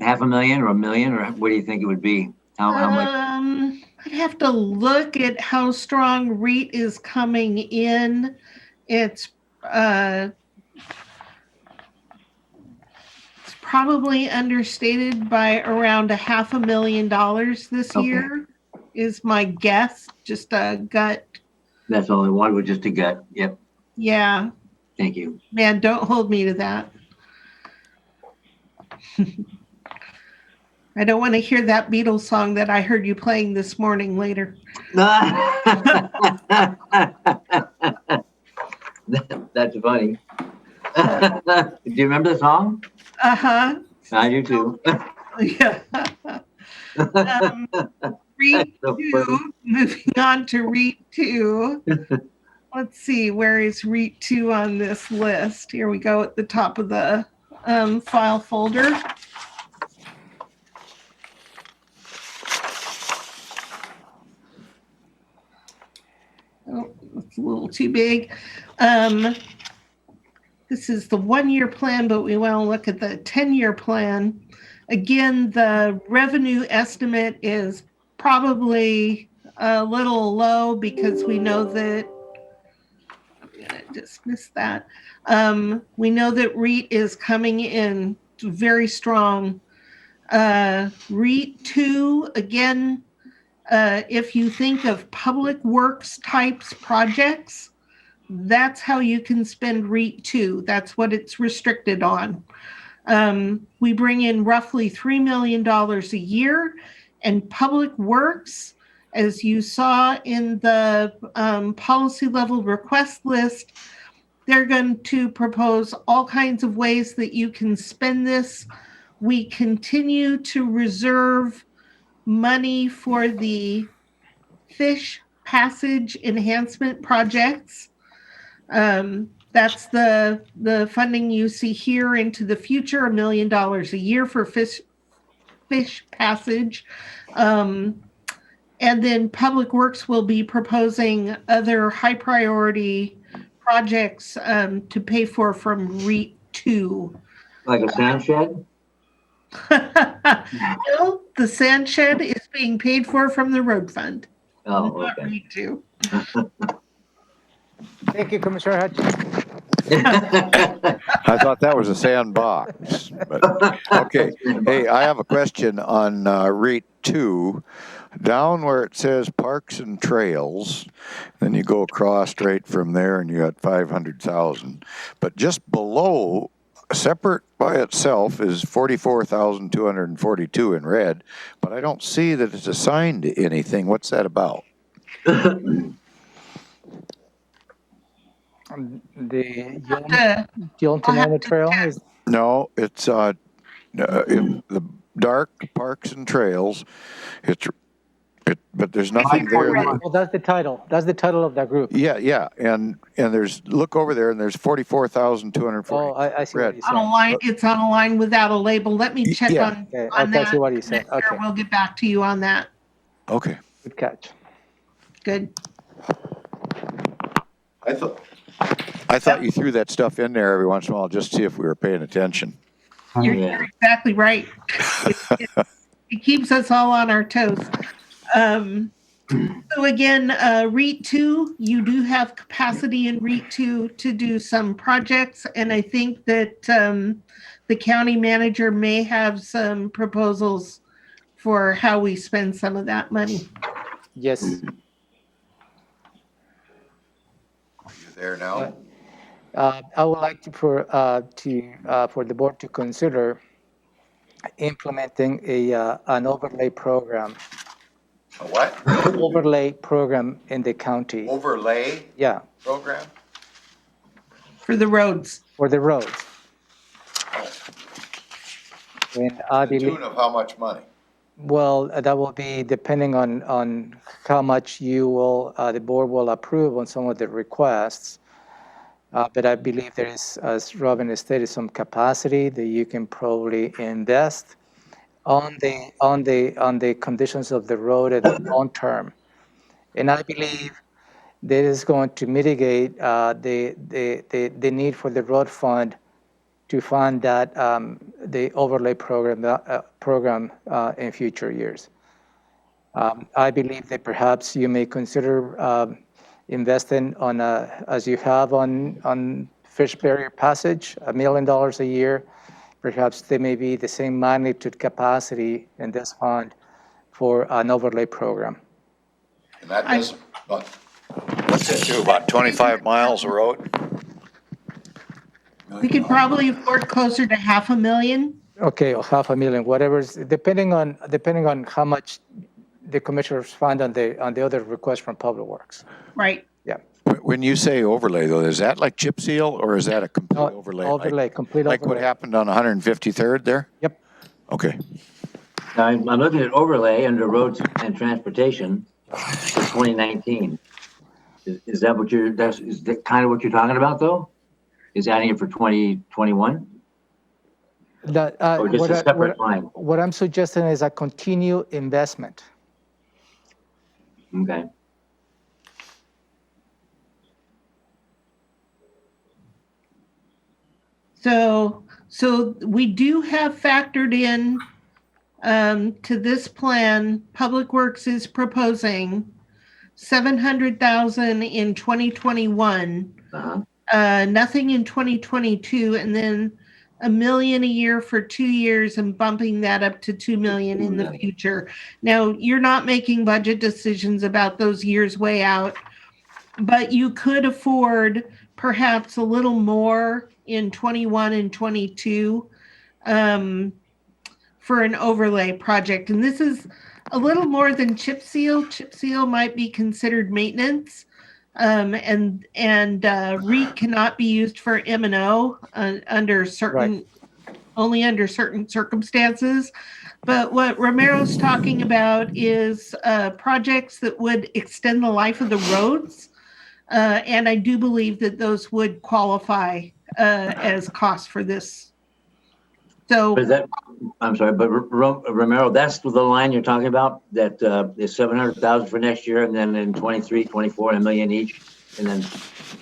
$500,000 or $1 million, or what do you think it would be? How much? I'd have to look at how strong REIT is coming in. It's probably understated by around $500,000 this year, is my guess. Just a gut. That's all I wanted, was just a gut. Yep. Yeah. Thank you. Man, don't hold me to that. I don't want to hear that Beatles song that I heard you playing this morning later. That's funny. Do you remember the song? Uh-huh. I do too. Yeah. REIT 2, moving on to REIT 2. Let's see, where is REIT 2 on this list? Here we go at the top of the file folder. Oh, it's a little too big. This is the 1-year plan, but we want to look at the 10-year plan. Again, the revenue estimate is probably a little low because we know that, I'm going to dismiss that. We know that REIT is coming in very strong. REIT 2, again, if you think of public works types projects, that's how you can spend REIT 2. That's what it's restricted on. We bring in roughly $3 million a year, and public works, as you saw in the policy level request list, they're going to propose all kinds of ways that you can spend this. We continue to reserve money for the fish passage enhancement projects. That's the funding you see here into the future, $1 million a year for fish passage. And then Public Works will be proposing other high priority projects to pay for from Reit 2. Like a sand shed? No, the sand shed is being paid for from the road fund. Oh, Not okay. Reit 2. Thank you, Commissioner Hutchins. I thought that was a sandbox. But, okay. Hey, I have a question on Reit 2. Down where it says Parks and Trails, then you go across right from there and you got 500,000. But just below, separate by itself, is 44,242 in red. But I don't see that it's assigned to anything. What's that about? The Uh, Yolntonana Trail is, No, it's the dark Parks and Trails. But there's nothing there. well, that's the title. That's the title of that group. Yeah, and there's, look over there, and there's 44,240. Oh, I see Red. what you on a said. line, it's on a line without a label. Let me check Yeah. on Okay, on okay, I that. see what you said. Sure, Okay, we'll get back to you on that. Okay. good catch. Good. I thought you threw that stuff in there every once in a while just to see if we were paying attention. You're, Yeah. you're exactly right. It keeps us all on our toes. So again, Reit 2, you do have capacity in Reit 2 to do some projects, and I think that the county manager may have some proposals for how we spend some of that money. Yes. Are you there now? I would like for the board to consider implementing an overlay program. A what? Overlay program in the county. Overlay Yeah, program? For the roads. for the roads. And I To the believe, tune of how much money? well, that will be depending on how much the board will approve on some of the requests. But I believe there is, as Robin has stated, some capacity that you can probably invest on the conditions of the road in the long term. And I believe that is going to mitigate the need for the road fund to fund that the overlay program in future years. I believe that perhaps you may consider investing on as you have on fish barrier passage, $1 million a year. Perhaps there may be the same magnitude capacity in this fund for an overlay program. And that does, what's it do, about 25 miles of road? We could probably afford closer to $500,000. Okay, or $500,000, whatever's, depending on how much the commissioners fund on the other request from Public Works. Right. Yeah. When you say overlay, though, is that like chip seal, or is that a complete No, overlay? overlay, complete Like what overlay. happened on 153rd there? Yep. Okay. Now, I'm looking at overlay under roads and transportation for 2019. Is that what is that kind of what you're talking about, though? Is adding it for 2021? That, Or just a separate line? What I'm suggesting is a continued investment. Okay. So we do have factored in to this plan. Public Works is proposing $700,000 in 2021, Uh-huh. nothing in 2022, and then $1 million a year for 2 years and bumping that up to $2 million in the future. Now, you're not making budget decisions about those years way out, but you could afford perhaps a little more in 21 and 22 for an overlay project. And this is a little more than chip seal. Chip seal might be considered maintenance. And Reit cannot be used for M&O under certain only under certain circumstances. But what Romero's talking about is projects that would extend the life of the roads. And I do believe that those would qualify as costs for this. So But that, I'm sorry, but Romero, that's the line you're talking about, that is 700,000 for next year, and then in 23, 24, $1 million each, and then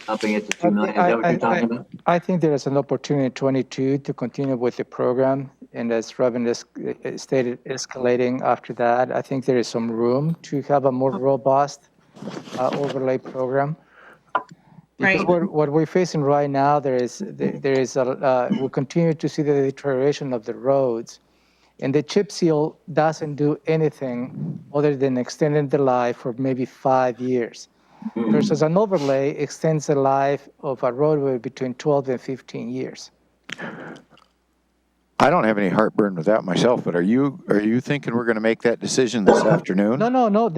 upping it to 2 million. Is that what you're talking about? I think there is an opportunity in 22 to continue with the program, and as Robin stated, escalating after that. I think there is some room to have a more robust overlay program. Because right. what we're facing right now, we continue to see the deterioration of the roads, and the chip seal doesn't do anything other than extending the life for maybe 5 years. Versus an overlay extends the life of a roadway between 12 and 15 years. I don't have any heartburn with that myself, but are you thinking we're going to make that decision this afternoon? No. No.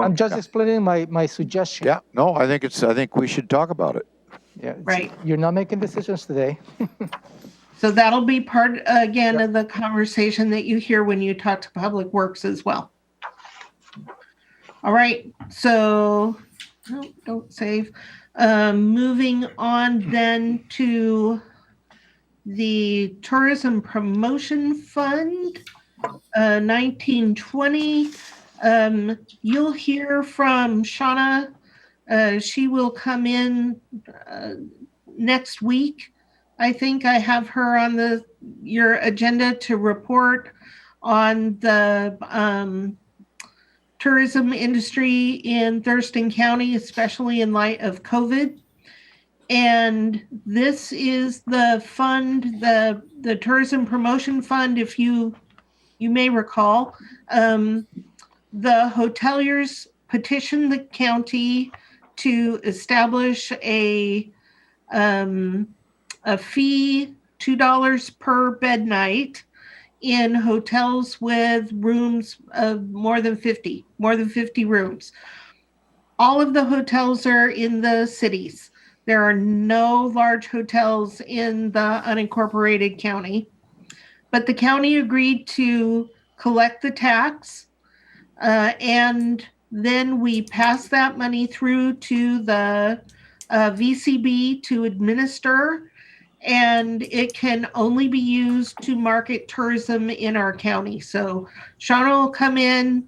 I'm just explaining my suggestion. Yeah, no, I think we should talk about it. Yeah, Right. You're not making decisions today. So that'll be part, again, of the conversation that you hear when you talk to Public Works as well. All right, so don't save. Moving on then to the Tourism Promotion Fund, 1920. You'll hear from Shauna. She will come in next week. I think I have her on your agenda to report on the tourism industry in Thurston County, especially in light of COVID. And this is the fund, the Tourism Promotion Fund, if you may recall. The hoteliers petitioned the county to establish a fee, $2 per bed night in hotels with rooms of more than 50 rooms. All of the hotels are in the cities. There are no large hotels in the unincorporated county, but the county agreed to collect the tax, and then we pass that money through to the VCB to administer, and it can only be used to market tourism in our county. So Shauna will come in,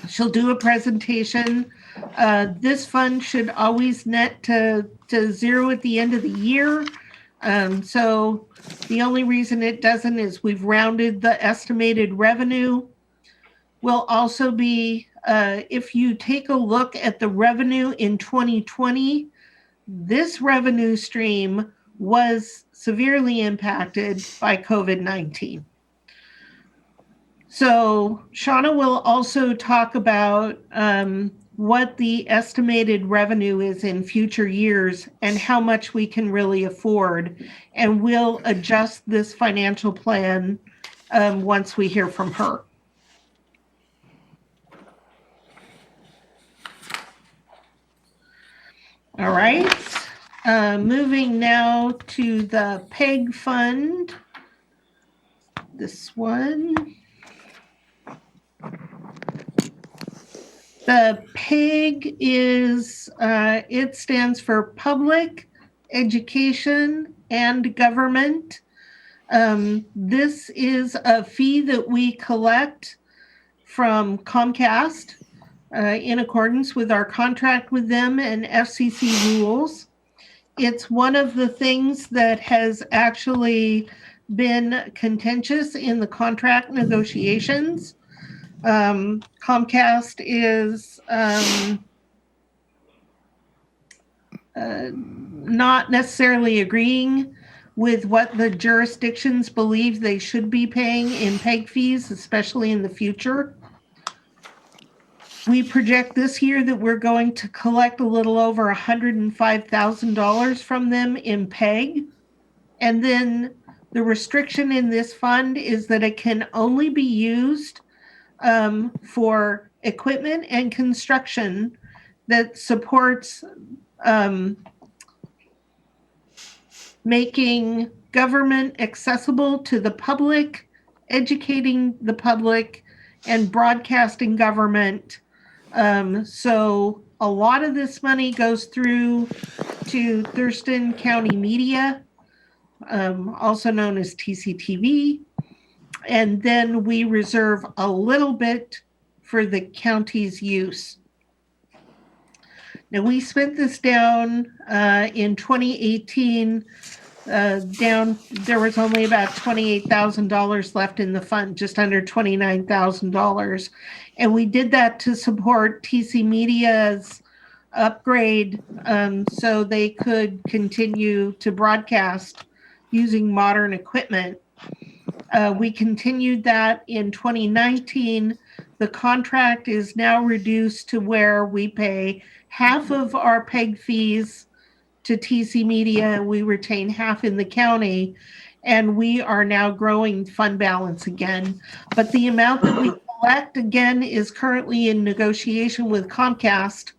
she'll do a presentation. This fund should always net to zero at the end of the year. So the only reason it doesn't is we've rounded the estimated revenue. Will also be, if you take a look at the revenue in 2020, this revenue stream was severely impacted by COVID-19. So Shauna will also talk about what the estimated revenue is in future years and how much we can really afford. And we'll adjust this financial plan once we hear from her. All right. Moving now to the PEG fund. This one. The PEG is, it stands for Public, Education, and Government. This is a fee that we collect from Comcast in accordance with our contract with them and FCC rules. It's one of the things that has actually been contentious in the contract negotiations. Comcast is not necessarily agreeing with what the jurisdictions believe they should be paying in PEG fees, especially in the future. We project this year that we're going to collect a little over $105,000 from them in PEG. And then the restriction in this fund is that it can only be used for equipment and construction that supports making government accessible to the public, educating the public, and broadcasting government. So a lot of this money goes through to Thurston County Media, also known as TCTV. And then we reserve a little bit for the county's use. Now, we spent this down in 2018. There was only about $28,000 left in the fund, just under $29,000. And we did that to support TC Media's upgrade so they could continue to broadcast using modern equipment. We continued that in 2019. The contract is now reduced to where we pay half of our PEG fees to TC Media, and we retain half in the county, and we are now growing fund balance again. But the amount that we collect, again, is currently in negotiation with Comcast,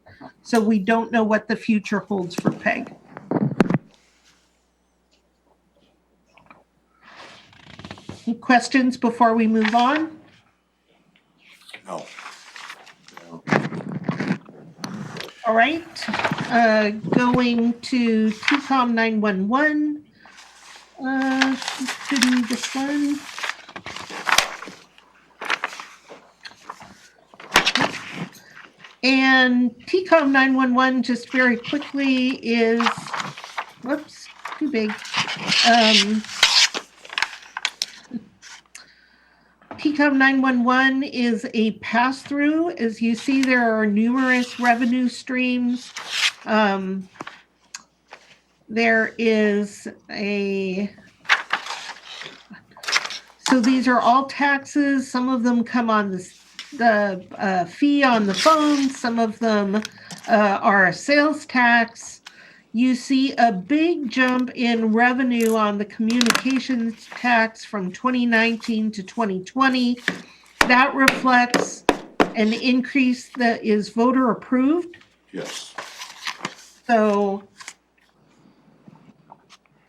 so we don't know what the future holds for PEG. Any questions before we move on? No. All right, going to TCOM 911. Should need this one. And TCOM 911, just very quickly, is, whoops, too big. TCOM 911 is a pass-through. As you see, there are numerous revenue streams. There is so these are all taxes. Some of them come on the fee on the phone. Some of them are a sales tax. You see a big jump in revenue on the communications tax from 2019 to 2020. That reflects an increase that is voter approved. Yes. So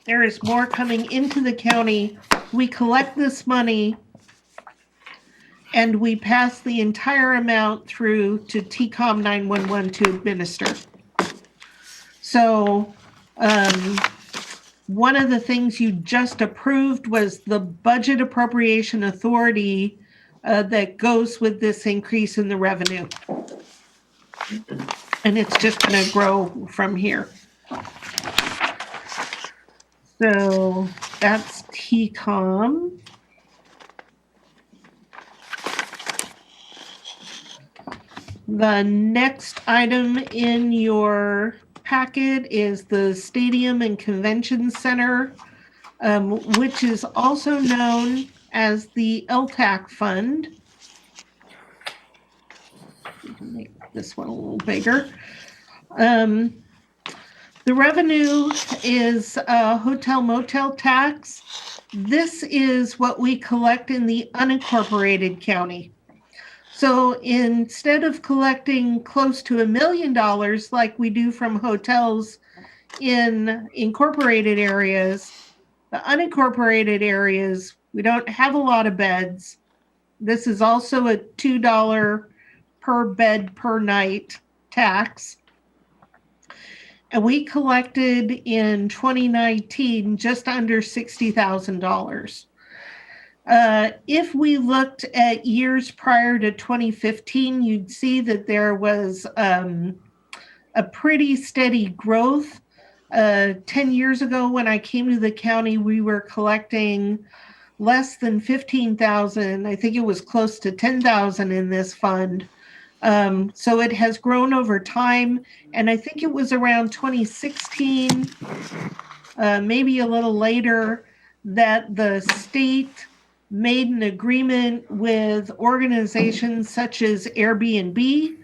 there is more coming into the county. We collect this money and we pass the entire amount through to TCOM 911 to administer. So one of the things you just approved was the budget appropriation authority that goes with this increase in the revenue. And it's just going to grow from here. So that's TCOM. The next item in your packet is the Stadium and Convention Center, which is also known as the Ltch Fund. Make this one a little bigger. The revenue is hotel motel tax. This is what we collect in the unincorporated county. So instead of collecting close to $1 million like we do from hotels in incorporated areas, the unincorporated areas, we don't have a lot of beds. This is also a $2 per bed per night tax. And we collected in 2019 just under $60,000. If we looked at years prior to 2015, you'd see that there was a pretty steady growth. 10 years ago, when I came to the county, we were collecting less than 15,000. I think it was close to 10,000 in this fund. So it has grown over time. And I think it was around 2016, maybe a little later, that the state made an agreement with organizations such as Airbnb.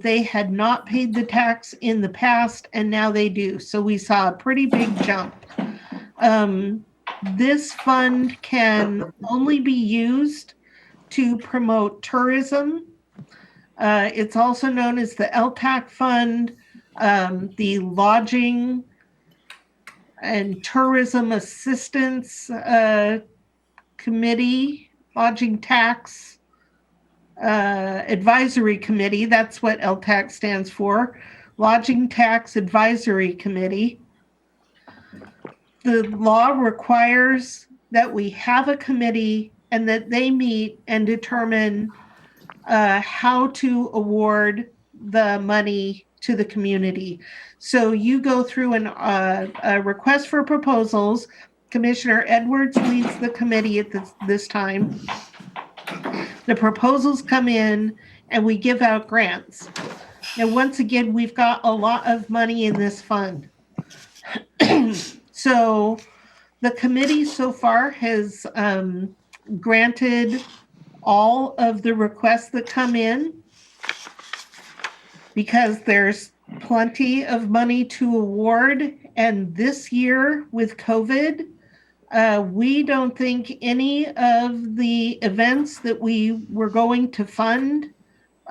They had not paid the tax in the past, and now they do. So we saw a pretty big jump. This fund can only be used to promote tourism. It's also known as the Ltch Fund, the lodging and tourism assistance committee, lodging tax advisory committee. That's what LTAC stands for. Lodging Tax Advisory Committee. The law requires that we have a committee and that they meet and determine how to award the money to the community. So you go through a request for proposals. Commissioner Edwards leads the committee at this time. The proposals come in and we give out grants. And once again, we've got a lot of money in this fund. So the committee so far has granted all of the requests that come in because there's plenty of money to award. And this year with COVID, we don't think any of the events that we were going to fund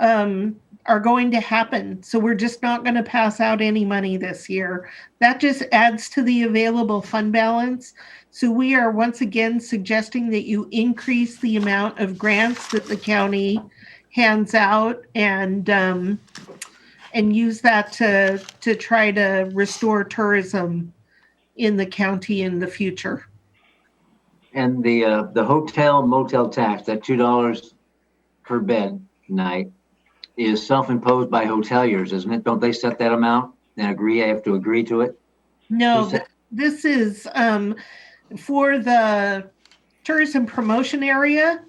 are going to happen. So we're just not going to pass out any money this year. That just adds to the available fund balance. So we are once again suggesting that you increase the amount of grants that the county hands out and use that to try to restore tourism in the county in the future. And the hotel motel tax, that $2 per bed night, is self-imposed by hoteliers, isn't it? Don't they set that amount and agree? I have to agree to it? No, this is for the tourism promotion area.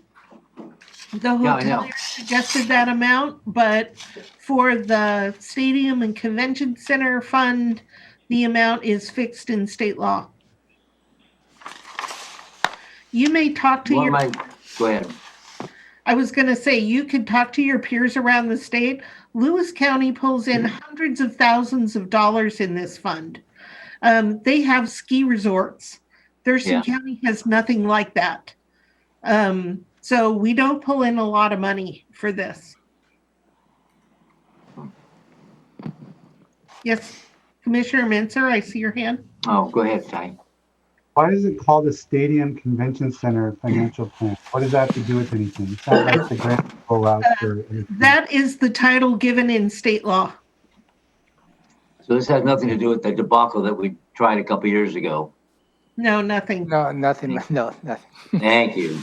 The hotelier suggested that amount, but for the stadium and convention center fund, the amount is fixed in state law. You may talk to Go ahead. I was going to say, you could talk to your peers around the state. Lewis County pulls in hundreds of thousands of dollars in this fund. They have ski resorts. Thurston County has nothing like that. So we don't pull in a lot of money for this. Yes, Commissioner Mensah, I see your hand. Oh, go ahead, Ty. Why is it called a Stadium Convention Center financial plan? What does that have to do with anything? It's not like the grant roll out for anything. That is the title given in state law. So this has nothing to do with the debacle that we tried a couple years ago. No, nothing. No, nothing. No, nothing. Thank you.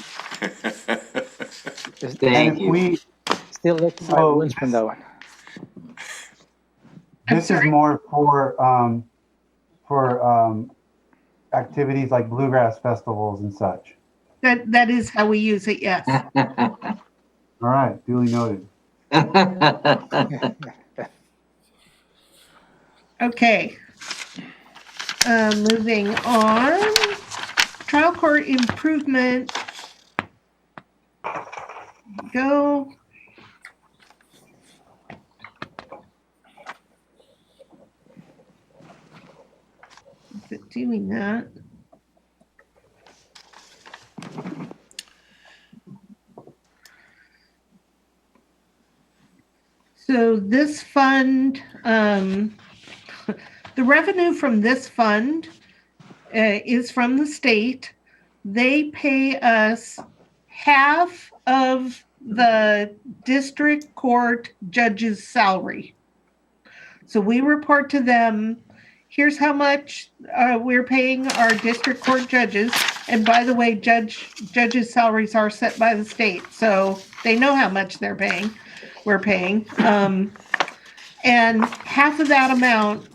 Just Thank you. still looking for wins from that one. This is more for activities like bluegrass festivals and such. That is how we use it, yes. All right, duly noted. Okay. Moving on. Trial court improvement. Go. Is it doing that? So this fund, the revenue from this fund is from the state. They pay us half of the district court judge's salary. So we report to them, here's how much we're paying our district court judges. And by the way, judges' salaries are set by the state. So they know how much we're paying. And half of that amount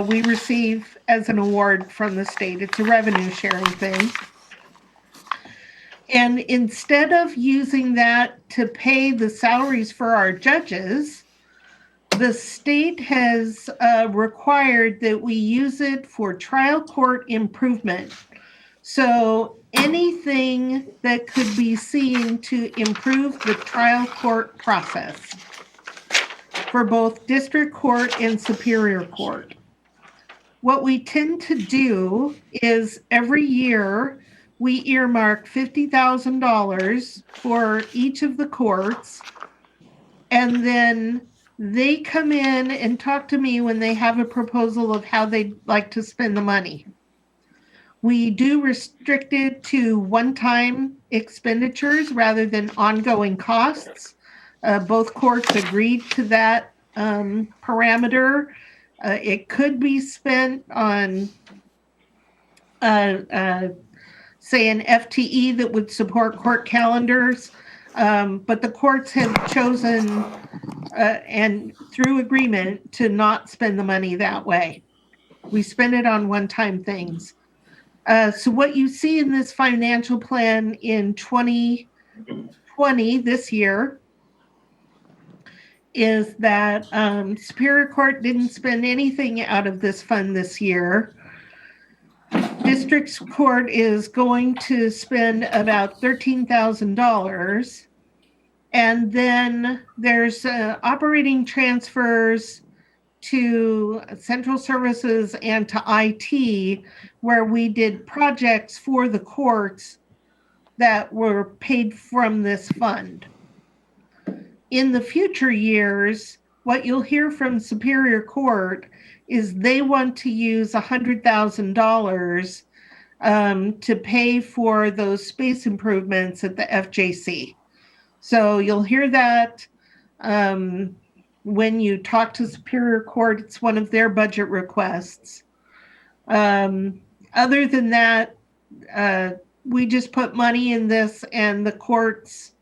we receive as an award from the state. It's a revenue sharing thing. And instead of using that to pay the salaries for our judges, the state has required that we use it for trial court improvement. So anything that could be seen to improve the trial court process for both district court and superior court. What we tend to do is every year we earmark $50,000 for each of the courts, and then They come in and talk to me when they have a proposal of how they'd like to spend the money. We do restrict it to one-time expenditures rather than ongoing costs. Both courts agreed to that parameter. It could be spent on, say, an FTE that would support court calendars, but the courts have chosen, and through agreement, to not spend the money that way. We spend it on one-time things. So what you see in this financial plan in 2020, this year, is that Superior Court didn't spend anything out of this fund this year. District Court is going to spend about $13,000. And then there's operating transfers to central services and to IT, where we did projects for the courts that were paid from this fund. In the future years, what you'll hear from Superior Court is they want to use $100,000 to pay for those space improvements at the FJC. So you'll hear that when you talk to Superior Court. It's one of their budget requests. Other than that, we just put money in this and the courts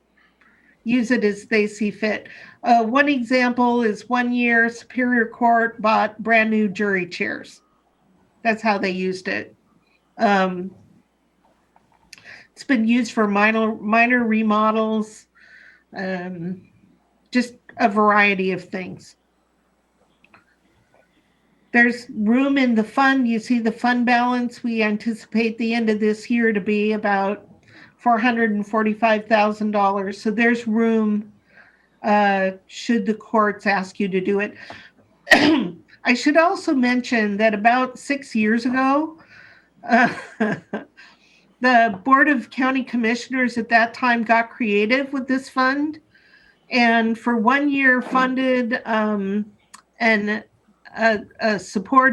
use it as they see fit. One example is one year Superior Court bought brand new jury chairs. That's how they used it. It's been used for minor remodels, just a variety of things. There's room in the fund. You see the fund balance. We anticipate the end of this year to be about $445,000. So there's room should the courts ask you to do it. I should also mention that about 6 years ago, the Board of County Commissioners at that time got creative with this fund, and for 1 year funded a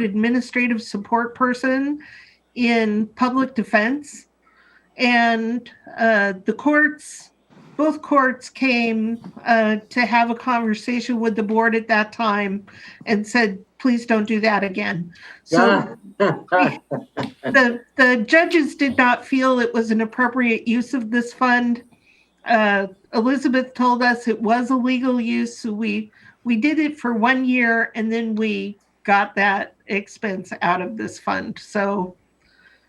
administrative support person in public defense. And both courts came to have a conversation with the board at that time and said, please don't do that again. So the judges did not feel it was an appropriate use of this fund. Elizabeth told us it was a legal use, so we did it for 1 year, and then we got that expense out of this fund. So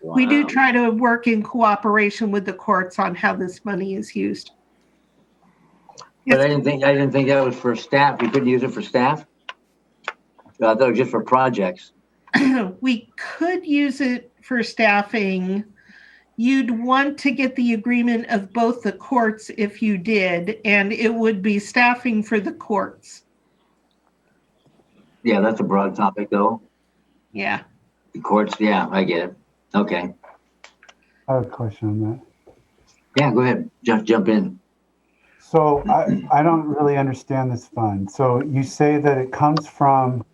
we do try to work in cooperation with the courts on how this money is used. But I didn't think that was for staff. We couldn't use it for staff? I thought it was just for projects. We could use it for staffing. You'd want to get the agreement of both the courts if you did, and it would be staffing for the courts. Yeah, that's a broad topic, though. Yeah. The courts, yeah, I get it. Okay. I have a question on that. Yeah, go ahead. Jump in. So I don't really understand this fund. So you say that it comes from,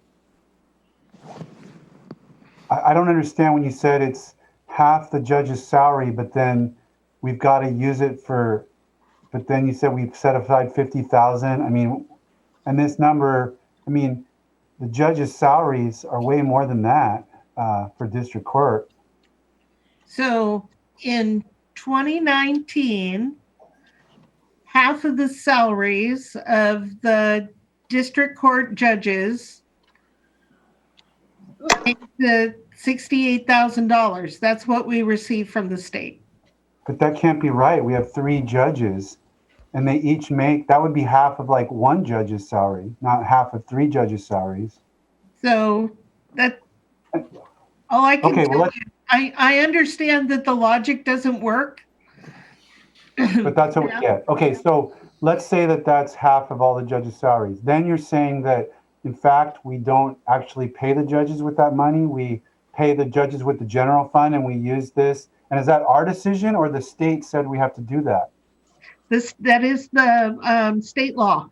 I don't understand when you said it's half the judge's salary, but then we've got to use it for, but then you said we've set aside 50,000. I mean, and this number, I mean, the judge's salaries are way more than that for district court. So in 2019, half of the salaries of the district court judges came to $68,000. That's what we received from the state. But that can't be right. We have 3 judges, and they each make, that would be half of like 1 judge's salary, not half of 3 judges' salaries. So that, all I can tell you, I understand that the logic doesn't work. But that's what we get. Okay, so let's say that that's half of all the judges' salaries. Then you're saying that, in fact, we don't actually pay the judges with that money. We pay the judges with the general fund, and we use this. And is that our decision, or the state said we have to do that? That is the state law.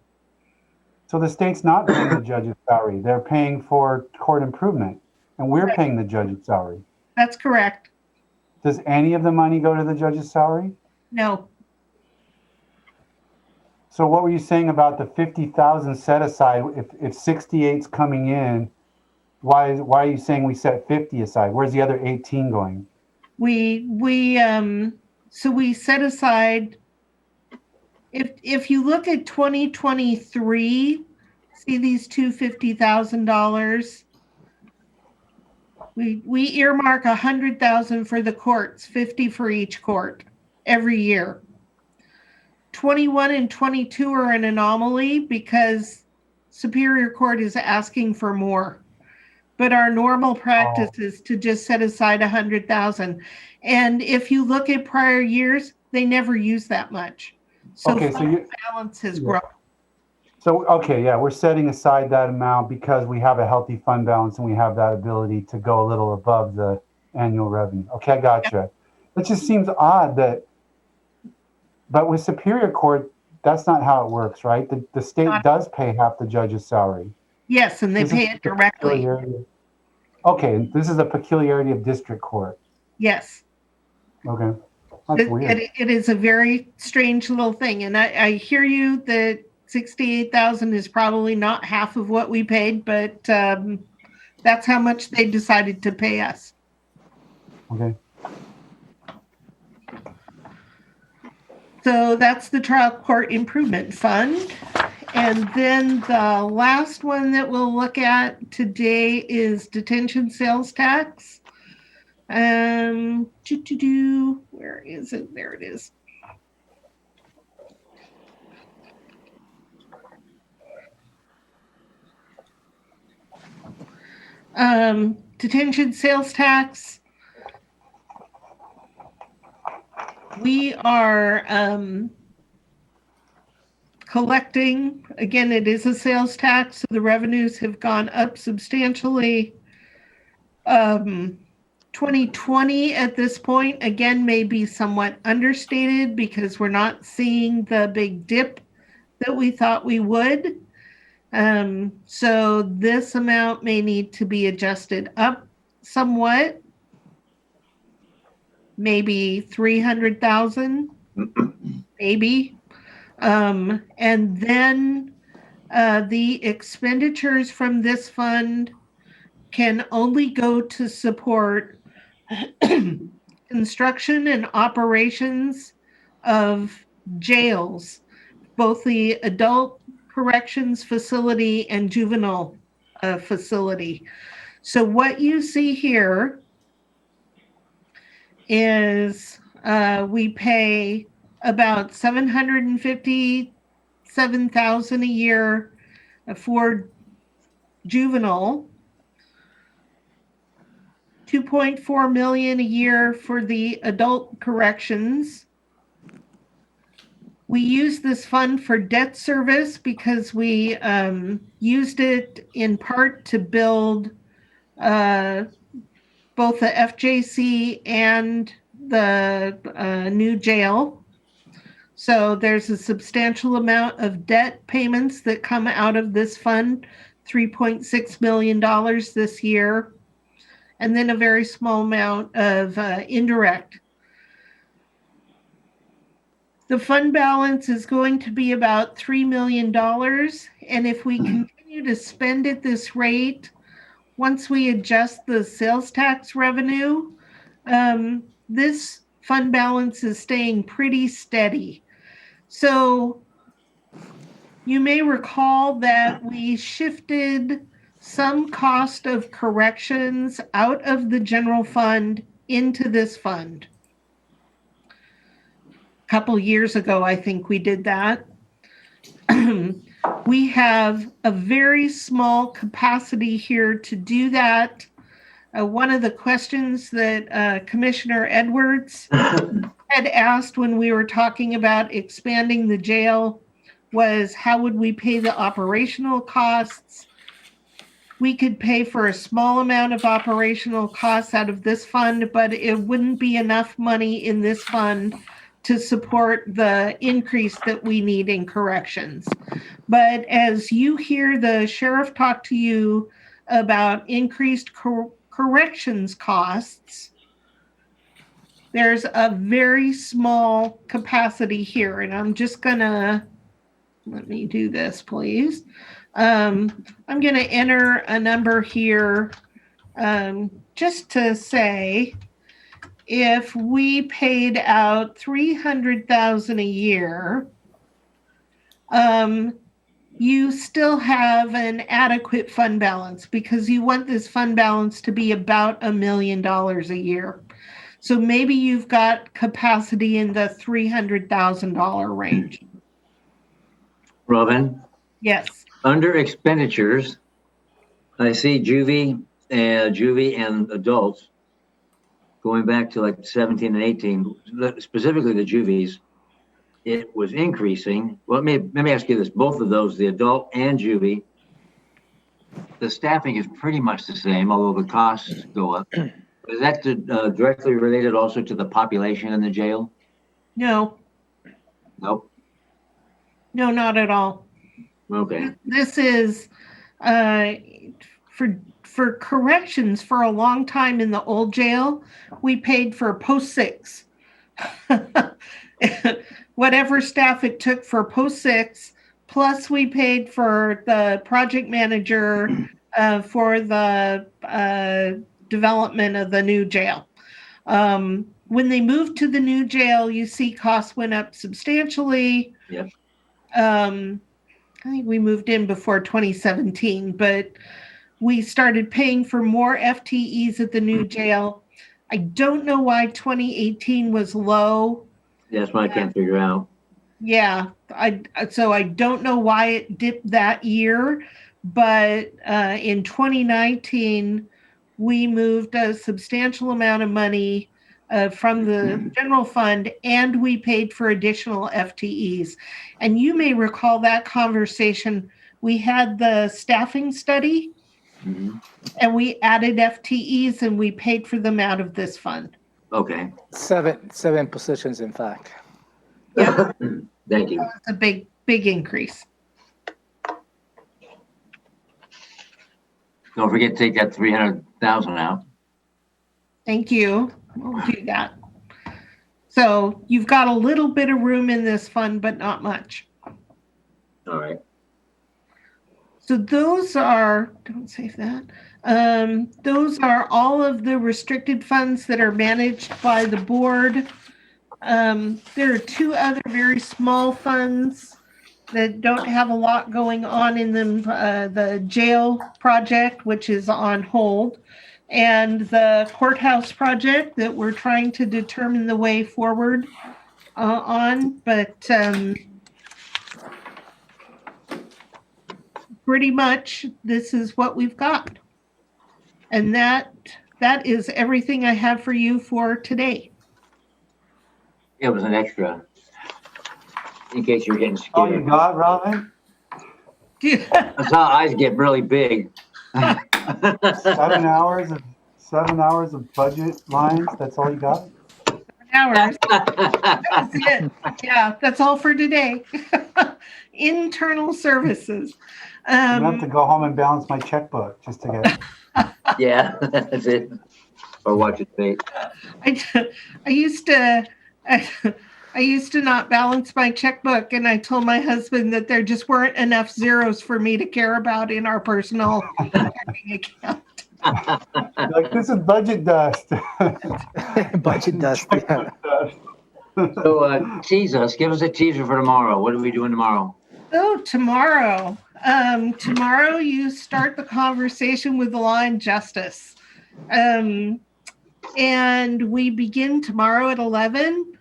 So the state's not paying the judge's salary. They're paying for court improvement, and we're paying the judge's salary. That's correct. Does any of the money go to the judge's salary? No, So what were you saying about the 50,000 set aside? If 68's coming in, why are you saying we set 50 aside? Where's the other 18 going? so we set aside, if you look at 2023, see these two $50,000. We earmark 100,000 for the courts, 50 for each court every year. 21 and 22 are an anomaly because Superior Court is asking for more. But our normal practice is to just set aside 100,000. And if you look at prior years, they never use that much. So Okay, so you, balance has grown. so okay, yeah, we're setting aside that amount because we have a healthy fund balance and we have that ability to go a little above the annual revenue. Okay, I gotcha. It just seems odd that, but with Superior Court, that's not how it works, right? The state does pay half the judge's salary. Yes, and they This pay is it directly. Okay, this is a peculiarity of district court. Yes. Okay, that's weird. It is a very strange little thing. And I hear you that 68,000 is probably not half of what we paid, but that's how much they decided to pay us. Okay. So that's the Trial Court Improvement Fund. And then the last one that we'll look at today is Detention Sales Tax. Where is it? There it is. Detention Sales Tax. We are collecting, again, it is a sales tax, so the revenues have gone up substantially. 2020 at this point, again, may be somewhat understated because we're not seeing the big dip that we thought we would. So this amount may need to be adjusted up somewhat. Maybe 300,000, maybe. And then the expenditures from this fund can only go to support construction and operations of jails, both the adult corrections facility and juvenile facility. So what you see here is we pay about $757,000 a year for juvenile, $2.4 million a year for the adult corrections. We use this fund for debt service because we used it in part to build both the FJC and the new jail. So there's a substantial amount of debt payments that come out of this fund, $3.6 million this year, and then a very small amount of indirect. The fund balance is going to be about $3 million, and if we continue to spend at this rate, once we adjust the sales tax revenue, this fund balance is staying pretty steady. So you may recall that we shifted some cost of corrections out of the general fund into this fund. A couple years ago, I think we did that. We have a very small capacity here to do that. One of the questions that Commissioner Edwards had asked when we were talking about expanding the jail was how would we pay the operational costs? We could pay for a small amount of operational costs out of this fund, but it wouldn't be enough money in this fund to support the increase that we need in corrections. But as you hear the sheriff talk to you about increased corrections costs, there's a very small capacity here. And I'm just gonna, let me do this, please. I'm gonna enter a number here just to say, if we paid out $300,000 a year, you still have an adequate fund balance because you want this fund balance to be about $1 million a year. So maybe you've got capacity in the $300,000 range. Robin, Yes. under expenditures, I see juvie and adults going back to like 17 and 18, specifically the juvies. It was increasing. Well, let me ask you this: both of those, the adult and juvie, the staffing is pretty much the same, although the costs go up. Is that directly related also to the population in the jail? No. Nope. No, not at all. Okay. This is for corrections. For a long time in the old jail, we paid for post 6. Whatever staff it took for post 6, plus we paid for the project manager for the development of the new jail. When they moved to the new jail, you see costs went up substantially. Yep. I think we moved in before 2017, but we started paying for more FTEs at the new jail. I don't know why 2018 was low. That's what I can't figure out. Yeah, so I don't know why it dipped that year, but in 2019, we moved a substantial amount of money from the general fund, and we paid for additional FTEs. And you may recall that conversation. We had the staffing study, and we added FTEs, and we paid for them out of this fund. Okay. Seven positions, in fact. Yeah. Thank you. It's a big increase. Don't forget to take that 300,000 out. Thank you. We'll do that. So you've got a little bit of room in this fund, but not much. All right. So those are, don't save that. Those are all of the restricted funds that are managed by the board. There are 2 other very small funds that don't have a lot going on in them. The jail project, which is on hold, and the courthouse project that we're trying to determine the way forward on. But pretty much this is what we've got. And that is everything I have for you for today. It was an extra, in case you're getting All you scared. got, Robin? That's how eyes get really big. 7 hours of budget lines. That's all you got? Hours. That's it. Yeah, that's all for today. Internal services. I'm gonna have to go home and balance my checkbook just to get. Yeah, that's it. Or watch it fade. I used to not balance my checkbook, and I told my husband that there just weren't enough zeros for me to care about in our personal checking account. Like, this is budget dust. Budget dust. Yeah. So tease us. Give us a teaser for tomorrow. What are we doing tomorrow? Oh, tomorrow. Tomorrow you start the conversation with the law and justice. And we begin tomorrow at 11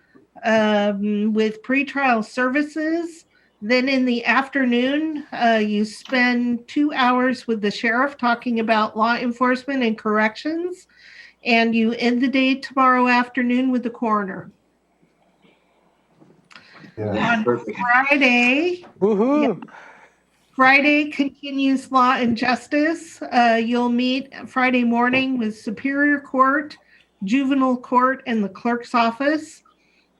with pretrial services. Then in the afternoon, you spend 2 hours with the sheriff talking about law enforcement and corrections. And you end the day tomorrow afternoon with the coroner. Yeah. On Perfect. Friday, Woohoo! Friday continues law and justice. You'll meet Friday morning with Superior Court, Juvenile Court, and the clerk's office.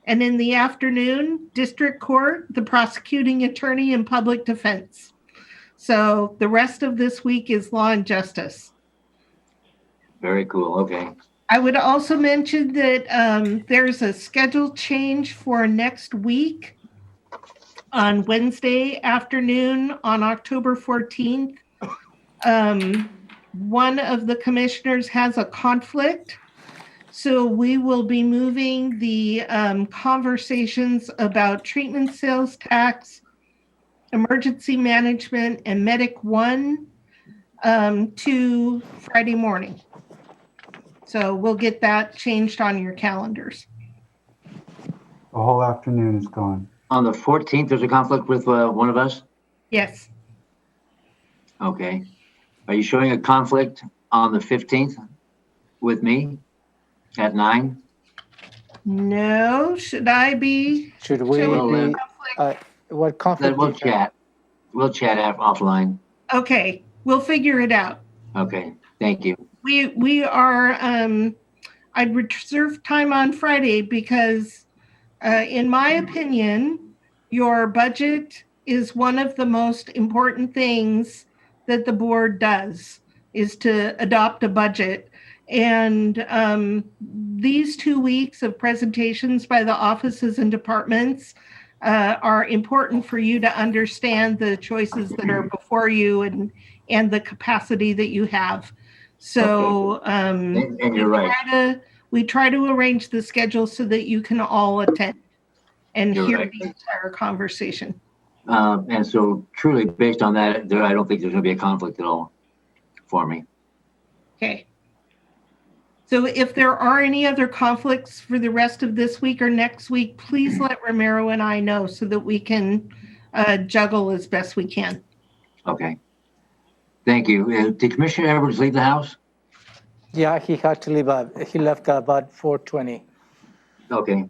And in the afternoon, district court, the prosecuting attorney, and public defense. So the rest of this week is law and justice. Very cool. Okay. I would also mention that there's a schedule change for next week on Wednesday afternoon on October 14th. One of the commissioners has a conflict. So we will be moving the conversations about treatment sales tax, emergency management, and Medic 1 to Friday morning. So we'll get that changed on your calendars. The whole afternoon is gone. On the 14th, there's a conflict with one of us? Yes. Okay. Are you showing a conflict on the 15th with me at 9? No, should I be? Should we, showing be- conflict? what conflict? We'll chat. We'll chat offline. Okay, we'll figure it out. Okay. Thank you. We are, I'd reserve time on Friday because in my opinion, your budget is one of the most important things that the board does, is to adopt a budget. And these 2 weeks of presentations by the offices and departments are important for you to understand the choices that are before you and the capacity that you have. So And you're right. we try to arrange the schedule so that you can all attend and You're hear right. the entire conversation. And so truly based on that, I don't think there's going to be a conflict at all for me. Okay. So if there are any other conflicts for the rest of this week or next week, please let Romero and I know so that we can juggle as best we can. Okay. Thank you. Did Commissioner Edwards leave the house? Yeah, he had to leave. He left about 4:20. Okay.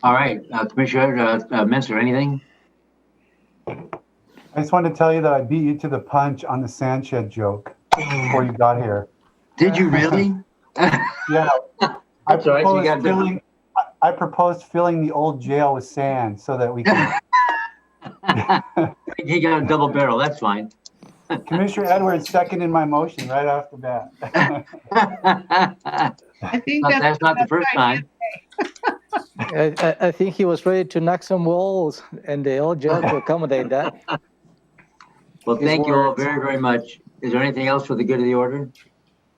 All right. Commissioner Menser, anything? I just wanted to tell you that I beat you to the punch on the sand shed joke before you got here. Did you really? Yeah. That's all right, so you got I proposed filling the old jail with sand so that we can. He got a double barrel. That's fine. Commissioner Edwards seconded my motion right off the bat. I think That's not the first time. I think he was ready to knock some walls and the old jail to accommodate that. Well, His thank you all words. very, very much. Is there anything else for the good of the order?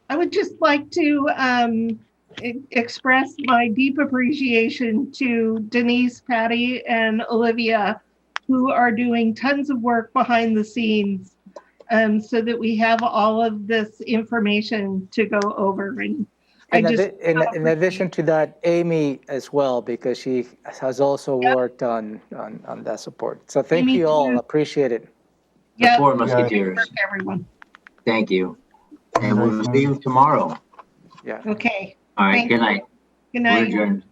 I would just like to express my deep appreciation to Denise, Patty, and Olivia, who are doing tons of work behind the scenes so that we have all of this information to go over. And In addition to that, Amy as well, because she has also worked on that support. So thank Amy you all. too. Appreciate it. The yeah, four musketeers. everyone. Thank you. And we'll see you tomorrow. Yeah. Okay. All right. Thank Good you. night. Good We're night. adjourned.